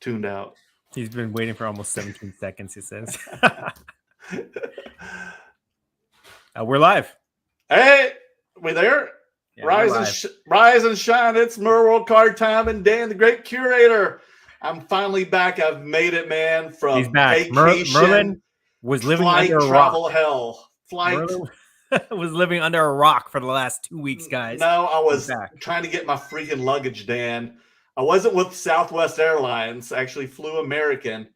tuned out. He's been waiting for almost 17 seconds, he says. We're live. Hey, we there? Yeah, rise and shine. It's Merlin card time, and Dan, the great curator. I'm finally back. I've made it, man. From He's back. Vacation, Merlin was living under a travel rock. hell. Merlin was living under a rock for the last 2 weeks, guys. No, I was trying to get my freaking luggage, Dan. I wasn't with Southwest Airlines. I actually flew American.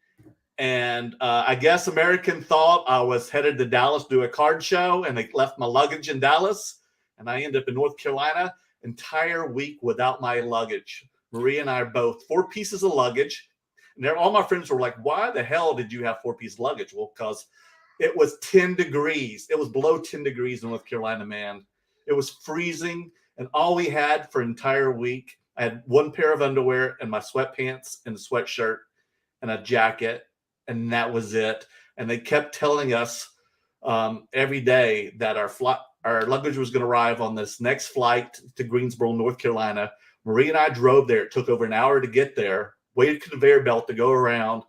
And I guess American thought I was headed to Dallas to do a card show, and they left my luggage in Dallas. And I ended up in North Carolina, entire week without my luggage. Maria and I are both 4 pieces of luggage. And all my friends were like, why the hell did you have 4 pieces of luggage? Well, because it was 10 degrees. It was below 10 degrees in North Carolina, man. It was freezing. And all we had for an entire week, I had 1 pair of underwear and my sweatpants and a sweatshirt and a jacket. And that was it. And they kept telling us every day that our luggage was going to arrive on this next flight to Greensboro, North Carolina. Marie and I drove there. It took over an hour to get there. Waited conveyor belt to go around.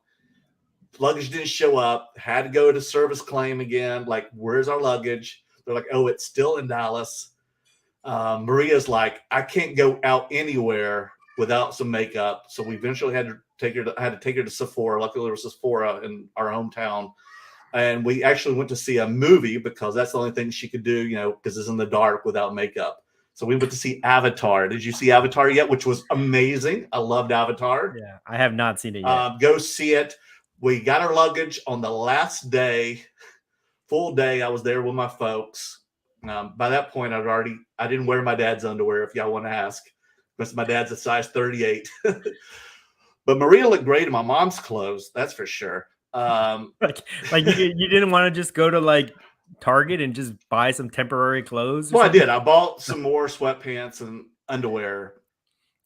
Luggage didn't show up. Had to go to service claim again. Like, where's our luggage? They're like, oh, it's still in Dallas. Maria's like, I can't go out anywhere without some makeup. So we eventually had to take her to Sephora. Luckily, there was a Sephora in our hometown. And we actually went to see a movie because that's the only thing she could do, because it's in the dark without makeup. So we went to see Avatar. Did you see Avatar yet? Which was amazing. I loved Avatar. Yeah, I have not seen it yet. Go see it. We got our luggage on the last day, full day. I was there with my folks. By that point, I didn't wear my dad's underwear, if y'all want to ask, because my dad's a size 38. But Maria looked great in my mom's clothes. That's for sure. Like you didn't want to just go to like Target and just buy some temporary clothes? Well, something? I did. I bought some more sweatpants and underwear.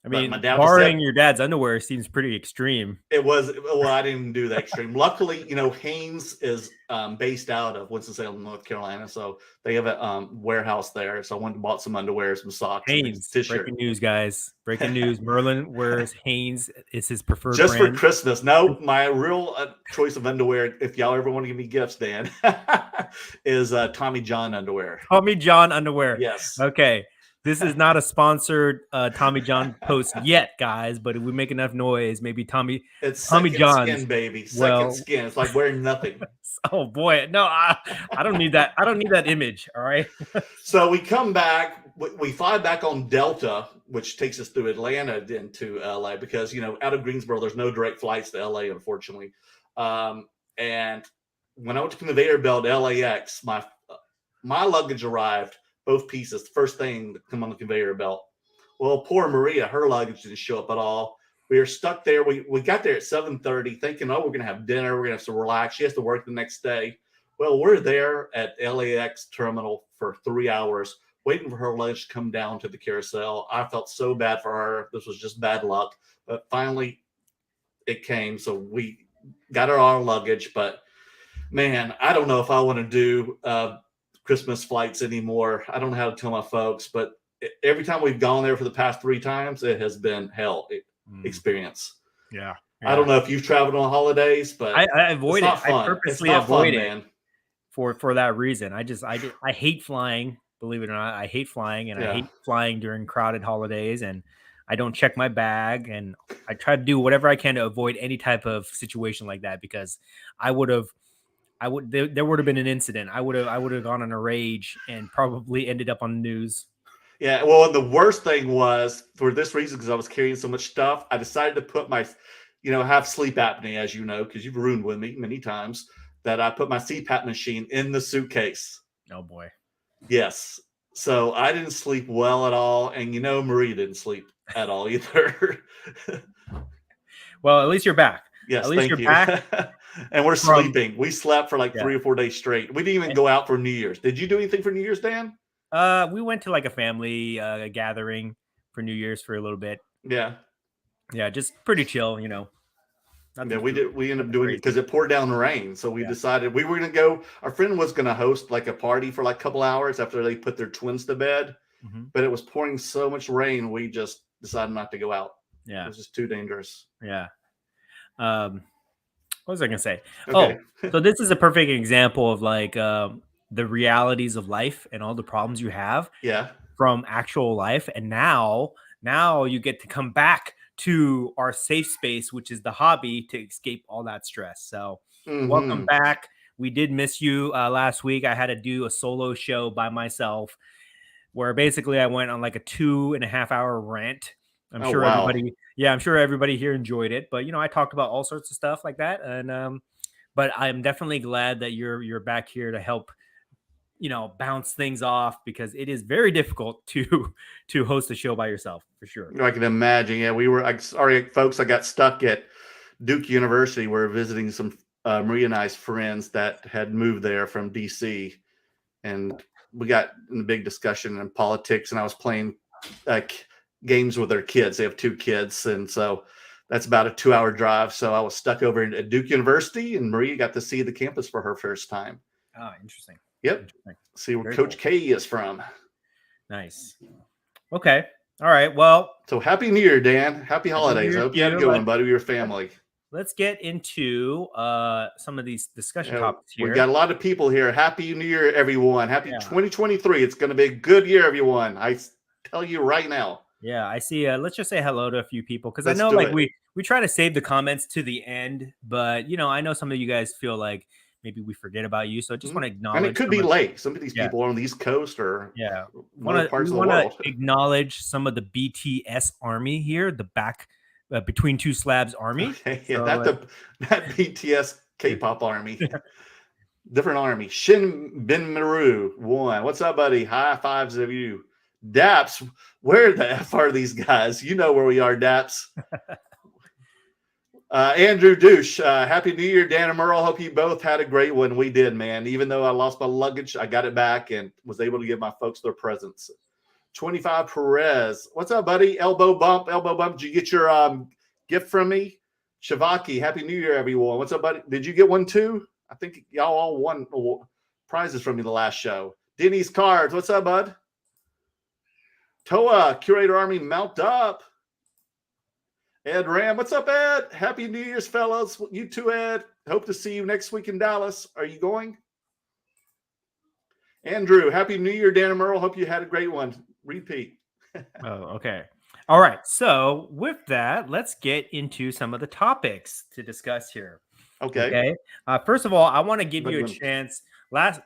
I mean, borrowing your dad's underwear seems pretty extreme. It was. Well, I didn't do that extreme. Luckily, Hanes is based out of Winston-Salem, North Carolina, so they have a warehouse there. So I went and bought some underwear, some socks, Hanes. Breaking news, guys! Breaking news: Merlin wears Hanes. It's his preferred just brand. For Christmas. No, my real choice of underwear, if y'all ever want to give me gifts, Dan, is Tommy John underwear. Tommy John underwear. Yes. Okay. This is not a sponsored Tommy John post yet, guys. But if we make enough noise, maybe Tommy John's skin, baby. Second skin. It's like wearing nothing. Oh boy, no, I don't need that. I don't need that image. All right. So we come back. We fly back on Delta, which takes us through Atlanta into LA because out of Greensboro there's no direct flights to LA, unfortunately. And when I went to conveyor belt LAX, my luggage arrived. Both pieces, first thing to come on the conveyor belt. Well, poor Maria, her luggage didn't show up at all. We were stuck there. We got there at 7:30 thinking, we're going to have dinner. We're going to have to relax. She has to work the next day. Well, we're there at LAX terminal for 3 hours waiting for her luggage to come down to the carousel. I felt so bad for her. This was just bad luck. But finally, it came. So we got our luggage. But, man, I don't know if I want to do Christmas flights anymore. I don't know how to tell my folks, but every time we've gone there for the past 3 times, it has been hell experience. Yeah. I don't know if you've traveled on holidays, but I avoid it. I purposely avoid it for that reason. I hate flying, believe it or not. I hate flying, and I hate flying during crowded holidays, and I don't check my bag, and I try to do whatever I can to avoid any type of situation like that because there would have been an incident. I would have gone on a rage and probably ended up on the news. Yeah, well, and the worst thing was for this reason, because I was carrying so much stuff, I decided to put my, have sleep apnea, as you know, because you've ruined with me many times, that I put my CPAP machine in the suitcase. Oh boy. Yes. So I didn't sleep well at all. And Marie didn't sleep at all either. Well, at least you're back. Yes, at least you're back. And we're sleeping. We slept for like 3 or 4 days straight. We didn't even go out for New Year's. Did you do anything for New Year's, Dan? We went to like a family gathering for New Year's for a little bit. Yeah. Yeah, just pretty chill, Yeah, we did. We ended up doing it because it poured down rain. So we decided we were going to go. Our friend was going to host like a party for like a couple hours after they put their twins to bed. Mm-hmm. But it was pouring so much rain, we just decided not to go out. Yeah. It was just too dangerous. Yeah. what was I gonna say? Okay. So this is a perfect example of like the realities of life and all the problems you have Yeah. from actual life, and now you get to come back to our safe space, which is the hobby, to escape all that stress. So welcome back. We did miss you last week. I had to do a solo show by myself where basically I went on like a 2.5 hour rant. I'm sure everybody here enjoyed it, but I talked about all sorts of stuff like that. And but I'm definitely glad that you're back here to help bounce things off, because it is very difficult to host a show by yourself, for sure. I can imagine. Yeah, sorry, folks. I got stuck at Duke University. We're visiting some Maria and I's friends that had moved there from DC, and we got in a big discussion in politics. And I was playing games with their kids. They have 2 kids, and so that's about a 2-hour drive. So I was stuck over at Duke University, and Maria got to see the campus for her first time. Oh, interesting. Yep. Interesting. See where Coach K is from. Nice. Okay. All right. Well, so happy New Year, Dan. Happy holidays. I hope you had a good one, buddy, with your family. Let's get into some of these discussion topics here. We got a lot of people here. Happy New Year, everyone. Happy 2023. It's going to be a good year, everyone. I tell you right now. Yeah, I see. Let's just say hello to a few people, because I know we try to save the comments to the end, but I know some of you guys feel like maybe we forget about you, so I just want to acknowledge. And it could be late. Some of these people are on the East Coast or other parts of the world. Acknowledge some of the BTS army here, the back between two slabs army. Okay, yeah, so, not BTS K-pop army. Different army. Shin Bin Maru 1. What's up, buddy? High fives of you. Daps, where the F are these guys? You know where we are, Daps. Andrew Douche, Happy New Year, Dan and Merle. Hope you both had a great one. We did, man. Even though I lost my luggage, I got it back and was able to give my folks their presents. 25 Perez. What's up, buddy? Elbow bump. Did you get your gift from me? Shavaki, Happy New Year, everyone. What's up, buddy? Did you get one too? I think y'all all won prizes from me the last show. Denny's Cards. What's up, bud? Toa, Curator Army, mount up. Ed Ram, what's up, Ed? Happy New Year's, fellas. You too, Ed. Hope to see you next week in Dallas. Are you going? Andrew, Happy New Year, Dan and Merle. Hope you had a great one. Repeat. Okay. All right. So with that, let's get into some of the topics to discuss here. Okay. First of all, I want to give you a chance. Last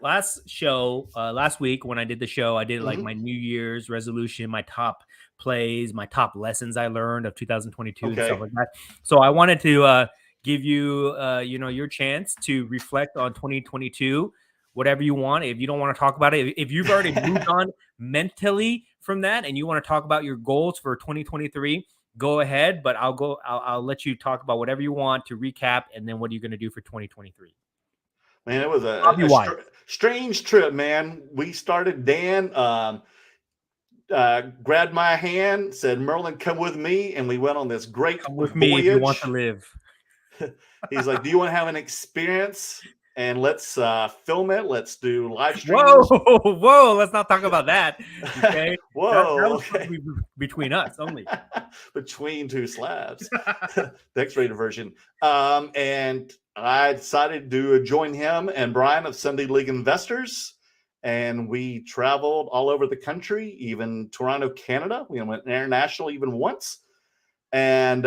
week when I did the show, I did like my New Year's resolution, my top plays, my top lessons I learned of 2022 and stuff like that. So I wanted to give you, your chance to reflect on 2022, whatever you want. If you don't want to talk about it, if you've already moved on mentally from that and you want to talk about your goals for 2023, go ahead. But I'll let you talk about whatever you want to recap, and then what are you going to do for 2023? Man, it was a strange trip, man. We started, Dan grabbed my hand, said, Merlin, come with me. And we went on this great voyage. Me if you want to live. He's like, do you want to have an experience? And let's film it. Let's do live streams. Whoa, let's not talk about that. Okay. Whoa. That between us only. Between two slabs. The X-rated version. And I decided to join him and Brian of Sunday League Investors. And we traveled all over the country, even Toronto, Canada. We went international even once. And,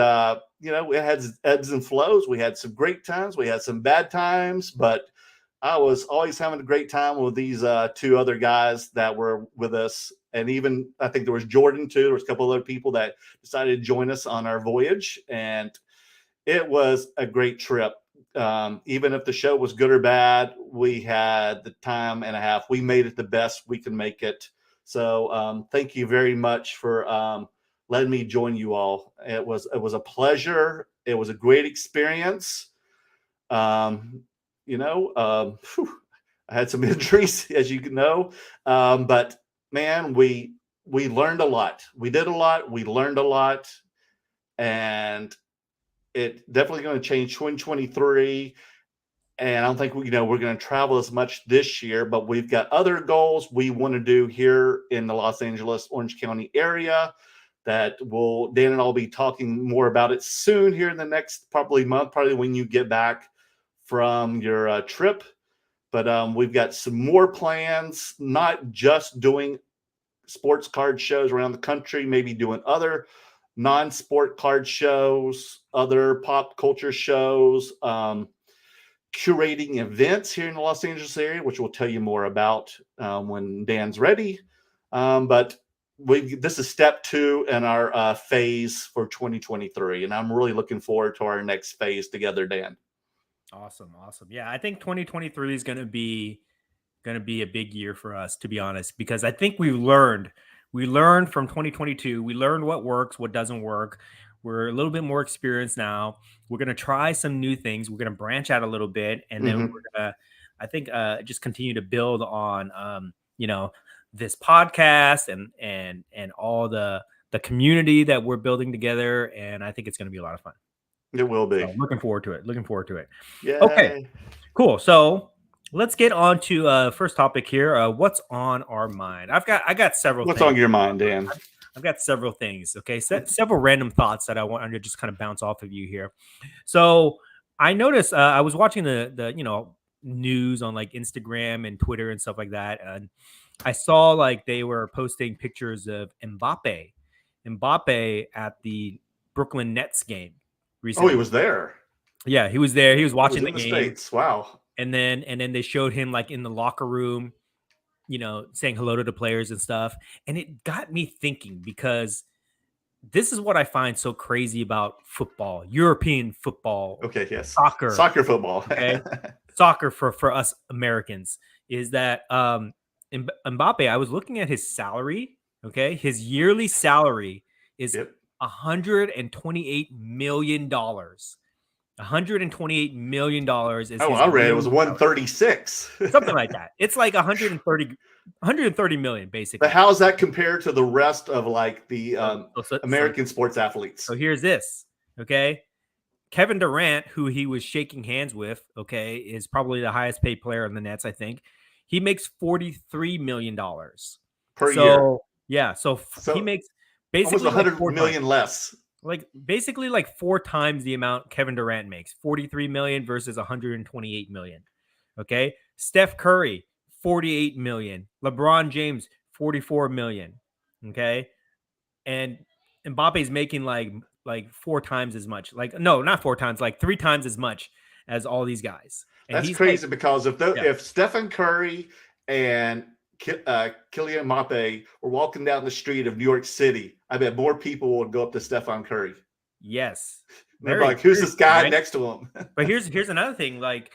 we had ebbs and flows. We had some great times. We had some bad times. But I was always having a great time with these 2 other guys that were with us. And even, I think there was Jordan, too. There was a couple other people that decided to join us on our voyage. And it was a great trip. Even if the show was good or bad, we had the time and a half. We made it the best we can make it. So thank you very much for letting me join you all. It was a pleasure. It was a great experience. I had some injuries, as you know, but man, we learned a lot. We did a lot. We learned a lot, and it definitely going to change 2023. And I don't think we're going to travel as much this year, but we've got other goals we want to do here in the Los Angeles, Orange County area that Dan and I'll be talking more about it soon here in the next probably month, probably when you get back from your trip. But we've got some more plans, not just doing sports card shows around the country, maybe doing other non-sport card shows, other pop culture shows, curating events here in the Los Angeles area, which we'll tell you more about when Dan's ready. But this is step 2 in our phase for 2023, and I'm really looking forward to our next phase together, Dan. Awesome. Yeah, I think 2023 is going to be a big year for us, to be honest, because I think we learned from 2022. We learned what works, what doesn't work. We're a little bit more experienced now. We're going to try some new things. We're going to branch out a little bit, and then we're going to, I think, just continue to build on, this podcast and all the community that we're building together. And I think it's going to be a lot of fun. It will be. So looking forward to it. Yeah. Okay, cool. So let's get on to first topic here. What's on our mind? I got several. What's on your mind, Dan? I've got several things. Okay, several random thoughts that I want to just kind of bounce off of you here. So I noticed I was watching the news on like Instagram and Twitter and stuff like that, and I saw like they were posting pictures of Mbappe at the Brooklyn Nets game recently. Oh, he was there. Yeah, he was there. He was watching the game. States. Wow. And then they showed him like in the locker room, saying hello to the players and stuff. And it got me thinking, because this is what I find so crazy about football, European football. Okay, yes. Soccer football. Okay. Soccer for us Americans is that Mbappe, I was looking at his salary. Okay. His yearly salary is $128 million. $128 million is. Oh, I read it was 136. Something like that. It's like 130 million, basically. But how does that compare to the rest of like the American sports athletes? So here's this. Okay. Kevin Durant, who he was shaking hands with, okay, is probably the highest paid player in the Nets, I think. He makes $43 million per year. Yeah. So he makes basically almost 100 million less. Like basically like 4 times the amount Kevin Durant makes, 43 million versus 128 million. Okay. Steph Curry, 48 million. LeBron James, 44 million. Okay. And Mbappe's making like 4 times as much. Like, no, not 4 times, like 3 times as much as all these guys. And that's crazy, because if Stephen Curry and Kylian Mbappe were walking down the street of New York City, I bet more people would go up to Stephen Curry. Yes. They're like, who's this guy next to him? But here's another thing. Like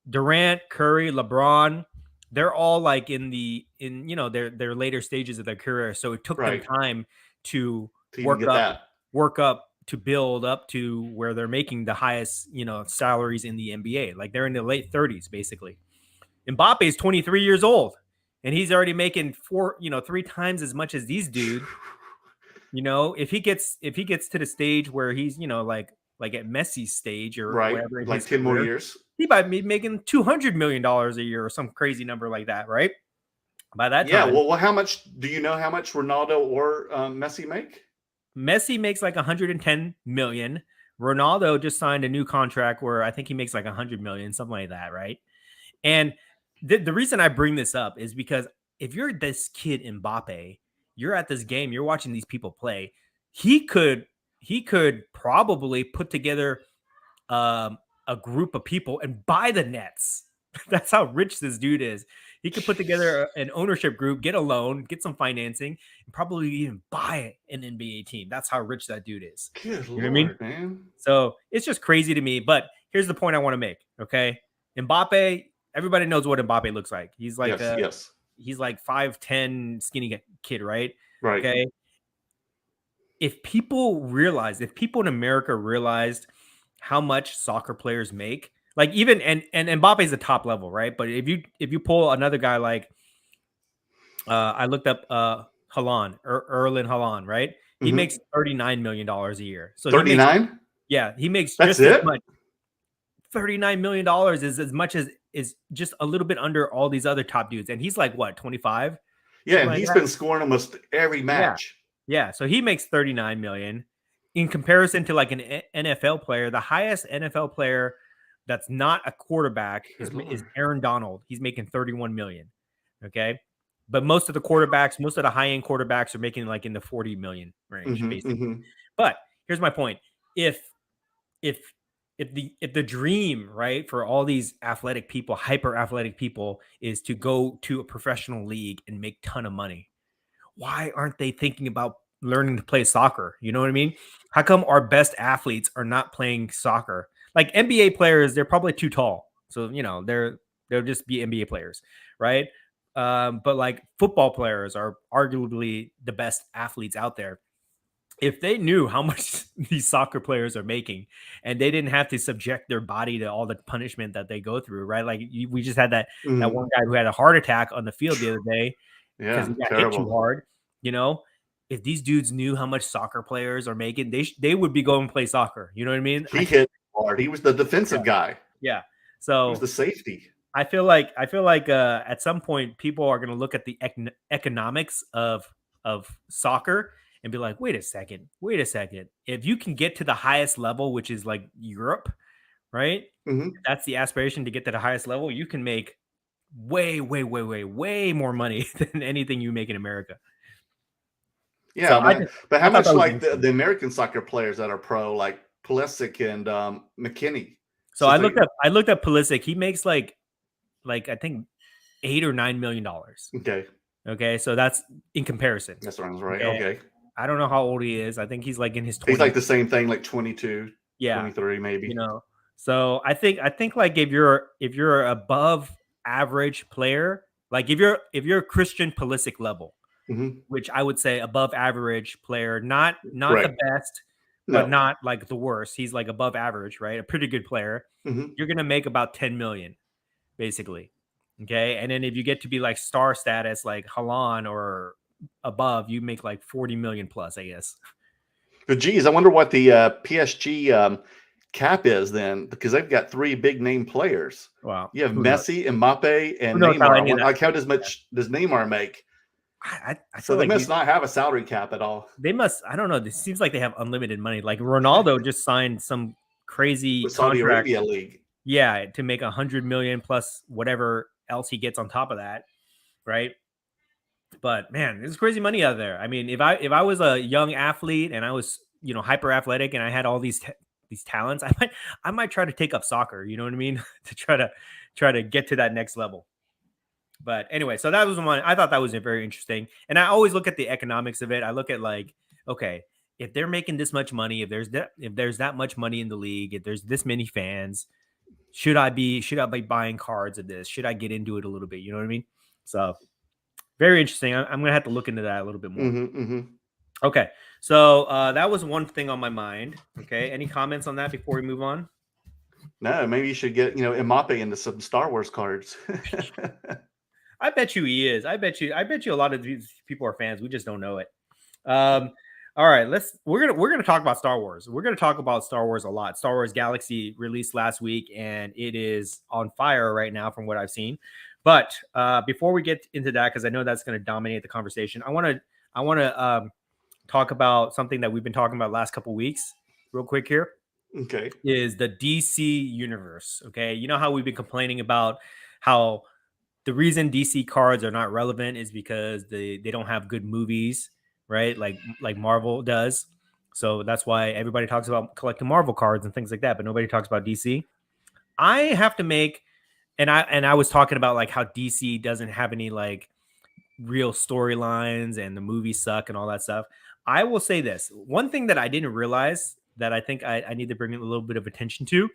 Durant, Curry, LeBron, they're all like in their later stages of their career. So it took them time to work up to build up to where they're making the highest, salaries in the NBA. Like they're in the late 30s, basically. Mbappe is 23 years old. And he's already making 3 times as much as these dudes. If he gets to the stage where he's, like at Messi's stage or whatever, like 10 more years, he might be making $200 million a year or some crazy number like that, right? By that time. Yeah. Well, how much do you know? How much Ronaldo or Messi make? Messi makes like 110 million. Ronaldo just signed a new contract where I think he makes like 100 million, something like that, right? And the reason I bring this up is because if you're this kid Mbappe, you're at this game, you're watching these people play. He could probably put together a group of people and buy the Nets. That's how rich this dude is. He could put together an ownership group, get a loan, get some financing, and probably even buy an NBA team. That's how rich that dude is. Good Lord, what I mean? Man. So it's just crazy to me. But here's the point I want to make. Okay, Mbappe. Everybody knows what Mbappe looks like. He's like he's like 5'10" skinny kid, right? Right. Okay. If people in America realized how much soccer players make, like even and Mbappe is the top level, right? But if you pull another guy like I looked up Haaland, Erling Haaland, right? He makes $39 million a year. So 39? He makes That's just it? as much. $39 million is as much as is just a little bit under all these other top dudes. And he's like, what, 25? Yeah, and he's been scoring almost every match. Yeah, so he makes 39 million in comparison to like an NFL player. The highest NFL player that's not a quarterback is Aaron Donald. He's making 31 million. Okay. But most of the quarterbacks, most of the high-end quarterbacks are making like in the 40 million range, basically. But here's my point. If the dream, right, for all these athletic people, hyper athletic people, is to go to a professional league and make a ton of money, why aren't they thinking about learning to play soccer? You know what I mean? How come our best athletes are not playing soccer? Like NBA players, they're probably too tall. So, they'll just be NBA players, right? But like football players are arguably the best athletes out there. If they knew how much these soccer players are making and they didn't have to subject their body to all the punishment that they go through, right? Like we just had that one guy who had a heart attack on the field the other day because he got hit too hard. If these dudes knew how much soccer players are making, they would be going to play soccer. You know what I mean? He hit hard. He was the defensive guy. Yeah. So he was the safety. I feel like at some point people are going to look at the economics of soccer and be like, wait a second. If you can get to the highest level, which is like Europe, right? That's the aspiration, to get to the highest level. You can make way more money than anything you make in America. Yeah, so but how much like the American soccer players that are pro, like Pulisic and McKinney? So I looked up Pulisic. He makes like I think $8 or $9 million. Okay, so that's in comparison. That sounds right. Okay. I don't know how old he is. I think he's like in his 20s. He's like the same thing, like 22, 23 maybe. So I think like if you're above average player, like if you're a Christian Pulisic level, which I would say above average player, not the best, but not like the worst. He's like above average, right? A pretty good player. You're gonna make about 10 million, basically. Okay, and then if you get to be like star status, like Haaland or above, you make like 40 million plus, I guess. But geez, I wonder what the PSG cap is then, because they've got 3 big name players. Wow. You have Messi, Mbappe, and Neymar. Like, how much does Neymar make? I so they must not have a salary cap at all. They must. I don't know. It seems like they have unlimited money. Like Ronaldo just signed some crazy Saudi Arabia league. Yeah, to make 100 million plus whatever else he gets on top of that, right? But man, there's crazy money out there. I mean, if I was a young athlete and I was hyper athletic and I had all these talents, I might try to take up soccer. You know what I mean? To try to get to that next level. But anyway, so that was one. I thought that was very interesting. And I always look at the economics of it. I look at like, okay, if they're making this much money, if there's that much money in the league, if there's this many fans, should I be buying cards of this? Should I get into it a little bit? You know what I mean? So very interesting. I'm going to have to look into that a little bit more. Okay. So that was one thing on my mind. Okay. Any comments on that before we move on? No, maybe you should get, Mbappe into some Star Wars cards. I bet you he is. I bet you a lot of these people are fans. We just don't know it. All right, we're gonna talk about Star Wars. We're gonna talk about Star Wars a lot. Star Wars Galaxy released last week, and it is on fire right now from what I've seen. But before we get into that, because I know that's going to dominate the conversation, I want to talk about something that we've been talking about the last couple of weeks, real quick here. Okay, is the DC universe. Okay, you know how we've been complaining about how the reason DC cards are not relevant is because they don't have good movies, right? Like Marvel does. So that's why everybody talks about collecting Marvel cards and things like that, but nobody talks about DC. I have to make, and I was talking about like how DC doesn't have any like real storylines and the movies suck and all that stuff. I will say this. One thing that I didn't realize that I think I need to bring a little bit of attention to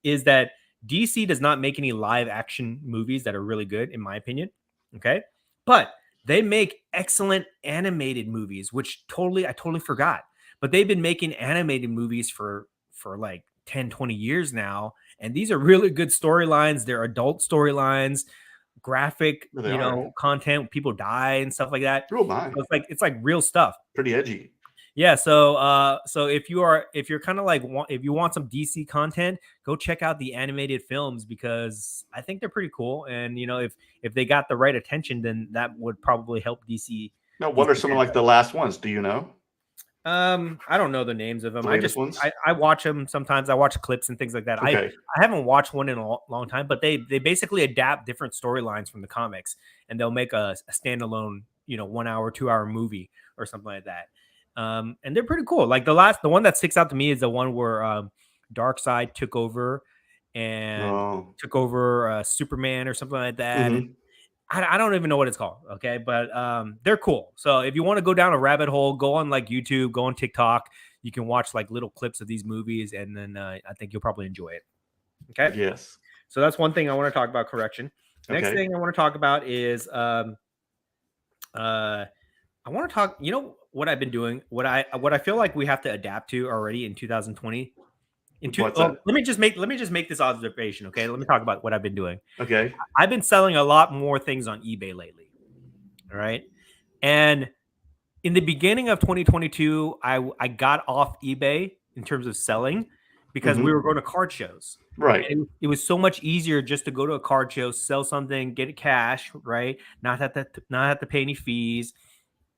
is that DC does not make any live action movies that are really good, in my opinion. Okay. But they make excellent animated movies, which I totally forgot. But they've been making animated movies for like 10, 20 years now. And these are really good storylines. They're adult storylines, graphic, content. People die and stuff like that. Oh my. So it's like real stuff. Pretty edgy. Yeah, so if you're kind of like if you want some DC content, go check out the animated films because I think they're pretty cool. And if they got the right attention, then that would probably help DC Now, what are some of like the last ones? Do you know? I don't know the names of them. Ones? I watch them sometimes. I watch clips and things like that. Okay. I haven't watched one in a long time, but they basically adapt different storylines from the comics, and they'll make a standalone, 1 hour, 2 hour movie or something like that. And they're pretty cool. Like the one that sticks out to me is the one where Darkseid took over Superman or something like that. Mm-hmm. I don't even know what it's called. Okay. But they're cool. So if you want to go down a rabbit hole, go on like YouTube, go on TikTok. You can watch like little clips of these movies, and then I think you'll probably enjoy it. Okay. Yes. So that's one thing I want to talk about. Correction. Next thing I want to talk about is I want to talk, what I've been doing, what I feel like we have to adapt to already in 2020. Let me just make this observation. Okay. Let me talk about what I've been doing. Okay. I've been selling a lot more things on eBay lately. All right. And in the beginning of 2022, I got off eBay in terms of selling because we were going to card shows. Right. And it was so much easier just to go to a card show, sell something, get it cash, right? Not have to pay any fees,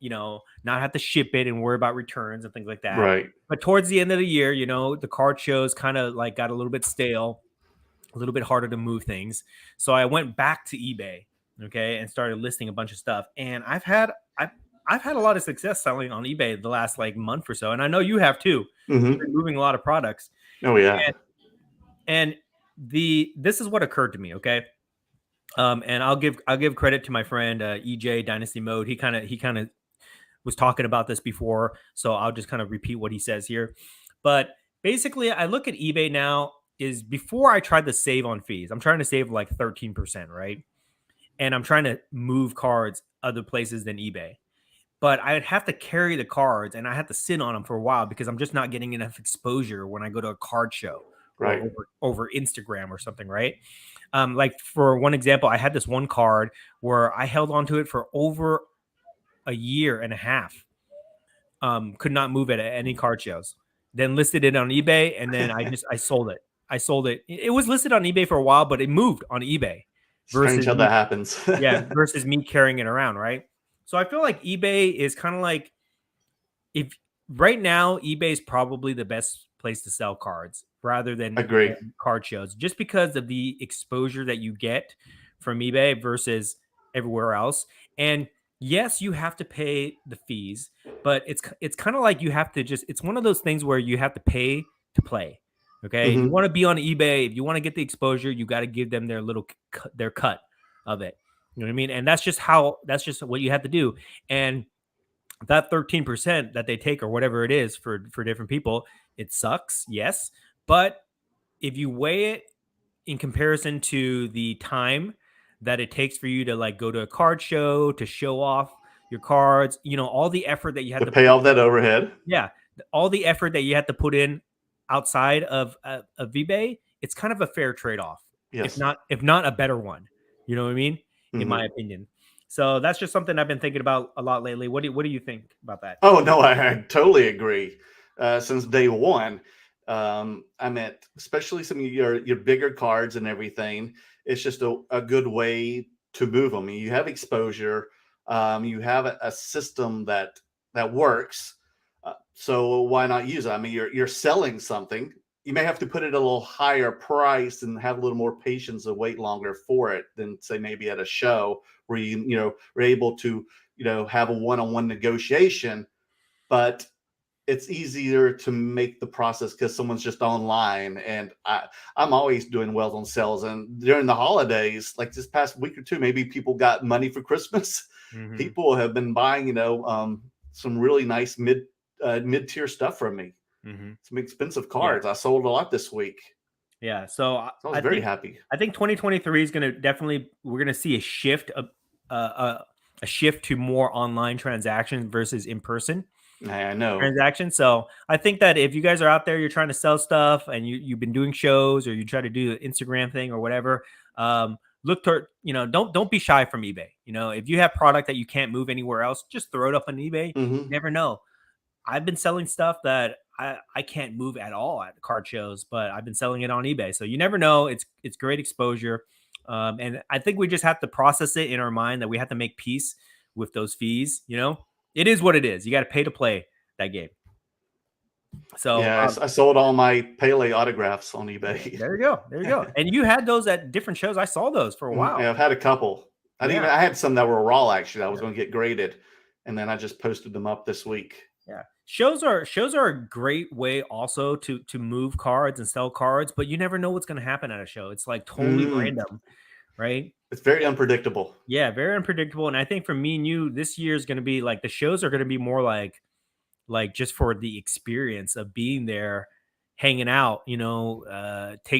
not have to ship it and worry about returns and things like that. Right. But towards the end of the year, the card shows kind of like got a little bit stale, a little bit harder to move things. So I went back to eBay, okay, and started listing a bunch of stuff. And I've had a lot of success selling on eBay the last like month or so, and I know you have too. You've been moving a lot of products. Oh yeah. And this is what occurred to me, okay. And I'll give credit to my friend EJ Dynasty Mode. He kind of was talking about this before, so I'll just kind of repeat what he says here. But basically, I look at eBay now is before I tried to save on fees. I'm trying to save like 13%, right? And I'm trying to move cards other places than eBay. But I'd have to carry the cards and I have to sit on them for a while because I'm just not getting enough exposure when I go to a card show, right, or over Instagram or something, right? Like for one example, I had this one card where I held onto it for over a year and a half. Could not move it at any card shows. Then listed it on eBay, and then I sold it. It was listed on eBay for a while, but it moved on eBay. Strange how that happens. Versus me carrying it around, right? So I feel like eBay is kind of like, if right now eBay is probably the best place to sell cards rather than card shows, just because of the exposure that you get from eBay versus everywhere else. And yes, you have to pay the fees, but it's kind of like you have to it's one of those things where you have to pay to play. Okay. If you want to be on eBay, if you want to get the exposure, you got to give them their cut of it. You know what I mean? And that's just what you have to do. And that 13% that they take or whatever it is for different people, it sucks. Yes. But if you weigh it in comparison to the time that it takes for you to like go to a card show, to show off your cards, all the effort that you have to pay off that overhead. Yeah. All the effort that you have to put in outside of eBay, it's kind of a fair trade-off. Yes. If not a better one. You know what I mean? In my opinion. So that's just something I've been thinking about a lot lately. What do you think about that? Oh no, I totally agree. Since day one, I meant especially some of your bigger cards and everything. It's just a good way to move them. You have exposure. You have a system that works. So why not use it? I mean, you're selling something. You may have to put it at a little higher price and have a little more patience and wait longer for it than say maybe at a show where you're able to have a one-on-one negotiation. But it's easier to make the process because someone's just online, and I'm always doing well on sales. And during the holidays, like this past week or two, maybe people got money for Christmas. People have been buying some really nice mid-tier stuff from me. Some expensive cards. I sold a lot this week. Yeah, so I was very happy. I think 2023 is going to we're going to see a shift to more online transactions versus in person. I know transactions. So I think that if you guys are out there, you're trying to sell stuff and you've been doing shows or you try to do an Instagram thing or whatever, look toward, don't be shy from eBay. If you have product that you can't move anywhere else, just throw it up on eBay. You never know. I've been selling stuff that I can't move at all at card shows, but I've been selling it on eBay. So you never know. It's great exposure. And I think we just have to process it in our mind that we have to make peace with those fees. It is what it is. You got to pay to play that game. So yeah, I sold all my Pele autographs on eBay. There you go. And you had those at different shows. I saw those for a while. Yeah, I've had a couple. I had some that were raw actually. I was going to get graded, and then I just posted them up this week. Yeah, shows are a great way also to move cards and sell cards, but you never know what's going to happen at a show. It's like totally random, right? It's very unpredictable. Yeah, very unpredictable. And I think for me and you, this year is going to be like the shows are going to be more like just for the experience of being there, hanging out,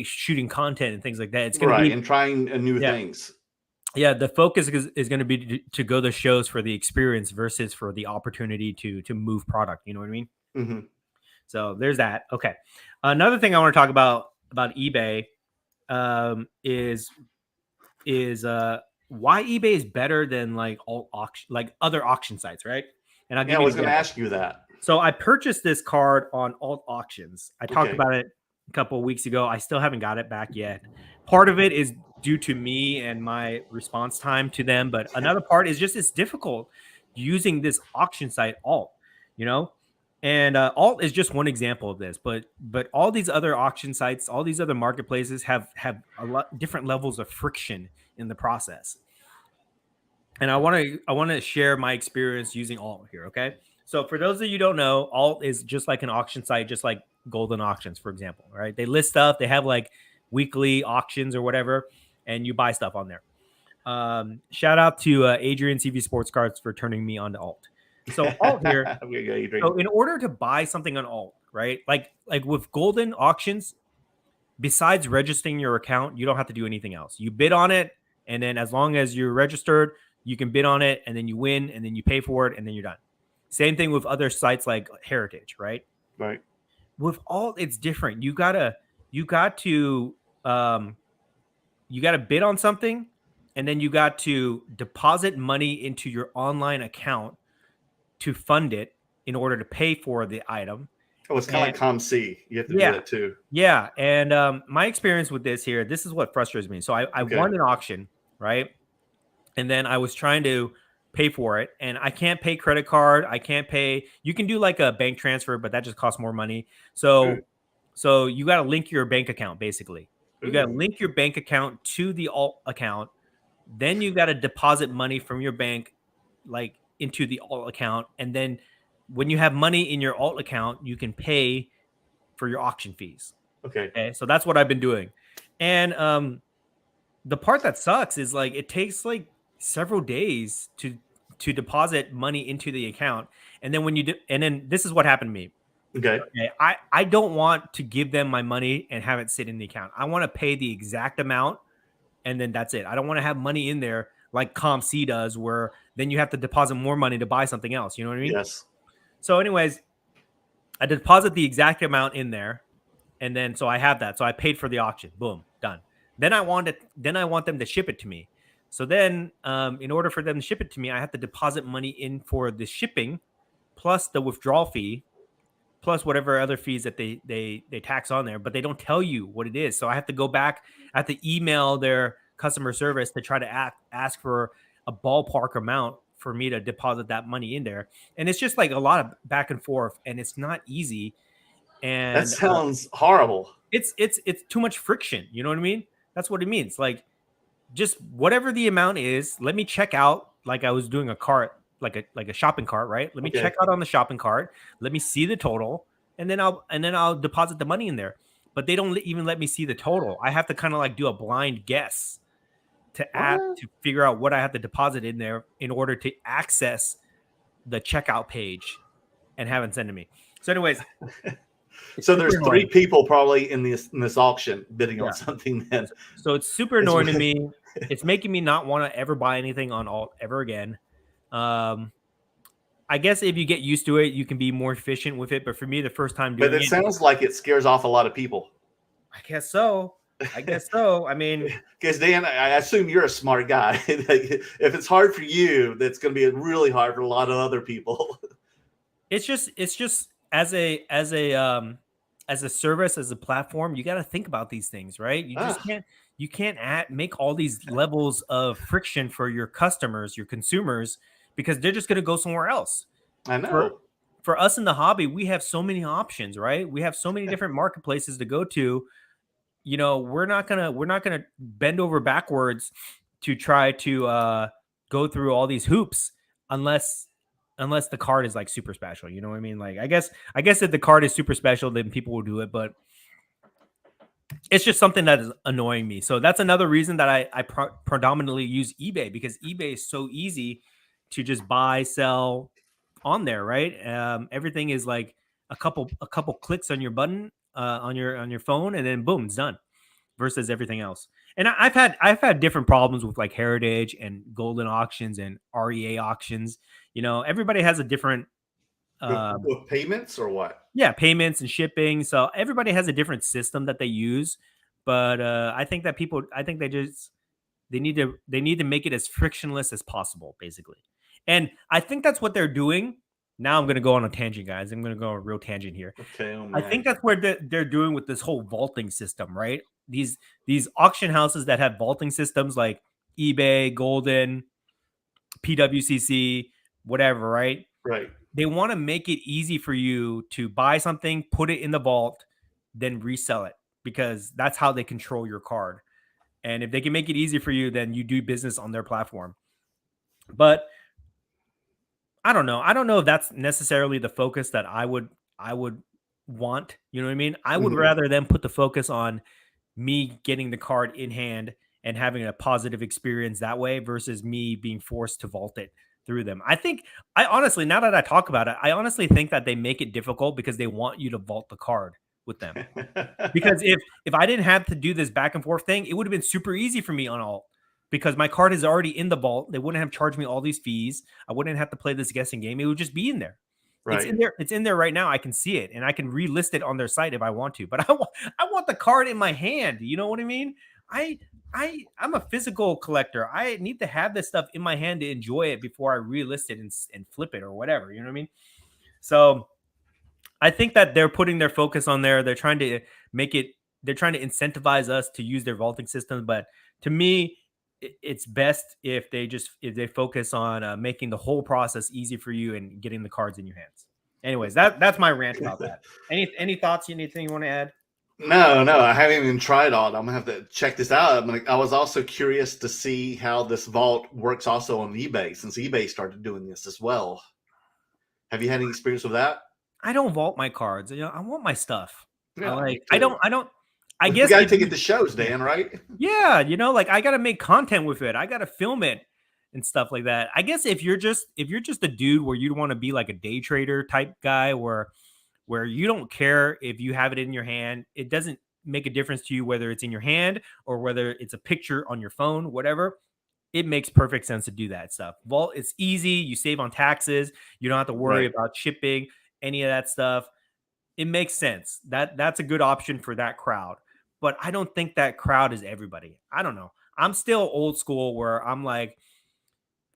shooting content and things like that. It's going to be and trying new things. Yeah, the focus is going to be to go to shows for the experience versus for the opportunity to move product. You know what I mean? Mm-hmm. So there's that. Okay, another thing I want to talk about eBay is why eBay is better than like other auction sites, right? And I was going to ask you that. So I purchased this card on alt auctions. I talked about it a couple of weeks ago. I still haven't got it back yet. Part of it is due to me and my response time to them, but another part is just it's difficult using this auction site alt, and alt is just one example of this, but all these other auction sites, all these other marketplaces have a lot different levels of friction in the process. And I want to share my experience using alt here. Okay. So for those of you who don't know, alt is just like an auction site, just like Golden Auctions, for example, right? They list stuff. They have like weekly auctions or whatever, and you buy stuff on there. Shout out to Adrian CV Sports Cards for turning me on to alt. So alt here. So in order to buy something on alt, right? Like with Golden Auctions, besides registering your account, you don't have to do anything else. You bid on it, and then as long as you're registered, you can bid on it, and then you win, and then you pay for it, and then you're done. Same thing with other sites like Heritage, right? Right. With alt, it's different. You got to bid on something, and then you got to deposit money into your online account to fund it in order to pay for the item. Oh, it's kind of like ComC. You have to do that too. Yeah. And my experience with this is what frustrates me. So I won an auction, right? And then I was trying to pay for it, and I can't pay credit card. I can't pay. You can do like a bank transfer, but that just costs more money. So you got to link your bank account, basically. You got to link your bank account to the alt account. Then you got to deposit money from your bank, like into the alt account. And then when you have money in your alt account, you can pay for your auction fees. Okay. So that's what I've been doing. And the part that sucks is like, it takes like several days to deposit money into the account. And then when you do, and then this is what happened to me. Okay. I don't want to give them my money and have it sit in the account. I want to pay the exact amount, and then that's it. I don't want to have money in there like ComC does, where then you have to deposit more money to buy something else. You know what I mean? Yes. So anyways, I deposit the exact amount in there, and then so I have that. So I paid for the auction. Boom, done. Then I want them to ship it to me. So then, in order for them to ship it to me, I have to deposit money in for the shipping, plus the withdrawal fee, plus whatever other fees that they tax on there. But they don't tell you what it is. So I have to go back. I have to email their customer service to try to ask for a ballpark amount for me to deposit that money in there. And it's just like a lot of back and forth, and it's not easy. And that sounds horrible. It's too much friction. You know what I mean? That's what it means. Like, just whatever the amount is, let me check out like I was doing a cart, like a shopping cart, right? Let me check out on the shopping cart. Let me see the total, and then I'll deposit the money in there. But they don't even let me see the total. I have to kind of like do a blind guess to figure out what I have to deposit in there in order to access the checkout page and have it sent to me. So anyways, so there's three people probably in this auction bidding on something then. So it's super annoying to me. It's making me not want to ever buy anything on alt ever again. I guess if you get used to it, you can be more efficient with it. But for me, the first time doing it. But it sounds like it scares off a lot of people. I guess so. I mean, because Dan, I assume you're a smart guy. If it's hard for you, that's going to be really hard for a lot of other people. It's just as a service, as a platform, you got to think about these things, right? You can't make all these levels of friction for your customers, your consumers, because they're just going to go somewhere else. I know. For us in the hobby, we have so many options, right? We have so many different marketplaces to go to. We're not gonna bend over backwards to try to go through all these hoops unless the card is like super special. You know what I mean? Like, I guess if the card is super special, then people will do it, but it's just something that is annoying me. So that's another reason that I predominantly use eBay, because eBay is so easy to just buy, sell on there, right? Everything is like a couple clicks on your button on your phone, and then boom, it's done. Versus everything else. And I've had different problems with like heritage and golden auctions and REA auctions. Everybody has a different with payments or what? Yeah, payments and shipping. So everybody has a different system that they use. But I think that they need to make it as frictionless as possible, basically. And I think that's what they're doing. Now I'm going to go on a tangent, guys. I'm going to go on a real tangent here. Okay. Oh I think that's what they're doing with this whole vaulting system, right? These auction houses that have vaulting systems like eBay, Golden, PWCC, whatever, right? Right. They want to make it easy for you to buy something, put it in the vault, then resell it, because that's how they control your card. And if they can make it easy for you, then you do business on their platform. But I don't know. I don't know if that's necessarily the focus that I would want. You know what I mean? I would rather them put the focus on me getting the card in hand and having a positive experience that way versus me being forced to vault it through them. I honestly, now that I talk about it, I honestly think that they make it difficult because they want you to vault the card with them. Because if I didn't have to do this back and forth thing, it would have been super easy for me on alt, because my card is already in the vault. They wouldn't have charged me all these fees. I wouldn't have to play this guessing game. It would just be in there. Right. It's in there right now. I can see it, and I can relist it on their site if I want to. But I want the card in my hand. You know what I mean? I'm a physical collector. I need to have this stuff in my hand to enjoy it before I relist it and flip it or whatever. You know what I mean? So I think that they're putting their focus on there. They're trying to they're trying to incentivize us to use their vaulting system. But to me, it's best if they focus on making the whole process easy for you and getting the cards in your hands. Anyways, that's my rant about that. Any thoughts? Anything you want to add? No, I haven't even tried all. I'm gonna have to check this out. I was also curious to see how this vault works also on eBay, since eBay started doing this as well. Have you had any experience with that? I don't vault my cards. I want my stuff. Yeah, I don't. I guess you gotta take it to shows, Dan, right? Yeah, I gotta make content with it. I gotta film it and stuff like that. I guess if you're just a dude where you want to be like a day trader type guy, where you don't care if you have it in your hand, it doesn't make a difference to you whether it's in your hand or whether it's a picture on your phone, whatever. It makes perfect sense to do that stuff. Vault, it's easy. You save on taxes. You don't have to worry about shipping, any of that stuff. It makes sense. That's a good option for that crowd. But I don't think that crowd is everybody. I don't know. I'm still old school where I'm like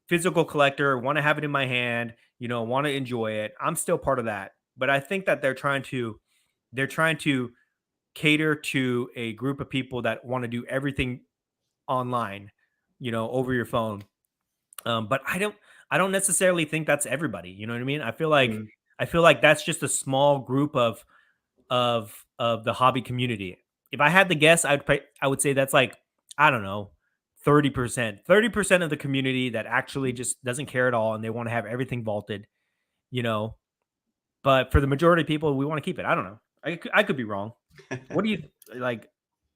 physical collector, want to have it in my hand, want to enjoy it. I'm still part of that. But I think that they're trying to cater to a group of people that want to do everything online, over your phone. But I don't necessarily think that's everybody. You know what I mean? I feel like that's just a small group of the hobby community. If I had to guess, I would say that's like, I don't know, 30% of the community that actually just doesn't care at all and they want to have everything vaulted, But for the majority of people, we want to keep it. I don't know. I could be wrong. What do you like?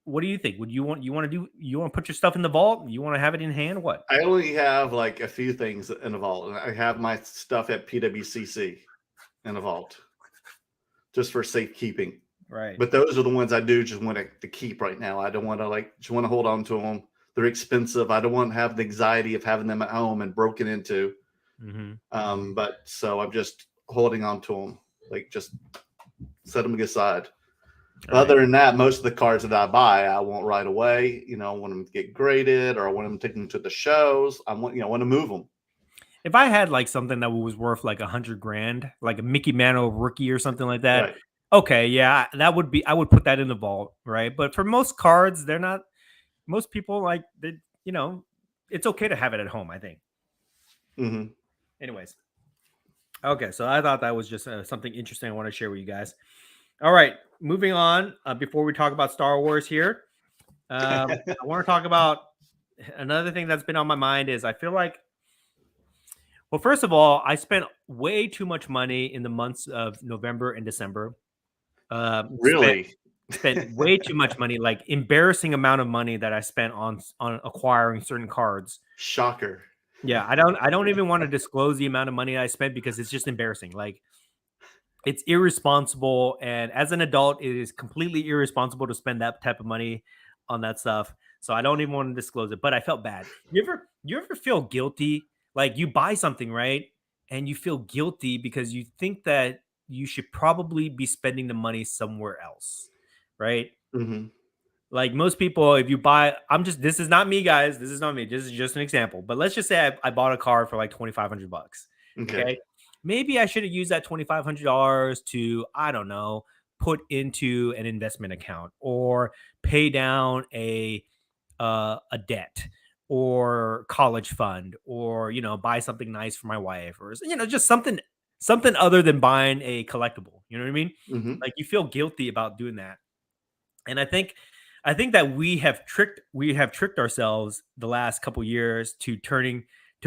What do you think? You want to put your stuff in the vault? You want to have it in hand? What? I only have like a few things in the vault. I have my stuff at PWCC in the vault, just for safekeeping. Right. But those are the ones I do just want to keep right now. I don't want to just want to hold on to them. They're expensive. I don't want to have the anxiety of having them at home and broken into. Mm-hmm. But so I'm just holding on to them, just set them aside. Right. Other than that, most of the cards that I buy, I want right away. I want them to get graded, or I want them to take them to the shows. I want to move them. If I had like something that was worth like $100,000, like a Mickey Mantle rookie or something like that, right. Okay, yeah, I would put that in the vault, right? But for most cards, they're not. Most people it's okay to have it at home, I think. Mm-hmm. Anyways. Okay, so I thought that was just something interesting I want to share with you guys. All right, moving on. Before we talk about Star Wars here, I want to talk about another thing that's been on my mind is I feel like, well, first of all, I spent way too much money in the months of November and December. Really? Spent way too much money, like embarrassing amount of money that I spent on acquiring certain cards. Shocker. Yeah, I don't even want to disclose the amount of money I spent because it's just embarrassing. Like, it's irresponsible, and as an adult, it is completely irresponsible to spend that type of money on that stuff. So I don't even want to disclose it, but I felt bad. You ever feel guilty? Like, you buy something, right? And you feel guilty because you think that you should probably be spending the money somewhere else, right? Mm-hmm. Like most people, if you buy, this is not me, guys. This is not me. This is just an example. But let's just say I bought a car for like $2,500. Okay. Maybe I should have used that $2,500 to, I don't know, put into an investment account or pay down a debt or college fund, or, you know, buy something nice for my wife, or, you know, just something other than buying a collectible. You know what I mean? Mm-hmm. Like, you feel guilty about doing that. And I think that we have tricked ourselves the last couple years to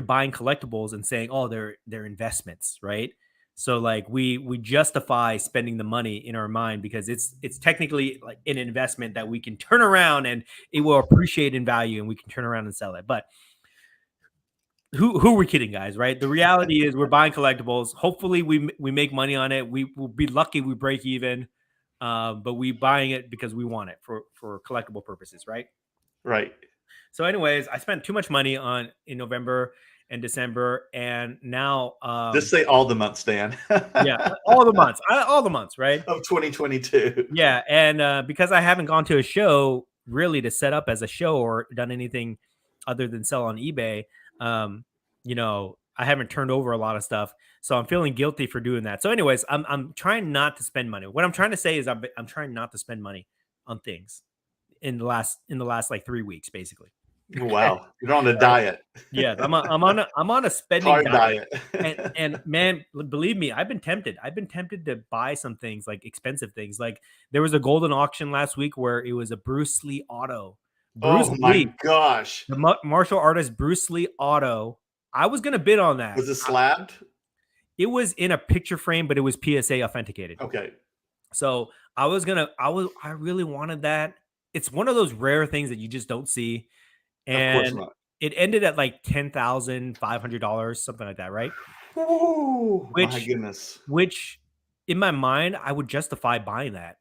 buying collectibles and saying, oh, they're investments, right? So like we justify spending the money in our mind because it's technically like an investment that we can turn around and it will appreciate in value and we can turn around and sell it. But who are we kidding, guys, right? The reality is we're buying collectibles. Hopefully we make money on it. We will be lucky we break even. But we buying it because we want it for collectible purposes, right? Right. So, anyways, I spent too much money in November and December, and now just say all the months, Dan. Yeah, all the months, right? Of 2022. Yeah, and because I haven't gone to a show really to set up as a show or done anything other than sell on eBay, you know, I haven't turned over a lot of stuff, so I'm feeling guilty for doing that. So, anyways, I'm trying not to spend money. What I'm trying to say is I'm trying not to spend money on things in the last like 3 weeks, basically. Wow, you're on a diet. Yeah, I'm on a spending hard diet. and man, believe me, I've been tempted to buy some things, like expensive things. Like, there was a golden auction last week where it was a Bruce Lee auto. My gosh, the martial artist Bruce Lee auto. I was gonna bid on that. Was it slabbed? It was in a picture frame, but it was PSA authenticated. Okay. So I really wanted that. It's one of those rare things that you just don't see. And of course not. It ended at like $10,500, something like that, right? Oh, my goodness. Which in my mind, I would justify buying that,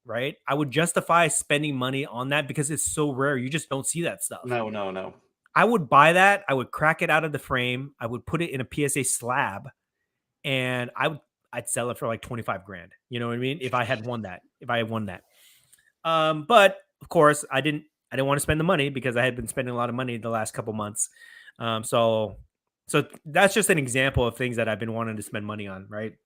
right? I would justify spending money on that because it's so rare. You just don't see that stuff. No. I would buy that. I would crack it out of the frame. I would put it in a PSA slab, and I'd sell it for like 25 grand. You know what I mean? If I had won that. But of course, I didn't want to spend the money because I had been spending a lot of money the last couple months. So that's just an example of things that I've been wanting to spend money on, right?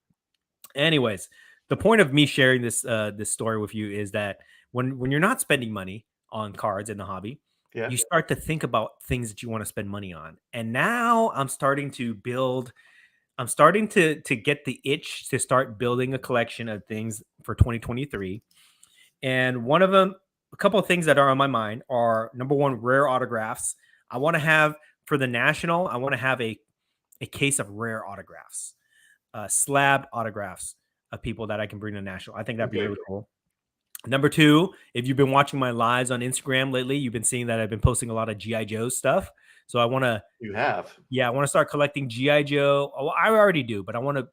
Anyways, the point of me sharing this story with you is that when you're not spending money on cards in the hobby, you start to think about things that you want to spend money on. And now I'm starting to get the itch to start building a collection of things for 2023. And one of them, a couple of things that are on my mind are, number one, rare autographs. I want to have, for the National, I want to have a case of rare autographs, slab autographs of people that I can bring to National. I think that'd be really cool. Number two, if you've been watching my lives on Instagram lately, you've been seeing that I've been posting a lot of G.I. Joe stuff. So I want to. You have. Yeah, I want to start collecting G.I. Joe. Oh, I already do, but I want to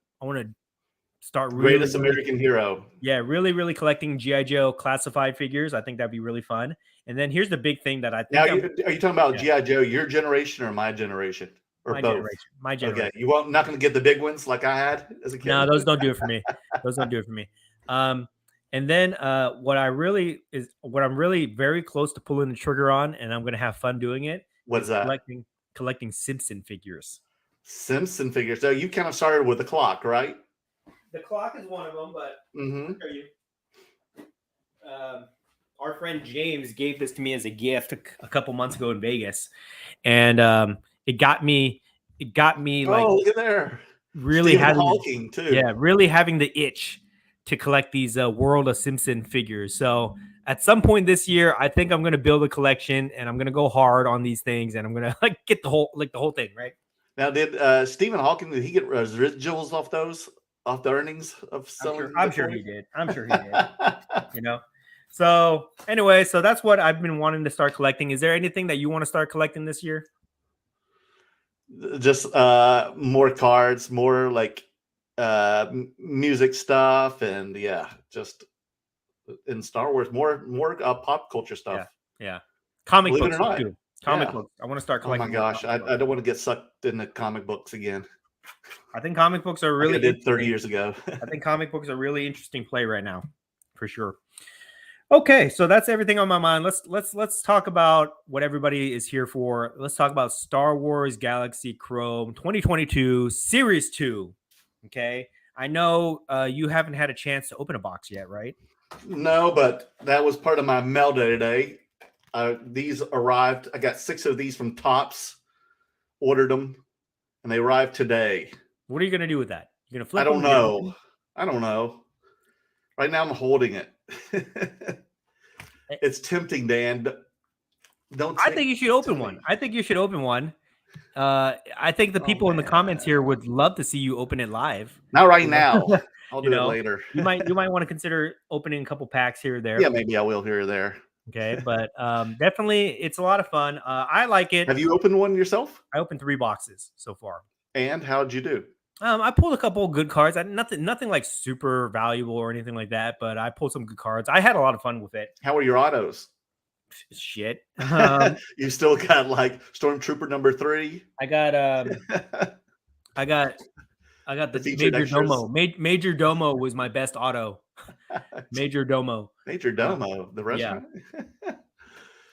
start greatest American hero. Yeah, really collecting G.I. Joe classified figures. I think that'd be really fun. And then here's the big thing that I think. Now, are you talking about G.I. Joe, your generation or my generation? Or my both? Generation. My generation. Okay, you not going to get the big ones like I had as a kid? No, those don't do it for me. And then what I'm really very close to pulling the trigger on, and I'm going to have fun doing it. What's that? Collecting Simpson figures. Simpson figures. So you kind of started with the clock, right? The clock is one of them, but I'll show you. Our friend James gave this to me as a gift a couple months ago in Vegas, and it got me it got me like look at there. really Stephen having Hawking too. yeah, really having Stephen Hawking too. yeah, really having the itch to collect these World of Simpson figures. So at some point this year, I think I'm gonna build a collection and I'm gonna go hard on these things and I'm gonna like get the whole thing, right? Now, did Stephen Hawking, did he get residuals off the earnings of selling? I'm sure he did. I'm sure he did. You know. So anyway, so that's what I've been wanting to start collecting. Is there anything that you want to start collecting this year? Just more cards, more like music stuff, and yeah, just in Star Wars, more pop culture stuff. Yeah. Comic Believe books it or not. too. Comic books. I want to start Oh my collecting. gosh, I don't want to get sucked into comic books again. I think comic books are really. I did 30 years ago. I think comic books are really interesting play right now, for sure. Okay, so that's everything on my mind. Let's talk about what everybody is here for. Let's talk about Star Wars Galaxy Chrome 2022 Series 2. Okay, I know you haven't had a chance to open a box yet, right? No, but that was part of my mail day today. These arrived. I got 6 of these from Topps. Ordered them, and they arrived today. What are you gonna do with that? You're gonna flip? I don't know. I don't know. Right now, I'm holding it. It's tempting, Dan. I think you should open one. I think you should open one. I think the people in the comments here would love to see you open it live. Not right now. I'll do it later. you might want to consider opening a couple packs here or there. Yeah, maybe I will here or there. Okay, but definitely it's a lot of fun. I like it. Have you opened one yourself? I opened 3 boxes so far. And how'd you do? I pulled a couple of good cards. Nothing like super valuable or anything like that, but I pulled some good cards. I had a lot of fun with it. How are your autos? Shit. You still got like Stormtrooper number 3? I got the Major Domo. Major Domo was my best auto. Major Domo. Major Domo, the restaurant. Yeah.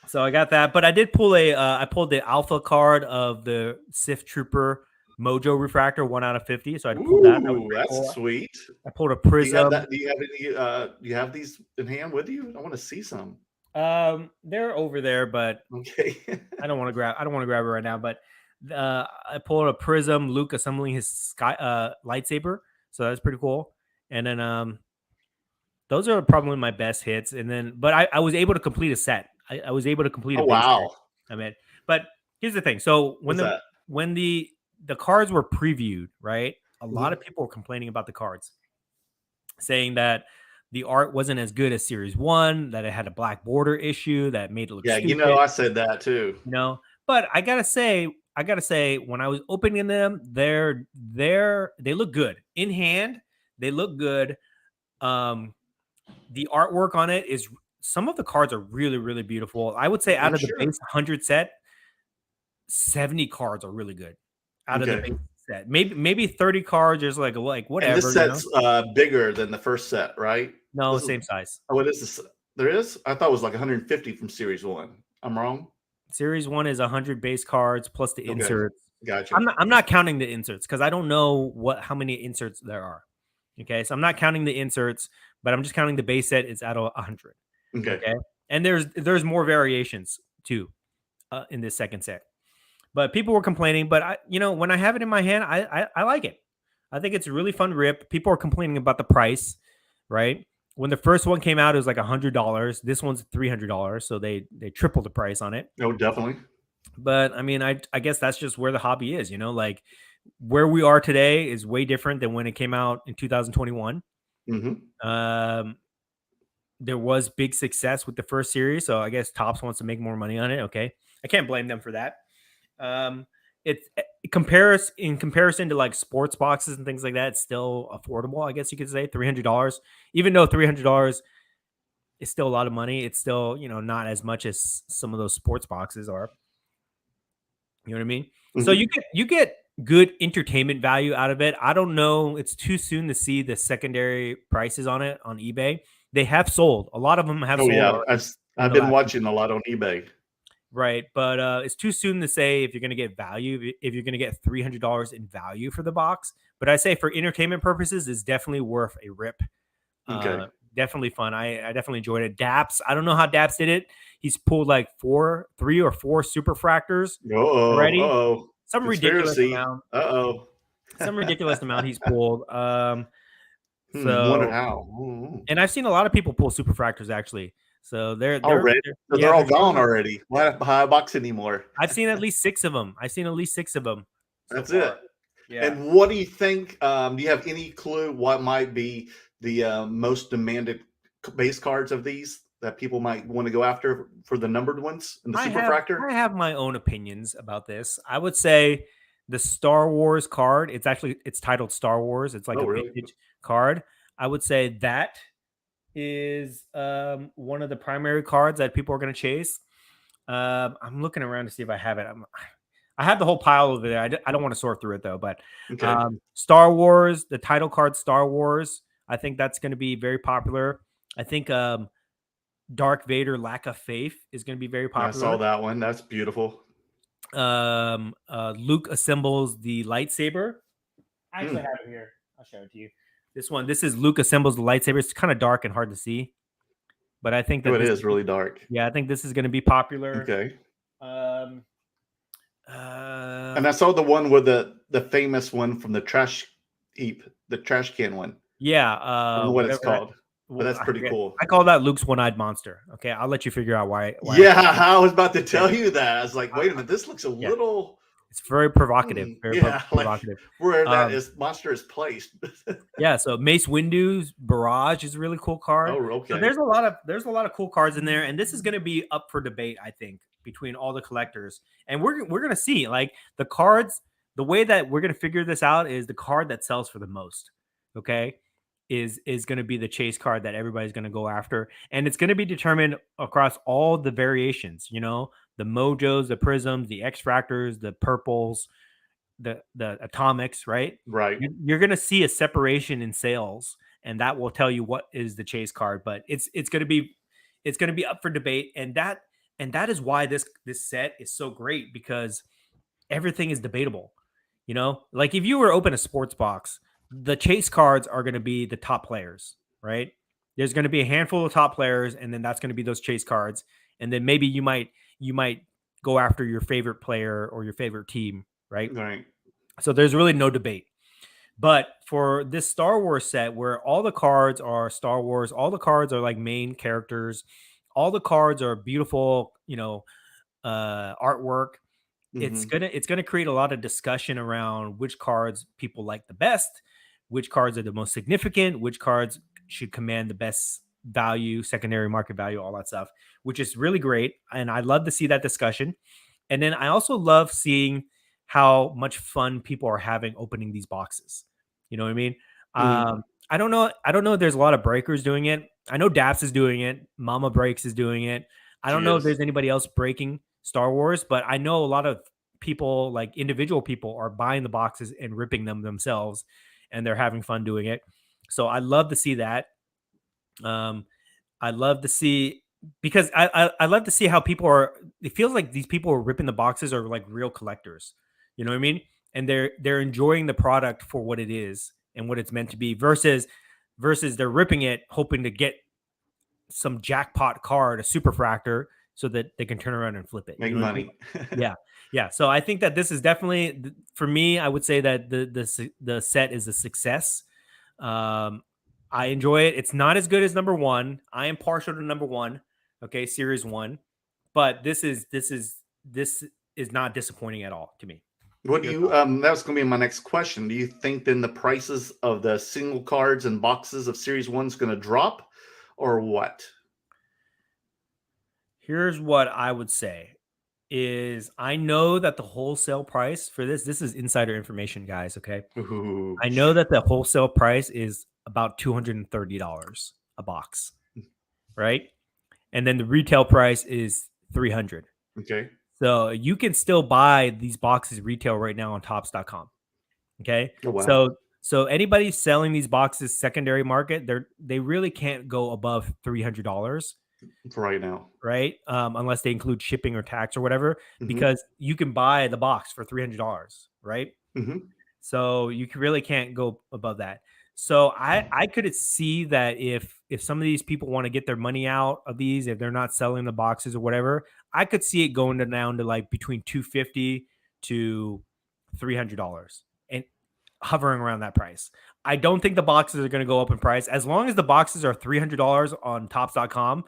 So I got that, but I did pull I pulled the alpha card of the Sith Trooper Mojo Refractor 1 out of 50. So I pulled that. That's cool. Sweet. I pulled a Prism. Do you have any? Do you have these in hand with you? I want to see some. They're over there, but okay. I don't want to grab it right now. But I pulled a Prism, Luke assembling his lightsaber, so that's pretty cool. And then those are probably my best hits. And then, but I was able to complete a set. I was able to complete. Wow! Set. I mean, but here's the thing. So when the cards were previewed, right? A lot of people were complaining about the cards, saying that the art wasn't as good as Series 1, that it had a black border issue that made it look stupid. I said that too. But I gotta say, when I was opening them, they look good in hand. They look good. The artwork on it is. Some of the cards are really, really beautiful. I would say out of the base 100 set, 70 cards are really good. Out of the base set, maybe 30 cards. There's like whatever. And this set's bigger than the first set, right? No, same size. Oh, it is. There is. I thought it was like 150 from Series 1. I'm wrong. Series 1 is 100 base cards plus the inserts. Gotcha. I'm not counting the inserts because I don't know how many inserts there are. Okay, so I'm not counting the inserts, but I'm just counting the base set. It's out of 100. Okay. And there's more variations too in this second set. But people were complaining, but when I have it in my hand, I like it. I think it's a really fun rip. People are complaining about the price, right? When the first one came out, it was like $100. This one's $300, so they tripled the price on it. Oh, definitely. But I mean, I guess that's just where the hobby is, like where we are today is way different than when it came out in 2021. There was big success with the first series, so I guess Topps wants to make more money on it. Okay, I can't blame them for that. It's in comparison to like sports boxes and things like that, it's still affordable. I guess you could say $300. Even though $300 is still a lot of money, it's still not as much as some of those sports boxes are. You know what I mean? So you get good entertainment value out of it. I don't know. It's too soon to see the secondary prices on it on eBay. They have sold. A lot of them have sold. Yeah, I've been watching a lot on eBay. Right, but it's too soon to say if you're going to get value, if you're going to get $300 in value for the box. But I say for entertainment purposes, it's definitely worth a rip. Definitely fun. I definitely enjoyed it. Daps, I don't know how Daps did it. He's pulled like 3 or 4 super fractors already. some ridiculous amount. Uh-oh. Some ridiculous amount he's pulled. Wonder how. And I've seen a lot of people pull superfractors actually. So they're all gone already. Why not buy a box anymore? I've seen at least 6 of them. That's it. Yeah. And what do you think? Do you have any clue what might be the most demanded base cards of these that people might want to go after for the numbered ones in the superfractor? I have my own opinions about this. I would say the Star Wars card. It's titled Star Wars. It's like a vintage card. I would say that is one of the primary cards that people are going to chase. I'm looking around to see if I have it. I have the whole pile over there. I don't want to sort through it though, but Star Wars, the title card Star Wars, I think that's going to be very popular. I think Darth Vader Lack of Faith is going to be very popular. I saw that one. That's beautiful. Luke assembles the lightsaber. I actually have it here. I'll show it to you. This is Luke assembles the lightsaber. It's kind of dark and hard to see, but I think that it is really dark. Yeah, I think this is going to be popular. Okay. And I saw the one with the famous one from the trash heap, the trash can one. Yeah. I don't know what it's called, but that's pretty cool. I call that Luke's one-eyed monster. Okay, I'll let you figure out why yeah, I was about to tell you that. I was like, wait a minute, this looks a little. It's very provocative. Very provocative. Like where that monster is placed. Yeah. So Mace Windu's Barrage is a really cool card. Oh, okay. So there's a lot of cool cards in there, and this is going to be up for debate, I think, between all the collectors. And we're going to see like the cards. The way that we're going to figure this out is the card that sells for the most. Okay, is going to be the chase card that everybody's going to go after, and it's going to be determined across all the variations. You know, the Mojos, the Prisms, the X-Fractors, the Purples, the Atomics, right? Right. You're going to see a separation in sales, and that will tell you what is the chase card. But it's going to be up for debate, and that is why this set is so great, because everything is debatable. You know, like if you were to open a sports box, the chase cards are going to be the top players, right? There's going to be a handful of top players, and then that's going to be those chase cards. And then maybe you might go after your favorite player or your favorite team, right? Right. So there's really no debate. But for this Star Wars set, where all the cards are Star Wars, all the cards are like main characters, all the cards are beautiful, you know, artwork. It's gonna create a lot of discussion around which cards people like the best, which cards are the most significant, which cards should command the best value, secondary market value, all that stuff, which is really great. And I love to see that discussion. And then I also love seeing how much fun people are having opening these boxes. You know what I mean? I don't know if there's a lot of breakers doing it. I know Daps is doing it. Mama Breaks is doing it. I don't know if there's anybody else breaking Star Wars, but I know a lot of people, like individual people, are buying the boxes and ripping them themselves, and they're having fun doing it. So I love to see that. I love to see, because I love to see how people are. It feels like these people who are ripping the boxes are like real collectors. You know what I mean? And they're enjoying the product for what it is and what it's meant to be, versus they're ripping it hoping to get some jackpot card, a superfractor, so that they can turn around and flip it. Make money. Yeah. So I think that this is definitely, for me, I would say that the set is a success. I enjoy it. It's not as good as number one. I am partial to number one. Okay, series one, but this is not disappointing at all to me. What do you? That was going to be my next question. Do you think then the prices of the single cards and boxes of series one is going to drop, or what? Here's what I would say is, I know that the wholesale price for this is insider information, guys. Okay. Ooh. I know that the wholesale price is about $230 a box, right? And then the retail price is $300. Okay. So you can still buy these boxes retail right now on Topps.com. Okay. Oh, wow. So anybody selling these boxes secondary market, they really can't go above $300 right now, right? Unless they include shipping or tax or whatever, because you can buy the box for $300, right? So you really can't go above that. So I could see that if some of these people want to get their money out of these, if they're not selling the boxes or whatever, I could see it going down to like between $250 to $300 and hovering around that price. I don't think the boxes are going to go up in price. As long as the boxes are $300 on tops.com,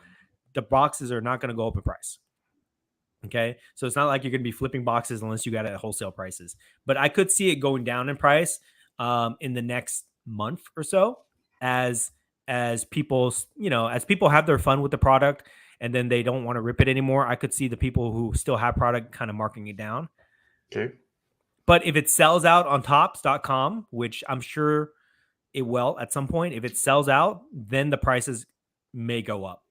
the boxes are not going to go up in price. Okay. So it's not like you're going to be flipping boxes unless you got it at wholesale prices, but I could see it going down in price in the next month or so as people, as people have their fun with the product and then they don't want to rip it anymore. I could see the people who still have product kind of marking it down. Okay. But if it sells out on tops.com, which I'm sure it will at some point, if it sells out, then the prices may go up.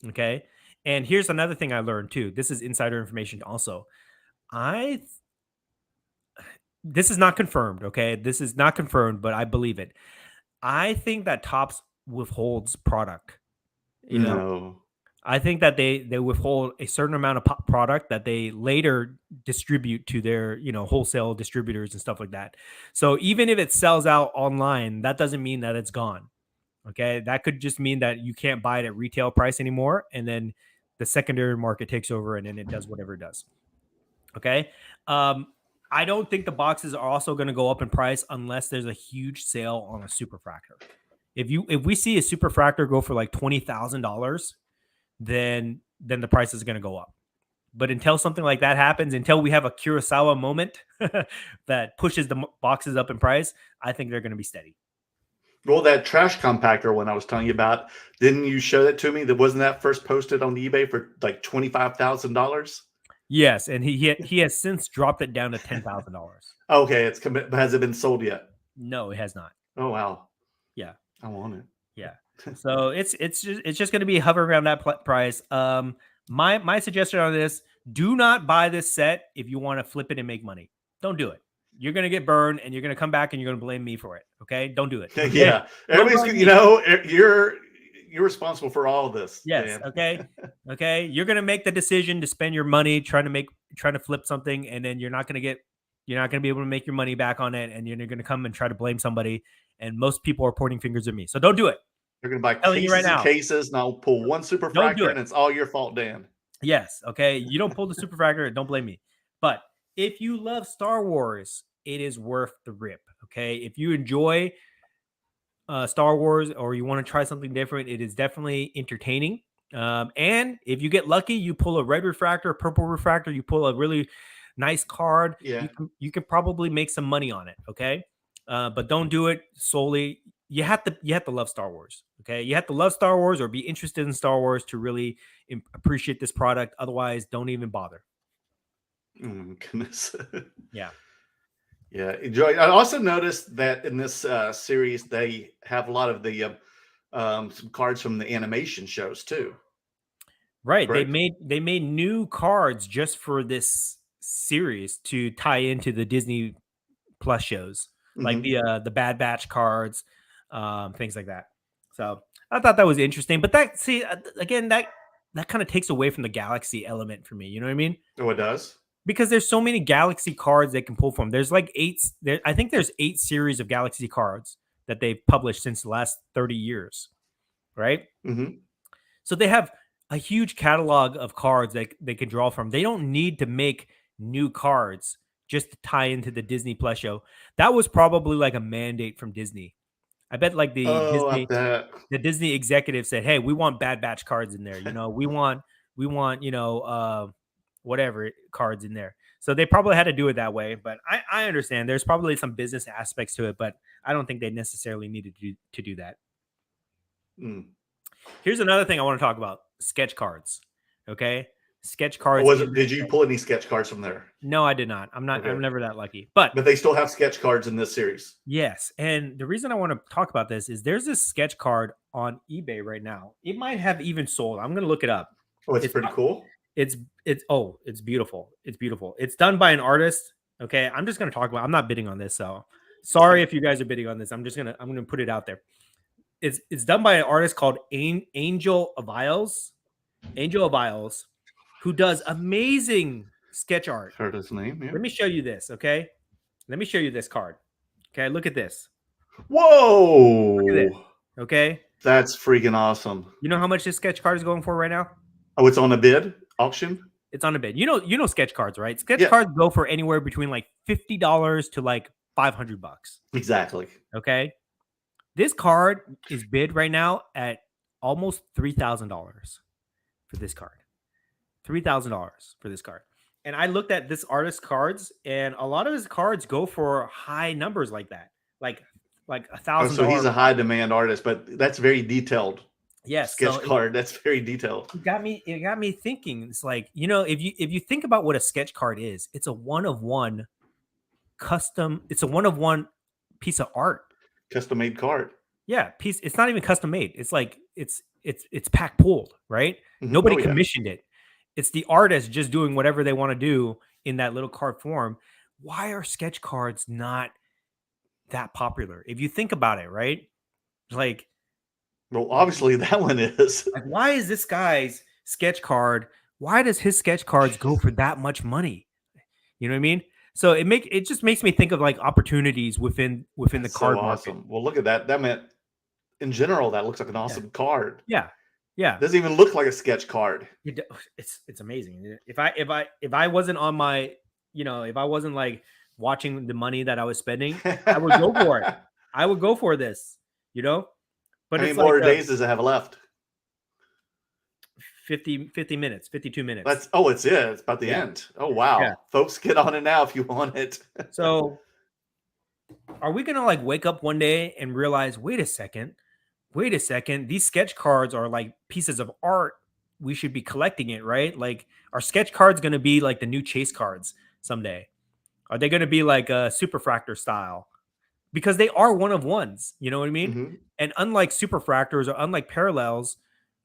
Okay. And here's another thing I learned too. This is insider information also. This is not confirmed. Okay. This is not confirmed, but I believe it. I think that Tops withholds product. No. I think that they withhold a certain amount of product that they later distribute to their, wholesale distributors and stuff like that. So even if it sells out online, that doesn't mean that it's gone. Okay. That could just mean that you can't buy it at retail price anymore. And then the secondary market takes over and then it does whatever it does. Okay. I don't think the boxes are also going to go up in price unless there's a huge sale on a superfractor. If we see a superfractor go for like $20,000, then the price is going to go up. But until something like that happens, until we have a Kurosawa moment that pushes the boxes up in price, I think they're going to be steady. Well, that trash compactor one I was telling you about, didn't you show that to me? Wasn't that first posted on eBay for like $25,000? Yes, and he has since dropped it down to $10,000. Okay, has it been sold yet? No, it has not. Oh wow. Yeah, I want it. Yeah. So it's just going to be hovering around that price. My suggestion on this: do not buy this set if you want to flip it and make money. Don't do it. You're going to get burned, and you're going to come back and you're going to blame me for it. Okay, don't do it. Okay? Yeah, everybody's you're responsible for all of this. Yes. Man. Okay. You're going to make the decision to spend your money trying to flip something, and then you're not going to be able to make your money back on it, and you're going to come and try to blame somebody. And most people are pointing fingers at me. So don't do it. You're going to buy cases and cases, and I'll pull one superfractor, and it's all your fault, Dan. Yes. Okay. You don't pull the superfractor, don't blame me. But if you love Star Wars, it is worth the rip. Okay. If you enjoy Star Wars or you want to try something different, it is definitely entertaining. And if you get lucky, you pull a red refractor, a purple refractor, you pull a really nice card. Yeah. You can probably make some money on it. Okay. But don't do it solely. You have to love Star Wars. Okay. You have to love Star Wars or be interested in Star Wars to really appreciate this product. Otherwise, don't even bother. Oh, goodness. Yeah. Yeah. Enjoy. I also noticed that in this series, they have a lot of the some cards from the animation shows too. Right. Correct? They made new cards just for this series to tie into the Disney Plus shows. Like the Bad Batch cards, things like that. So I thought that was interesting. But that kind of takes away from the Galaxy element for me. You know what I mean? Oh, it does? Because there's so many Galaxy cards they can pull from. There's like I think there's 8 series of Galaxy cards that they've published since the last 30 years. Right? Mm-hmm. So they have a huge catalog of cards that they can draw from. They don't need to make new cards just to tie into the Disney Plus show. That was probably like a mandate from Disney. I bet like the Disney executive said, "Hey, we want Bad Batch cards in there. We want whatever cards in there." So they probably had to do it that way. But I understand there's probably some business aspects to it, but I don't think they necessarily needed to do that. Mm. Here's another thing I want to talk about: sketch cards. Okay. Sketch cards. Did you pull any sketch cards from there? No, I did not. I'm never that lucky. But they still have sketch cards in this series. Yes. And the reason I want to talk about this is there's this sketch card on eBay right now. It might have even sold. I'm going to look it up. Oh, it's pretty cool. It's beautiful. It's beautiful. It's done by an artist. Okay. I'm just going to talk about, I'm not bidding on this. So sorry if you guys are bidding on this. I'm going to put it out there. It's done by an artist called Angel Aviles, who does amazing sketch art. Heard his name. Yeah. Let me show you this, okay? Let me show you this card. Okay, look at this. Whoa! Look at this, okay? That's freaking awesome. You know how much this sketch card is going for right now? Oh, it's on a bid auction? It's on a bid. You know sketch cards, right? Sketch Yeah. cards go for anywhere between like $50 to like $500. Exactly. Okay. This card is bid right now at almost $3,000 for this card. $3,000 for this card. And I looked at this artist's cards, and a lot of his cards go for high numbers like that, like $1,000. So he's a high demand artist, but that's very detailed. Yes, sketch card. That's very detailed. It got me thinking. It's like, if you think about what a sketch card is, it's a one of one custom. It's a one of one piece of art. Custom made card. Yeah, piece. It's not even custom made. It's like it's pack pulled, right? Mm-hmm. Nobody commissioned it. It's the artist just doing whatever they want to do in that little card form. Why are sketch cards not that popular? If you think about it, right? Like, well, obviously that one is. Like, why is this guy's sketch card? Why does his sketch cards go for that much money? You know what I mean? So it just makes me think of like opportunities within the card market. Awesome. Well, look at that. That meant in general, that looks like an awesome card. Yeah. Yeah. It doesn't even look like a sketch card. It's amazing. If I wasn't on my, if I wasn't like watching the money that I was spending, I would go for it. I would go for this, But how many more days does it have left? 50 minutes, 52 minutes. It's about the end. Oh, wow. Yeah. Folks, get on it now if you want it. So are we going to like wake up one day and realize, wait a second, these sketch cards are like pieces of art. We should be collecting it, right? Like, are sketch cards going to be like the new chase cards someday? Are they going to be like a superfractor style? Because they are one of ones, you know what I mean? Mm-hmm. And unlike superfractors or unlike parallels,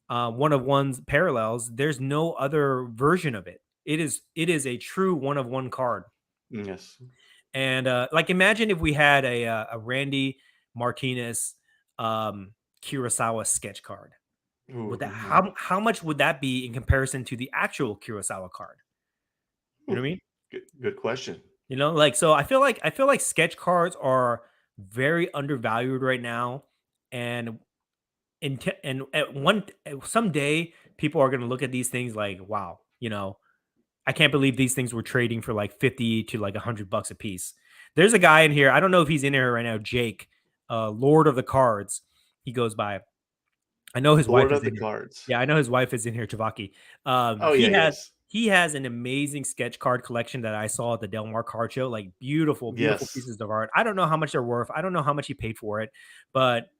one of one's parallels, there's no other version of it. It is a true one of one card. Yes. And like, imagine if we had a Randy Martinez Kurosawa sketch card. Ooh, would that how much would that be in comparison to the actual Kurosawa card? You know what I mean? Good question. So I feel like sketch cards are very undervalued right now, and someday people are going to look at these things like, wow, I can't believe these things were trading for like 50 to like $100 a piece. There's a guy in here. I don't know if he's in here right now. Jake, Lord of the Cards. He goes by. I know his wife is in here. Cards. Yeah, I know his wife is in here, Chavaki. He has an amazing sketch card collection that I saw at the Del Mar Card Show. Like, beautiful pieces of art. I don't know how much they're worth. I don't know how much he paid for it, but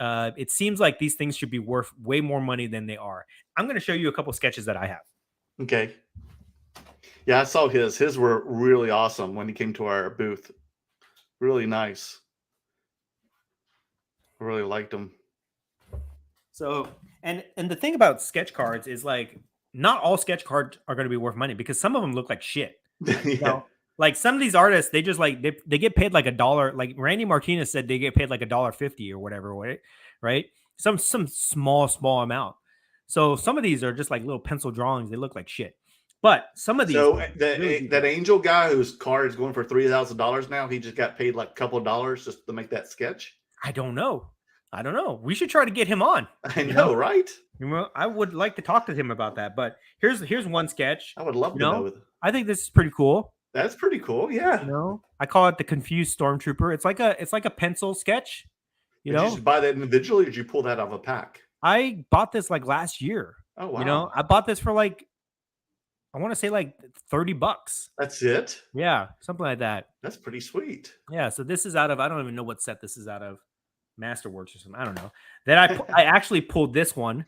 it seems like these things should be worth way more money than they are. I'm going to show you a couple sketches that I have. Okay. Yeah, I saw his. His were really awesome when he came to our booth. Really nice. I really liked them. So, and the thing about sketch cards is like, not all sketch cards are going to be worth money because some of them look like shit. Yeah. Like some of these artists, they just like, they get paid like $1. Like Randy Martinez said, they get paid like $1.50 or whatever, right? Some small amount. So some of these are just like little pencil drawings. They look like shit. But some of these. So that Angel guy whose card is going for $3,000 now, he just got paid like a couple of dollars just to make that sketch. I don't know. We should try to get him on. I know, right? I would like to talk to him about that. But here's one sketch. I would love to know. I think this is pretty cool. That's pretty cool. Yeah. I call it the Confused Stormtrooper. It's like a pencil sketch. Did you just buy that individually, or did you pull that out of a pack? I bought this like last year. Oh wow. I bought this for like, I want to say like $30. That's it? Yeah, something like that. That's pretty sweet. Yeah. So this is out of, I don't even know what set this is out of. Masterworks or something. I don't know. Then I actually pulled this one.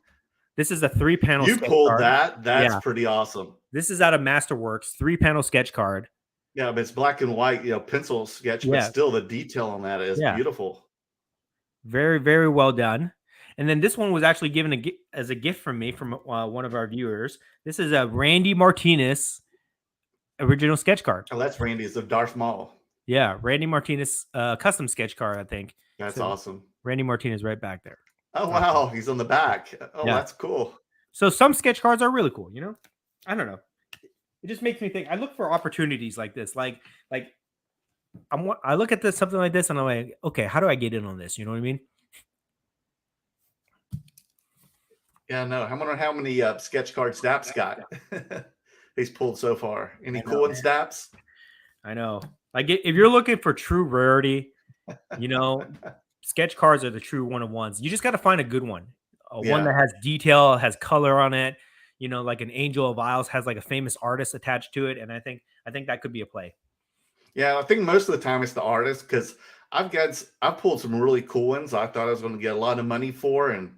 This is a 3-panel. You pulled card. That? That's pretty awesome. This is out of Masterworks, 3-panel sketch card. Yeah, but it's black and white, pencil sketch, but still the detail on that is beautiful. Very, very well done. And then this one was actually given as a gift from me from one of our viewers. This is a Randy Martinez original sketch card. Oh, that's Randy's of Darth Maul. Yeah, Randy Martinez custom sketch card, I think. That's awesome. Randy Martinez right back there. Oh, wow. He's on the back. Oh, that's cool. So some sketch cards are really cool, I don't know. It just makes me think. I look for opportunities like this. Like I look at something like this and I'm like, okay, how do I get in on this? You know what I mean? Yeah, no. I wonder how many sketch cards Snap's got. he's pulled so far. Any cool ones, Daps? I know. Like if you're looking for true rarity, sketch cards are the true one-of-ones. You just got to find a good one. One that has detail, has color on it. Like an Angel of Isles has like a famous artist attached to it, and I think that could be a play. Yeah, I think most of the time it's the artist, because I've pulled some really cool ones I thought I was going to get a lot of money for, and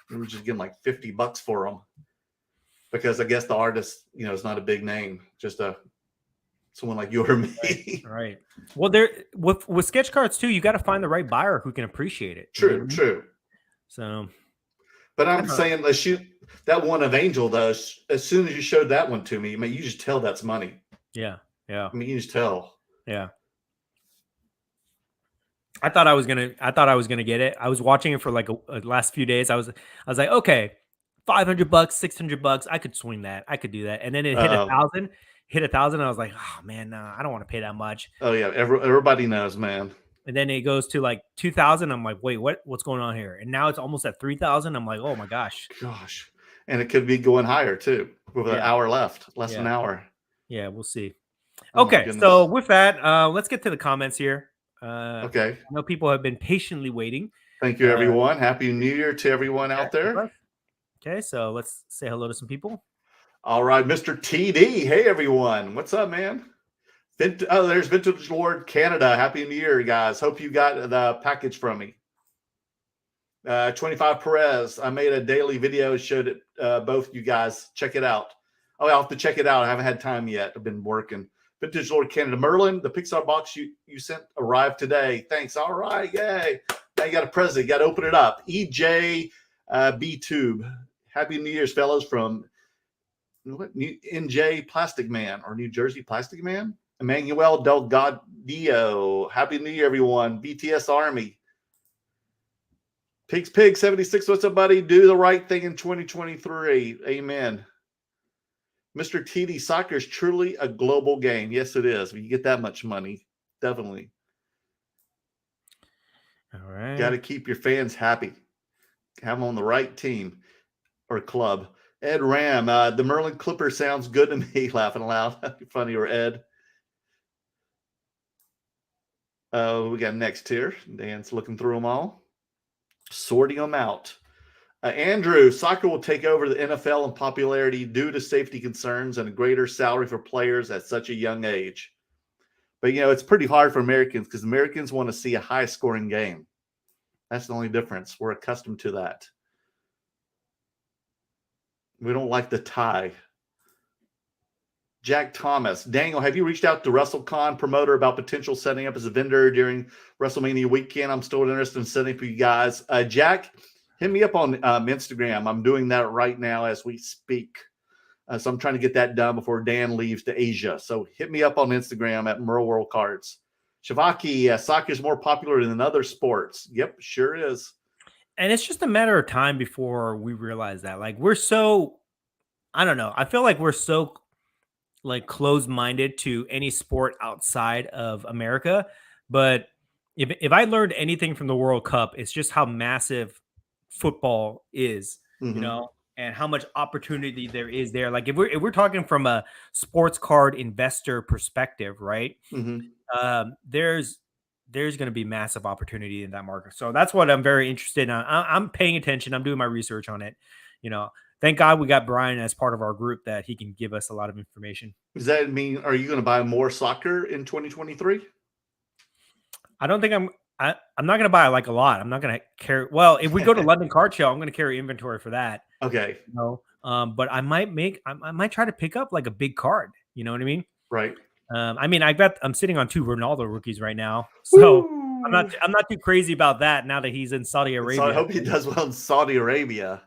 we were just getting like $50 for them, because I guess the artist, is not a big name, just someone like you or me. Right. Well, there with sketch cards too, you got to find the right buyer who can appreciate it. True. So, but I'm saying, let's shoot that one of Angel though. As soon as you showed that one to me, you just tell that's money. Yeah. I mean, you just tell. Yeah. I thought I was gonna get it. I was watching it for like a last few days. I was like, okay, $500, $600. I could swing that. I could do that. And then it hit 1,000. Hit 1,000. I was like, oh man, I don't want to pay that much. Oh yeah, everybody knows, man. And then it goes to like 2,000. I'm like, wait, what's going on here? And now it's almost at 3,000. I'm like, oh my gosh. And it could be going higher too with an hour left, less than an hour. Yeah, we'll see. Okay, so with that, let's get to the comments here. Okay. I know people have been patiently waiting. Thank you, everyone. Happy New Year to everyone out there. Okay, so let's say hello to some people. All right, Mr. TD. Hey, everyone. What's up, man? There's Vintage Lord Canada. Happy New Year, guys. Hope you got the package from me. 25 Perez. I made a daily video, showed it both you guys. Check it out. Oh, I'll have to check it out. I haven't had time yet. I've been working. Vintage Lord Canada. Merlin, the Pixar box you sent arrived today. Thanks. All right. Yay. Now you got a present. You got to open it up. EJ B Tube. Happy New Year's, fellas, from NJ Plastic Man or New Jersey Plastic Man. Emmanuel Delgadio. Happy New Year, everyone. BTS Army. Pig 76. What's up, buddy? Do the right thing in 2023. Amen. Mr. TD, soccer is truly a global game. Yes, it is. When you get that much money, definitely. All right. Got to keep your fans happy. Have them on the right team or club. Ed Ram, the Merlin Clipper sounds good to me. Laughing aloud. Funny, or Ed. We got next here. Dan's looking through them all, sorting them out. Andrew, soccer will take over the NFL in popularity due to safety concerns and a greater salary for players at such a young age. But, it's pretty hard for Americans because Americans want to see a high-scoring game. That's the only difference. We're accustomed to that. We don't like the tie. Jack Thomas. Daniel, have you reached out to WrestleCon promoter about potential setting up as a vendor during WrestleMania weekend? I'm still interested in setting for you guys. Jack, hit me up on Instagram. I'm doing that right now as we speak. So I'm trying to get that done before Dan leaves to Asia. So hit me up on Instagram at Merle World Cards. Shavaki, soccer is more popular than other sports. Yep, sure is. And it's just a matter of time before we realize that. Like, we're so, I don't know. I feel like we're so like closed-minded to any sport outside of America. But if I learned anything from the World Cup, it's just how massive football is, and how much opportunity there is there. Like if we're talking from a sports card investor perspective, right? There's going to be massive opportunity in that market. So that's what I'm very interested in. I'm paying attention. I'm doing my research on it. Thank God we got Brian as part of our group that he can give us a lot of information. Does that mean, are you going to buy more soccer in 2023? I don't think I'm not going to buy like a lot. I'm not going to carry. Well, if we go to London Card Show, I'm going to carry inventory for that. Okay. But I might try to pick up like a big card. You know what I mean? Right. I'm sitting on 2 Ronaldo rookies right now, so I'm not too crazy about that now that he's in Saudi Arabia. So I hope he does well in Saudi Arabia.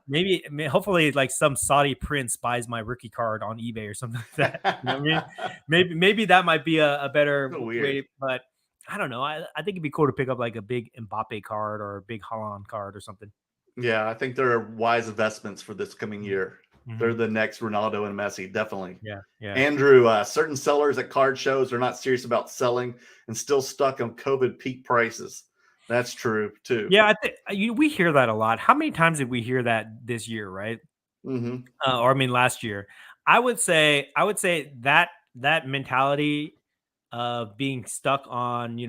Hopefully, like some Saudi prince buys my rookie card on eBay or something like that. You know what I mean? Maybe that might be a better way, but I don't know. I think it'd be cool to pick up like a big Mbappe card or a big Haaland card or something. Yeah, I think there are wise investments for this coming year. They're the next Ronaldo and Messi, definitely. Yeah. Andrew, certain sellers at card shows are not serious about selling and still stuck on COVID peak prices. That's true too. Yeah, we hear that a lot. How many times did we hear that this year, right? Or last year? I would say that mentality of being stuck on,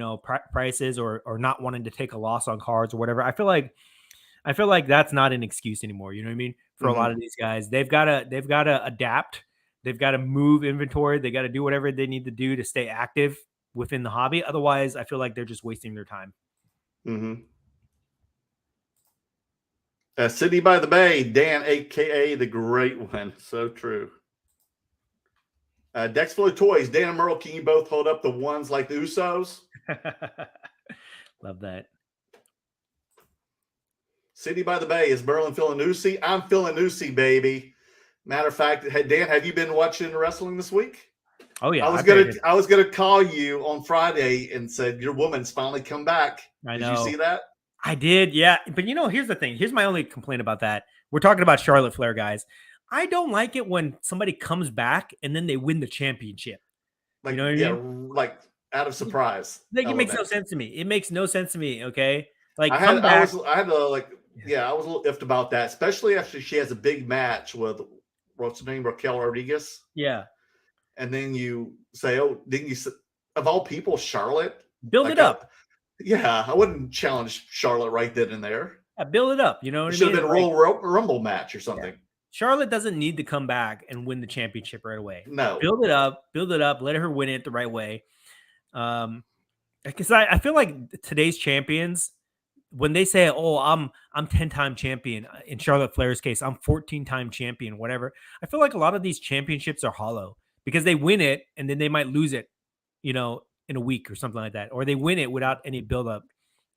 prices or not wanting to take a loss on cards or whatever. I feel like that's not an excuse anymore. You know what I mean? For a lot of these guys, they've got to adapt. They've got to move inventory. They got to do whatever they need to do to stay active within the hobby. Otherwise, I feel like they're just wasting their time. City by the Bay, Dan, aka the Great One. So true. Dexflow Toys, Dan and Merle, can you both hold up the ones like the Usos? Love that. City by the Bay, is Merlin feeling Usi? I'm feeling Usi, baby. Matter of fact, Dan, have you been watching wrestling this week? Oh yeah, I was gonna call you on Friday and said your woman's finally come back. Did you see that? I did, yeah. But here's the thing. Here's my only complaint about that. We're talking about Charlotte Flair, guys. I don't like it when somebody comes back and then they win the championship. Like, you know what I mean? Like out of surprise. Like it makes no sense to me. It makes no sense to me. Okay, like I was a little iffed about that, especially after she has a big match with what's her name, Raquel Rodriguez. Yeah, and then you say, "Oh, didn't you?" Of all people, Charlotte, build it up. Yeah, I wouldn't challenge Charlotte right then and there. Yeah, build it up. You know what I mean? It should have been a Royal Rumble match or something. Yeah. Charlotte doesn't need to come back and win the championship right away. No. Build it up. Let her win it the right way. Because I feel like today's champions, when they say, "Oh, I'm 10-time champion," in Charlotte Flair's case, I'm 14-time champion, whatever. I feel like a lot of these championships are hollow because they win it and then they might lose it, in a week or something like that, or they win it without any buildup.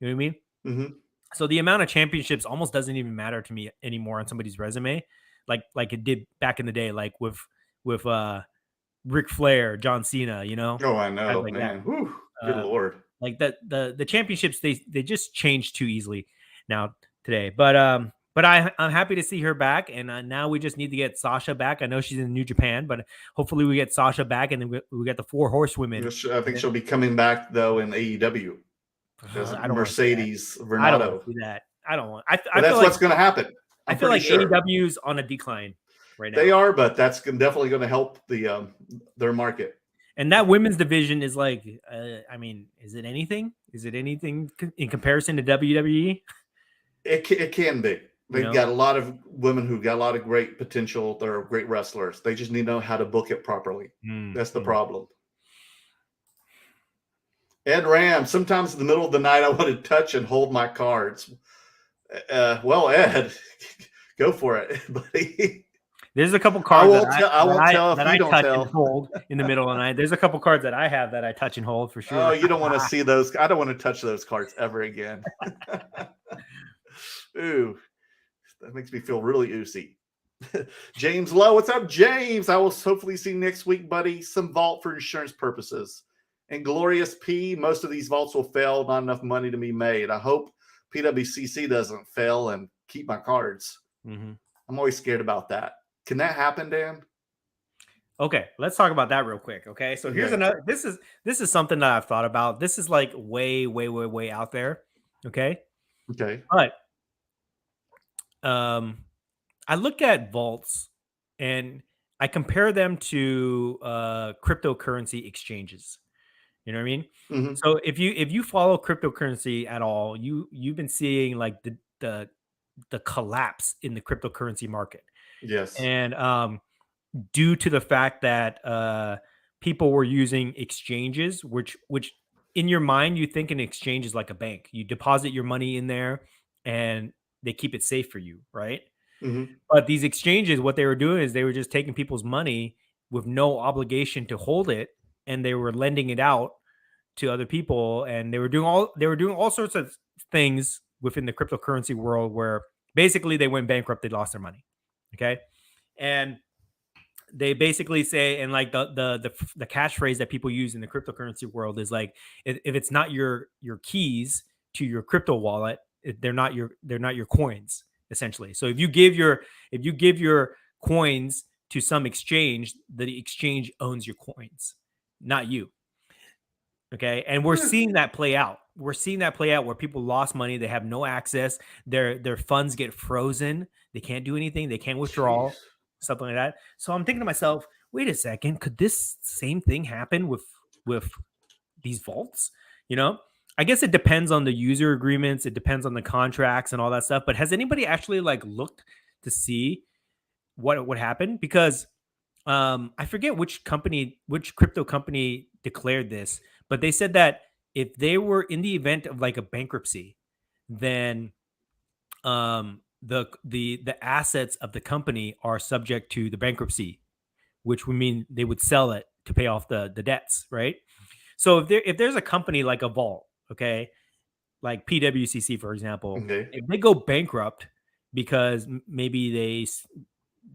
You know what I mean? Mm-hmm. So the amount of championships almost doesn't even matter to me anymore on somebody's resume, like it did back in the day, like with Ric Flair, John Cena. Oh, I know, like man. Whew, good Lord. Like the championships, they just change too easily now today. But I'm happy to see her back, and now we just need to get Sasha back. I know she's in New Japan, but hopefully we get Sasha back, and then we get the 4 horsewomen. I think she'll be coming back though in AEW. Mercedes Vernado. I don't want to see that. I don't want. That's what's going to happen. I feel like AEW's on a decline right now. They are, but that's definitely going to help their market. And that women's division is like, I mean, is it anything? Is it anything in comparison to WWE? It can be. They've got a lot of women who got a lot of great potential. They're great wrestlers. They just need to know how to book it properly. That's the problem. Ed Ram, sometimes in the middle of the night, I want to touch and hold my cards. Well, Ed, go for it, buddy. There's a couple cards that I touch and hold in the middle of the night. There's a couple cards that I have that I touch and hold for sure. Oh, you don't want to see those. I don't want to touch those cards ever again. Ooh, that makes me feel really oozy. James Lowe, what's up, James? I will hopefully see you next week, buddy. Some vault for insurance purposes. And Glorious P, most of these vaults will fail. Not enough money to be made. I hope PWCC doesn't fail and keep my cards. Mm-hmm. I'm always scared about that. Can that happen, Dan? Okay, let's talk about that real quick. Okay, so here's another. This is something that I've thought about. This is like way out there. Okay. But I look at vaults and I compare them to cryptocurrency exchanges. You know what I mean? Mm-hmm. So if you follow cryptocurrency at all, you've been seeing like the collapse in the cryptocurrency market. Yes. And due to the fact that people were using exchanges, which in your mind, you think an exchange is like a bank. You deposit your money in there and they keep it safe for you, right? Mm-hmm. But these exchanges, what they were doing is they were just taking people's money with no obligation to hold it, and they were lending it out to other people, and they were doing all sorts of things within the cryptocurrency world where basically they went bankrupt, they lost their money. Okay. And they basically say, and like the catchphrase that people use in the cryptocurrency world is like, if it's not your keys to your crypto wallet, they're not your coins, essentially. So if you give your coins to some exchange, the exchange owns your coins, not you. Okay. And we're seeing that play out. We're seeing that play out where people lost money. They have no access. Their funds get frozen. They can't do anything. They can't withdraw. Jeez. something like that. So I'm thinking to myself, wait a second, could this same thing happen with these vaults? You know, I guess it depends on the user agreements, it depends on the contracts and all that stuff. But has anybody actually like looked to see what would happen? Because I forget which crypto company declared this, but they said that if they were in the event of like a bankruptcy, then the assets of the company are subject to the bankruptcy, which would mean they would sell it to pay off the debts, right? So if there's a company like a vault, okay, like PWCC for example, if they go bankrupt because maybe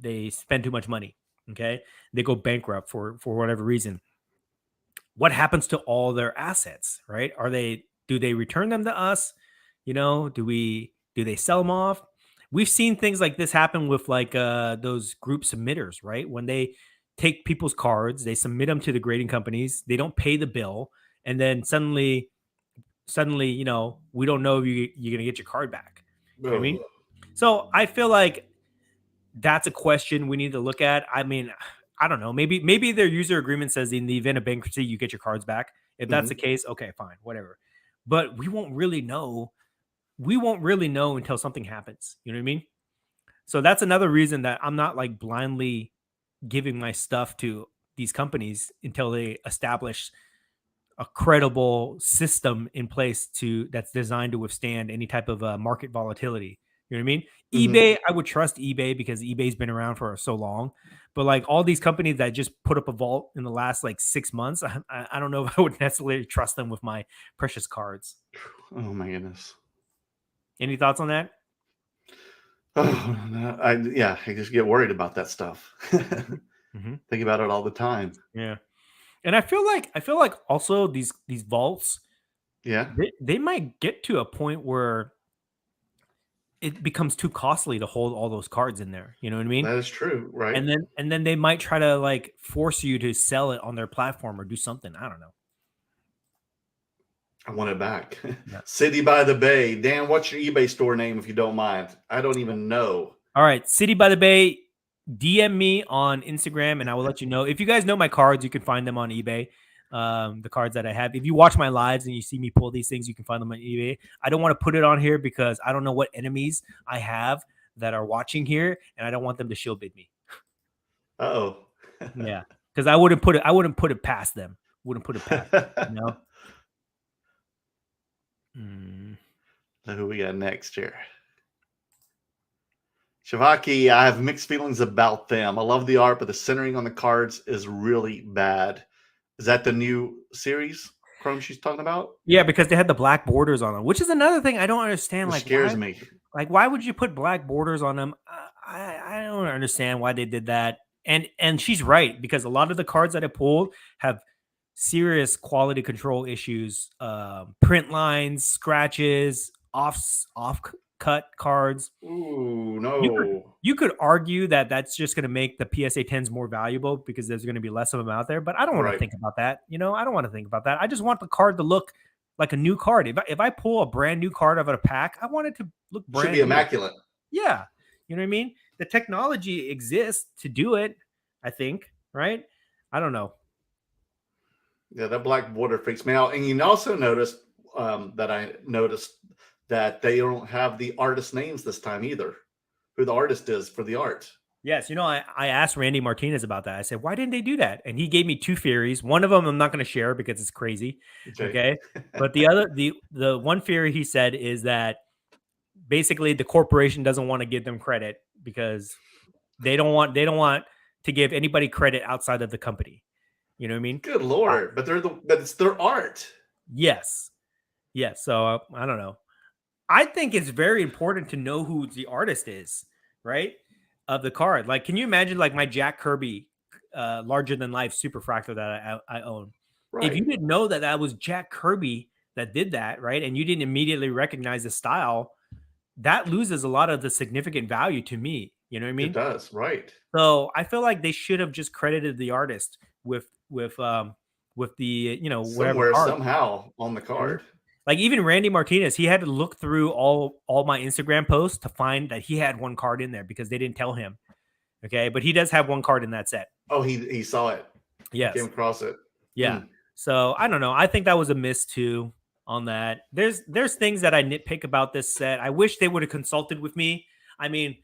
they spend too much money, okay, they go bankrupt for whatever reason, what happens to all their assets, right? Do they return them to us? You know, do they sell them off? We've seen things like this happen with like those group submitters, right? When they take people's cards, they submit them to the grading companies, they don't pay the bill, and then suddenly, you know, we don't know if you're gonna get your card back. You know what I mean? So I feel like that's a question we need to look at. I mean, I don't know. Maybe their user agreement says in the event of bankruptcy, you get your cards back. If that's the case, okay, fine, whatever. But we won't really know. We won't really know until something happens. You know what I mean? So that's another reason that I'm not like blindly giving my stuff to these companies until they establish a credible system in place that's designed to withstand any type of market volatility. You know what I mean? eBay, I would trust eBay because eBay's been around for so long. But like all these companies that just put up a vault in the last like 6 months, I don't know if I would necessarily trust them with my precious cards. Oh my goodness. Any thoughts on that? Oh, no, I just get worried about that stuff. Think about it all the time. Yeah. And I feel like also these vaults, they might get to a point where it becomes too costly to hold all those cards in there. You know what I mean? That is true, right? And then they might try to like force you to sell it on their platform or do something. I don't know. I want it back. Yeah. City by the Bay. Dan, what's your eBay store name if you don't mind? I don't even know. All right, City by the Bay. DM me on Instagram and I will let you know. If you guys know my cards, you can find them on eBay. The cards that I have. If you watch my lives and you see me pull these things, you can find them on eBay. I don't want to put it on here because I don't know what enemies I have that are watching here, and I don't want them to shield bid me. Oh, yeah, because I wouldn't put it past them. Wouldn't put it past them, you know. So who we got next here? Shavaki, I have mixed feelings about them. I love the art, but the centering on the cards is really bad. Is that the new series, Chrome, she's talking about? Yeah, because they had the black borders on them, which is another thing I don't understand. It scares me. Like, why would you put black borders on them? I don't understand why they did that. And she's right, because a lot of the cards that I pulled have serious quality control issues, print lines, scratches, off cut cards. Ooh, no. You could argue that that's just going to make the PSA 10s more valuable because there's going to be less of them out there, but I don't want to think about that. You know, I don't want to think about that. I just want the card to look like a new card. If I pull a brand new card out of a pack, I want it to look brand new. Should be immaculate. Yeah. You know what I mean? The technology exists to do it, I think, right? I don't know. Yeah, that black border freaks me out. And you also noticed that they don't have the artist names this time either, who the artist is for the art. Yes, you know, I asked Randy Martinez about that. I said, why didn't they do that? And he gave me two theories. One of them I'm not going to share because it's crazy. Okay. But the other, the one theory he said is that basically the corporation doesn't want to give them credit because they don't want to give anybody credit outside of the company. You know what I mean? Good Lord. But it's their art. Yes. Yes. So I don't know. I think it's very important to know who the artist is, right? Of the card. Like, can you imagine like my Jack Kirby larger than life superfractor that I own? Right. If you didn't know that was Jack Kirby that did that, right? And you didn't immediately recognize the style, that loses a lot of the significant value to me. You know what I mean? It does, right. So I feel like they should have just credited the artist with the, you know, somewhere, somehow on the card. Like even Randy Martinez, he had to look through all my Instagram posts to find that he had one card in there because they didn't tell him. Okay, but he does have one card in that set. Oh, he saw it. Yes. He came across it. Yeah. So I don't know. I think that was a miss too on that. There's things that I nitpick about this set. I wish they would have consulted with me. I mean,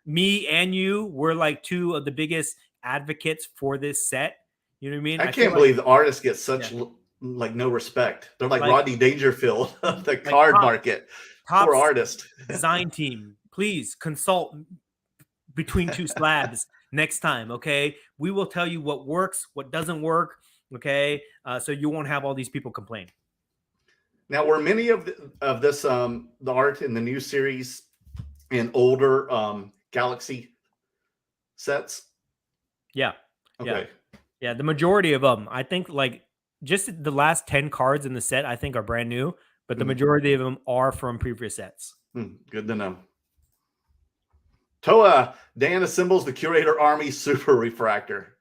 me and you were like two of the biggest advocates for this set. You know what I mean? I can't believe the artists get such like no respect. They're like Rodney Dangerfield of the card market. Poor artist. Design team, please consult between Two Slabs next time. Okay, we will tell you what works, what doesn't work. Okay, so you won't have all these people complain. Now, were many of this the art in the new series in older Galaxy sets? Yeah. Okay. Yeah, the majority of them. I think like just the last 10 cards in the set, I think are brand new, but the majority of them are from previous sets. Good to know. Toa, Dan assembles the Curator Army Super Refractor.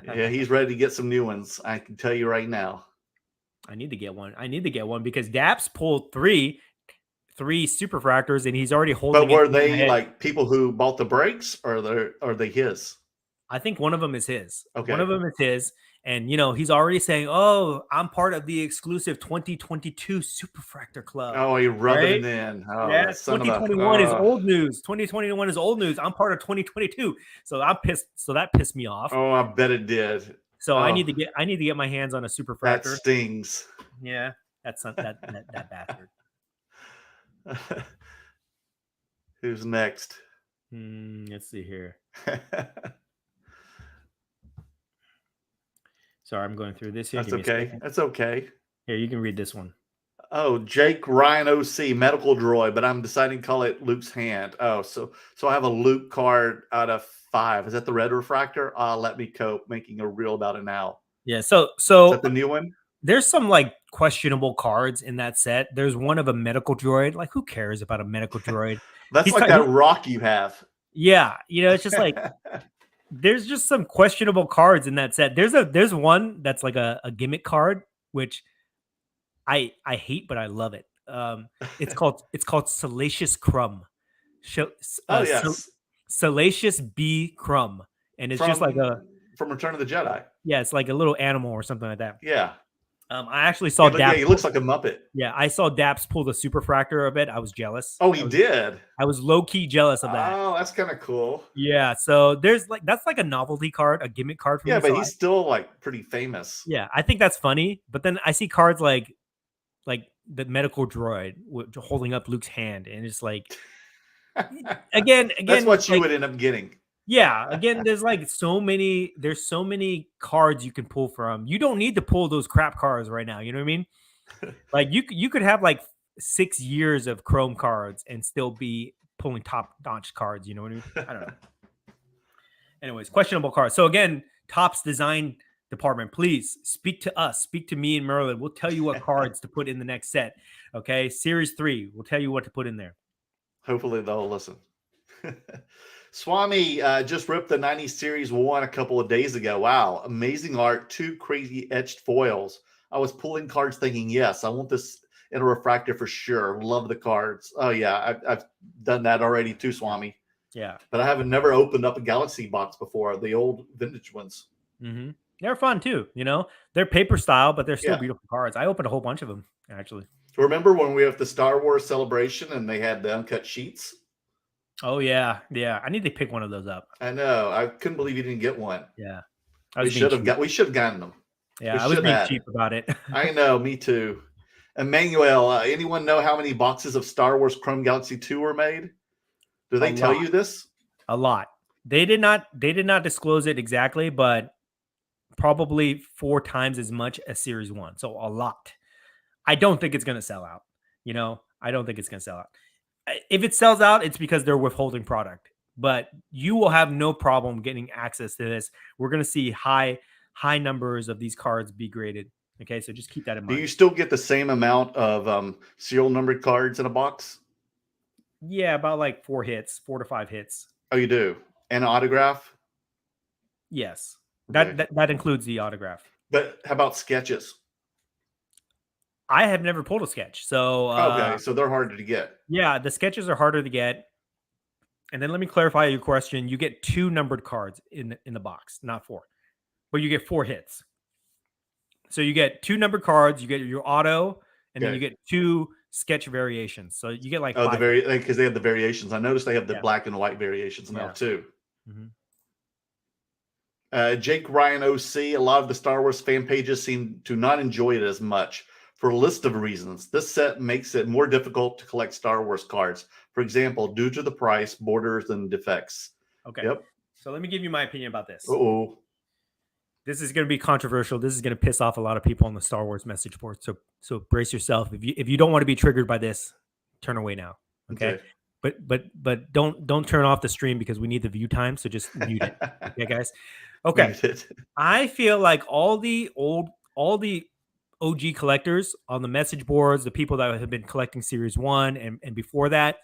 Yeah, he's ready to get some new ones. I can tell you right now. I need to get one because Daps pulled three super refractors and he's already holding. But were they like people who bought the breaks, or are they his? I think one of them is his. Okay. One of them is his. And, he's already saying, oh, I'm part of the exclusive 2022 Superfractor Club. Oh, you're rubbing it in. Oh, yeah, 2021 is old news. 2021 is old news. I'm part of 2022. So I'm pissed. So that pissed me off. Oh, I bet it did. So I need to get my hands on a Superfractor. That stings. Yeah, that's not, that bastard. Who's next? Let's see here. Sorry, I'm going through this here. That's okay. That's okay. Here, you can read this one. Oh, Jake Ryan OC, medical droid, but I'm deciding to call it Luke's hand. Oh, so I have a Luke card out of 5. Is that the red refractor? Let me cope, making a reel about it now. Yeah, so is that the new one? There's some like questionable cards in that set. There's one of a medical droid. Like, who cares about a medical droid? That's like that rock you have. Yeah, it's just like there's just some questionable cards in that set. There's one that's like a gimmick card, which I hate, but I love it. It's called Salacious Crumb. Yes. Salacious B Crumb, and it's just like from Return of the Jedi. Yeah, it's like a little animal or something like that. Yeah. I actually saw Daps. Yeah, he looks like a Muppet. Yeah, I saw Daps pull the Superfractor of it. I was jealous. Oh, he did? I was low-key jealous of that. Oh, that's kind of cool. Yeah, so that's like a novelty card, a gimmick card. Yeah, but he's still like pretty famous. Yeah, I think that's funny. But then I see cards like the medical droid holding up Luke's hand, and it's like, again, that's what you would end up getting. Yeah, again, there's so many cards you can pull from. You don't need to pull those crap cards right now. You know what I mean? Like you could have like 6 years of Chrome cards and still be pulling top-notch cards. You know what I mean? I don't know. Anyways, questionable cards. So again, Topps design department, please speak to us. Speak to me and Merlin. We'll tell you what cards to put in the next set. Okay, Series 3. We'll tell you what to put in there. Hopefully they'll listen. Swami just ripped the 90 Series 1 a couple of days ago. Wow, amazing art. 2 crazy etched foils. I was pulling cards thinking, yes, I want this in a refractor for sure. Love the cards. Oh, yeah, I've done that already too, Swami. Yeah. But I haven't never opened up a Galaxy box before, the old vintage ones. Mm-hmm. They're fun too. They're paper style, but they're still beautiful cards. I opened a whole bunch of them, actually. Remember when we were at the Star Wars celebration and they had the uncut sheets? Oh, yeah. Yeah. I need to pick one of those up. I know. I couldn't believe you didn't get one. Yeah. We should have gotten them. Yeah, I was being cheap about it. I know. Me too. Emmanuel, anyone know how many boxes of Star Wars Chrome Galaxy 2 were made? Do they tell you this? A lot. They did not disclose it exactly, but probably 4 times as much as Series 1. So a lot. I don't think it's going to sell out. I don't think it's going to sell out. If it sells out, it's because they're withholding product. But you will have no problem getting access to this. We're going to see high numbers of these cards be graded. Okay, so just keep that in mind. Do you still get the same amount of serial numbered cards in a box? Yeah, about like 4 to 5 hits. Oh, you do? And an autograph? Yes. Okay. That includes the autograph. But how about sketches? I have never pulled a sketch. So okay, so they're harder to get. Yeah, the sketches are harder to get. And then let me clarify your question. You get 2 numbered cards in the box, not 4, but you get 4 hits. So you get 2 numbered cards. You get your auto, and then you get 2 sketch variations. So you get like 5. Because they have the variations. I noticed they have the black and white variations now too. Jake Ryan OC. A lot of the Star Wars fan pages seem to not enjoy it as much for a list of reasons. This set makes it more difficult to collect Star Wars cards. For example, due to the price, borders, and defects. Okay. Yep. So let me give you my opinion about this. Uh-oh. This is going to be controversial. This is going to piss off a lot of people on the Star Wars message board. So brace yourself. If you don't want to be triggered by this, turn away now. Okay. But don't turn off the stream because we need the view time. So just mute it. Okay, guys. Okay. I feel like all the OG collectors on the message boards, the people that have been collecting Series 1 and before that,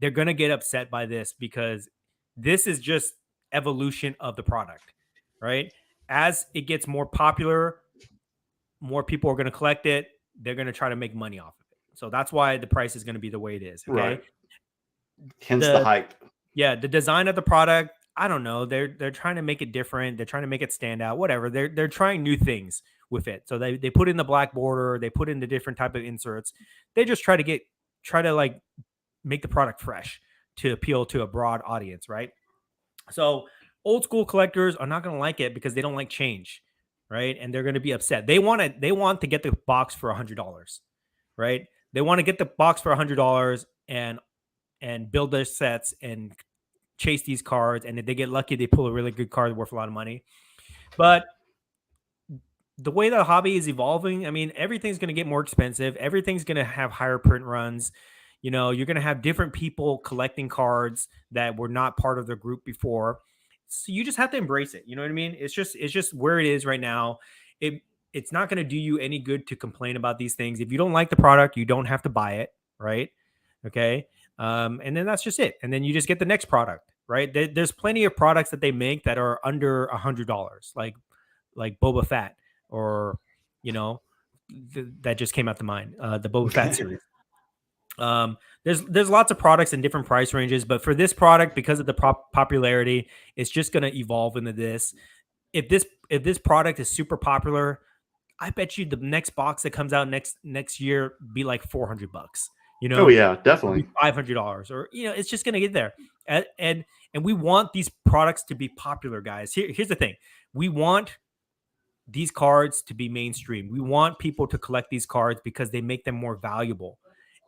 they're going to get upset by this because this is just evolution of the product, right? As it gets more popular, more people are going to collect it. They're going to try to make money off of it. So that's why the price is going to be the way it is. Okay. Right. Hence the hype. Yeah. The design of the product, I don't know. They're trying to make it different. They're trying to make it stand out, whatever. They're trying new things with it. So they put in the black border, they put in the different type of inserts. They just try to like make the product fresh to appeal to a broad audience. Right. So old school collectors are not going to like it because they don't like change, right? And they're going to be upset. They want to get the box for $100, right? They want to get the box for $100 and build their sets and chase these cards. And if they get lucky, they pull a really good card worth a lot of money. But the way the hobby is evolving, I mean, everything's going to get more expensive. Everything's going to have higher print runs. You know, you're going to have different people collecting cards that were not part of the group before. So you just have to embrace it. You know what I mean? It's just where it is right now. It's not going to do you any good to complain about these things. If you don't like the product, you don't have to buy it. Right. Okay. And then that's just it. And then you just get the next product, right? There's plenty of products that they make that are under $100, like Boba Fett or, you know, that just came out to mind, the Boba Fett series. There's lots of products in different price ranges, but for this product, because of the popularity, it's just going to evolve into this. If this product is super popular, I bet you the next box that comes out next year be like $400. You know? Oh yeah, definitely $500, or you know, it's just going to get there. And we want these products to be popular, guys. Here's the thing: we want these cards to be mainstream. We want people to collect these cards because they make them more valuable.